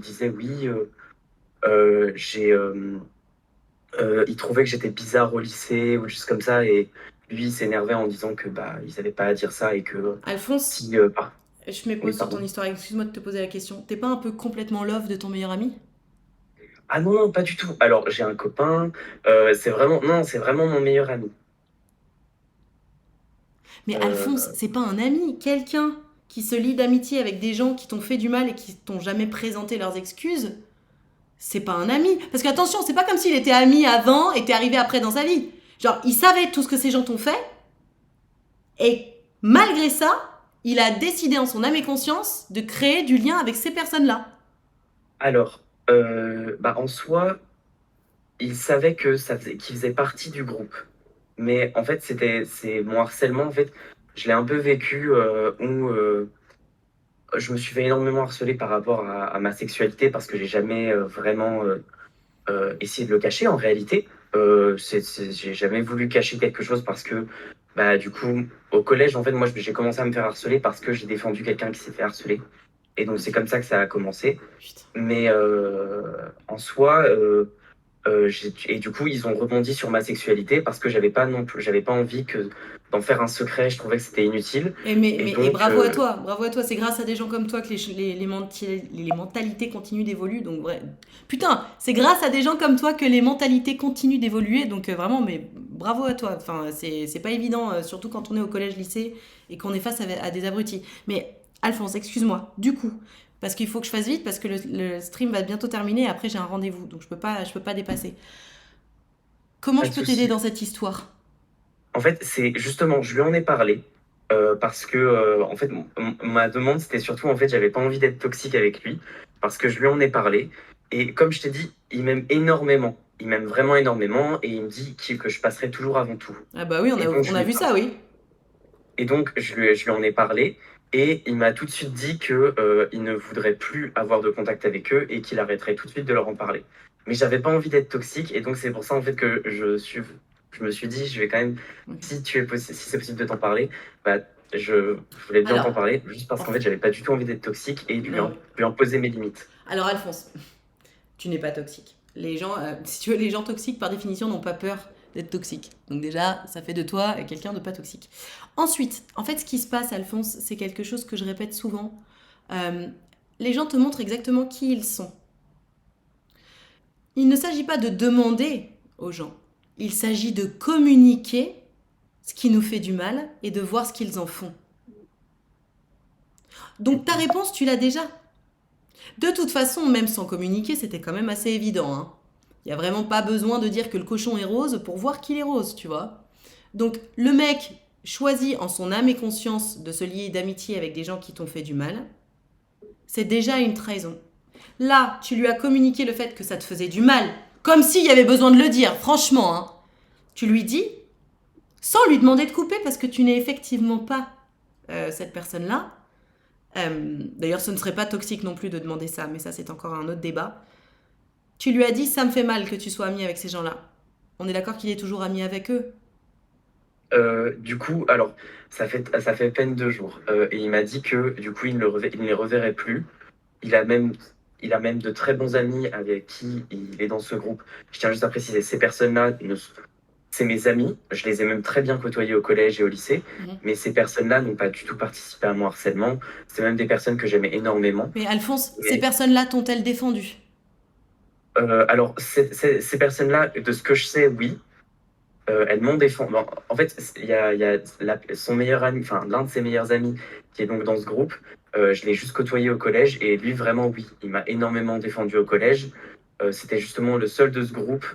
il trouvait que j'étais bizarre au lycée ou juste comme ça, et lui il s'énervait en disant que bah ils avaient pas à dire ça et que Alphonse, si je mets oui, pause sur ton pardon. histoire, excuse-moi de te poser la question. T'es pas un peu complètement love de ton meilleur ami? Ah non, pas du tout. Alors j'ai un copain, c'est vraiment mon meilleur ami. Mais Alphonse, Euh, c'est pas un ami. Quelqu'un qui se lie d'amitié avec des gens qui t'ont fait du mal et qui t'ont jamais présenté leurs excuses, c'est pas un ami. Parce qu'attention, c'est pas comme s'il était ami avant et t'es arrivé après dans sa vie. Genre, il savait tout ce que ces gens t'ont fait et malgré ça, il a décidé en son âme et conscience de créer du lien avec ces personnes-là. alors, en soi, il savait qu'il faisait partie du groupe. Mais en fait, c'est mon harcèlement, en fait, je l'ai un peu vécu où je me suis fait énormément harceler par rapport à ma sexualité parce que j'ai jamais vraiment essayé de le cacher en réalité. J'ai jamais voulu cacher quelque chose parce que, bah, du coup, au collège, en fait, moi, j'ai commencé à me faire harceler parce que j'ai défendu quelqu'un qui s'est fait harceler. Et donc, c'est comme ça que ça a commencé. Putain. Mais en soi, et du coup, ils ont rebondi sur ma sexualité parce que j'avais pas envie d'en faire un secret. Je trouvais que c'était inutile. Et Donc, bravo à toi, bravo à toi. C'est grâce à des gens comme toi que les mentalités continuent d'évoluer. Donc, putain, c'est grâce à des gens comme toi que les mentalités continuent d'évoluer. Donc, vraiment, mais bravo à toi. Enfin, c'est pas évident, surtout quand on est au collège, lycée et qu'on est face à des abrutis. Mais, Alphonse, excuse-moi, du coup, parce qu'il faut que je fasse vite, parce que le stream va bientôt terminer et après j'ai un rendez-vous. Donc, je peux pas dépasser. Comment pas je de peux t'aider souci. dans cette histoire? En fait, c'est justement, je lui en ai parlé parce que, en fait, ma demande, c'était surtout, en fait, j'avais pas envie d'être toxique avec lui parce que je lui en ai parlé. Et comme je t'ai dit, il m'aime énormément. Il m'aime vraiment énormément et il me dit que je passerai toujours avant tout. Ah bah oui, Et donc, on a vu ça, oui. je lui en ai parlé et il m'a tout de suite dit que il ne voudrait plus avoir de contact avec eux et qu'il arrêterait tout de suite de leur en parler. mais j'avais pas envie d'être toxique. Et donc, c'est pour ça, en fait, que je me suis dit, je vais quand même, Ok. si c'est possible de t'en parler, bah, je voulais bien Alors, t'en parler, juste parce qu'en fait, j'avais pas du tout envie d'être toxique et de non. lui en poser mes limites. Alors Alphonse, tu n'es pas toxique. Les gens, si tu veux, les gens toxiques par définition n'ont pas peur d'être toxiques. Donc déjà, ça fait de toi quelqu'un de pas toxique. Ensuite, en fait, ce qui se passe, Alphonse, c'est quelque chose que je répète souvent. Les gens te montrent exactement qui ils sont. Il ne s'agit pas de demander aux gens. Il s'agit de communiquer ce qui nous fait du mal et de voir ce qu'ils en font. Donc ta réponse, tu l'as déjà. De toute façon, même sans communiquer, c'était quand même assez évident. Hein. Il n'y a vraiment pas besoin de dire que le cochon est rose pour voir qu'il est rose, tu vois. Donc le mec choisit en son âme et conscience de se lier d'amitié avec des gens qui t'ont fait du mal. C'est déjà une trahison. Là, tu lui as communiqué le fait que ça te faisait du mal, comme s'il y avait besoin de le dire, franchement. Hein. Tu lui dis, sans lui demander de couper, parce que tu n'es effectivement pas cette personne-là. D'ailleurs, ce ne serait pas toxique non plus de demander ça, mais ça, c'est encore un autre débat. Tu lui as dit, ça me fait mal que tu sois ami avec ces gens-là. On est d'accord qu'il est toujours ami avec eux. Du coup, alors, ça fait à peine 2 jours. Et il m'a dit que, du coup, il ne les reverrait plus. Il a même de très bons amis avec qui il est dans ce groupe. Je tiens juste à préciser, ces personnes-là, c'est mes amis. Je les ai même très bien côtoyés au collège et au lycée. Mhm. Mais ces personnes-là n'ont pas du tout participé à mon harcèlement. C'est même des personnes que j'aimais énormément. Mais Alphonse, Mais- ces personnes-là t'ont-elles défendu? Alors, ces personnes-là, de ce que je sais, oui. Elles m'ont défendu. Bon, en fait, il y a son meilleur ami, enfin l'un de ses meilleurs amis, qui est donc dans ce groupe. Je l'ai juste côtoyé au collège et lui, vraiment, oui, il m'a énormément défendu au collège. C'était justement le seul de ce groupe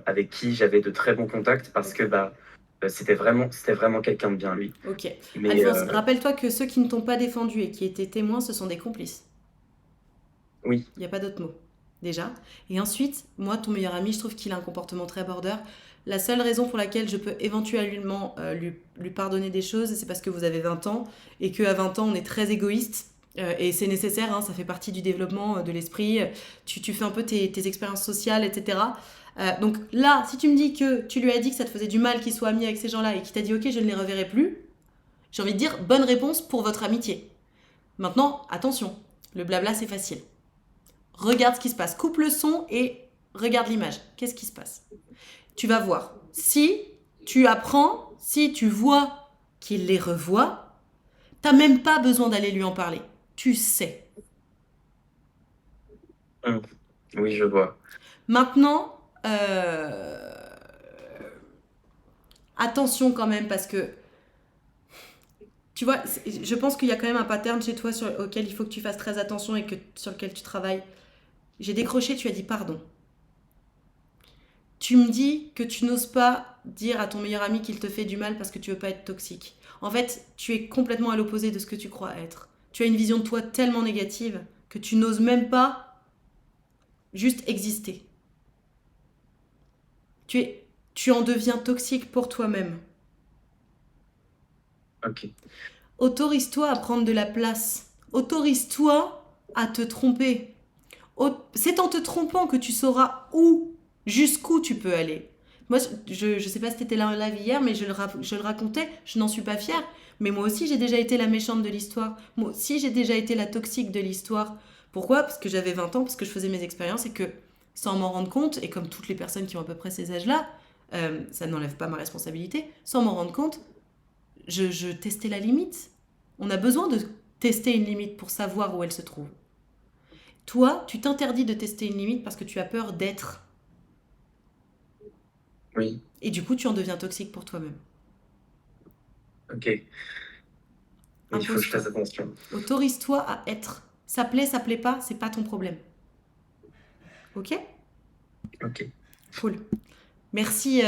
avec qui j'avais de très bons contacts parce que c'était vraiment quelqu'un de bien, lui. Ok. Mais Alphonse, rappelle-toi que ceux qui ne t'ont pas défendu et qui étaient témoins, ce sont des complices. oui, Il n'y a pas d'autre mot. Déjà. Et ensuite, moi, ton meilleur ami, je trouve qu'il a un comportement très border. La seule raison pour laquelle je peux éventuellement lui pardonner des choses, c'est parce que vous avez 20 ans et qu'à 20 ans, on est très égoïste. Et c'est nécessaire, hein, ça fait partie du développement de l'esprit. Tu fais un peu tes expériences sociales, etc. Donc là, si tu me dis que tu lui as dit que ça te faisait du mal qu'il soit ami avec ces gens-là et qu'il t'a dit ok, je ne les reverrai plus, j'ai envie de dire bonne réponse pour votre amitié. Maintenant, attention, le blabla c'est facile. Regarde ce qui se passe. Coupe le son et regarde l'image. Qu'est-ce qui se passe? Tu vas voir. Si tu apprends, si tu vois qu'il les revoit, t'as même pas besoin d'aller lui en parler. Tu sais. oui, je vois. Maintenant, attention quand même parce que tu vois, je pense qu'il y a quand même un pattern chez toi auquel il faut que tu fasses très attention et sur lequel tu travailles. J'ai décroché, tu as dit pardon. Tu me dis que tu n'oses pas dire à ton meilleur ami qu'il te fait du mal parce que tu veux pas être toxique. En fait, tu es complètement à l'opposé de ce que tu crois être. Tu as une vision de toi tellement négative que tu n'oses même pas juste exister. Tu en deviens toxique pour toi-même. Ok. Autorise-toi à prendre de la place. Autorise-toi à te tromper. C'est en te trompant que tu sauras jusqu'où tu peux aller. Moi, je sais pas si t'étais là en live hier, mais je le racontais, je n'en suis pas fière. Mais moi aussi, j'ai déjà été la méchante de l'histoire. Moi aussi, j'ai déjà été la toxique de l'histoire. Pourquoi? Parce que j'avais 20 ans, parce que je faisais mes expériences et que, sans m'en rendre compte, et comme toutes les personnes qui ont à peu près ces âges-là, ça n'enlève pas ma responsabilité, sans m'en rendre compte, je testais la limite. On a besoin de tester une limite pour savoir où elle se trouve. Toi, tu t'interdis de tester une limite parce que tu as peur d'être. Oui, Et du coup, tu en deviens toxique pour toi-même. ok. Il faut que je fasse attention. Autorise-toi à être. Ça plaît pas, c'est pas ton problème. Ok? Ok. Cool. Merci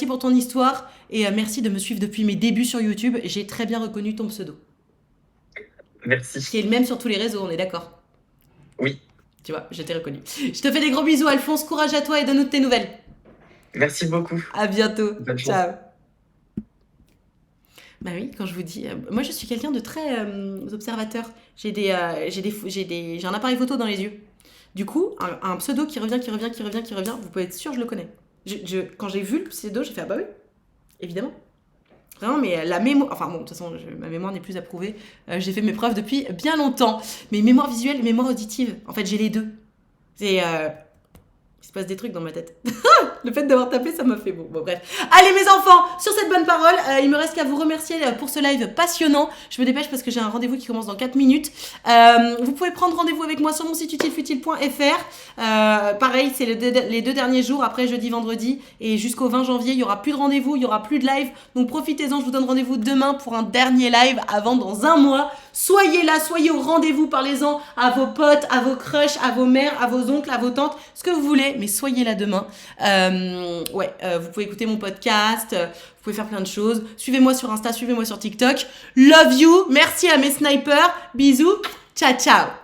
pour ton histoire et merci de me suivre depuis mes débuts sur YouTube. J'ai très bien reconnu ton pseudo. Merci. Qui est le même sur tous les réseaux, on est d'accord? Oui. Tu vois, je t'ai reconnu. Je te fais des gros bisous, Alphonse. Courage à toi et donne-nous de tes nouvelles. Merci beaucoup. À bientôt. Bonne chance. Ciao. Bah oui, quand je vous dis, moi je suis quelqu'un de très observateur. J'ai un appareil photo dans les yeux. Du coup, un pseudo qui revient, vous pouvez être sûr, je le connais. Quand j'ai vu le pseudo, j'ai fait, ah bah oui, évidemment. Vraiment, mais la mémoire... Enfin bon, de toute façon, ma mémoire n'est plus approuvée. J'ai fait mes preuves depuis bien longtemps. Mais mémoire visuelle et mémoire auditive, en fait, j'ai les deux. C'est... Il se passe des trucs dans ma tête. Le fait d'avoir tapé, ça m'a fait bon. Bon, bref. Allez, mes enfants, sur cette bonne parole, il me reste qu'à vous remercier pour ce live passionnant. Je me dépêche parce que j'ai un rendez-vous qui commence dans 4 minutes. Vous pouvez prendre rendez-vous avec moi sur mon site utilefutile.fr. Pareil, c'est les 2 derniers jours, après jeudi, vendredi. Et jusqu'au 20 janvier, il n'y aura plus de rendez-vous, il n'y aura plus de live. Donc profitez-en, je vous donne rendez-vous demain pour un dernier live avant dans un mois. Soyez là, soyez au rendez-vous, parlez-en à vos potes, à vos crushs, à vos mères, à vos oncles, à vos tantes, ce que vous voulez, mais soyez là demain. Vous pouvez écouter mon podcast, vous pouvez faire plein de choses. Suivez-moi sur Insta, suivez-moi sur TikTok. Love you, merci à mes snipers, bisous, ciao ciao.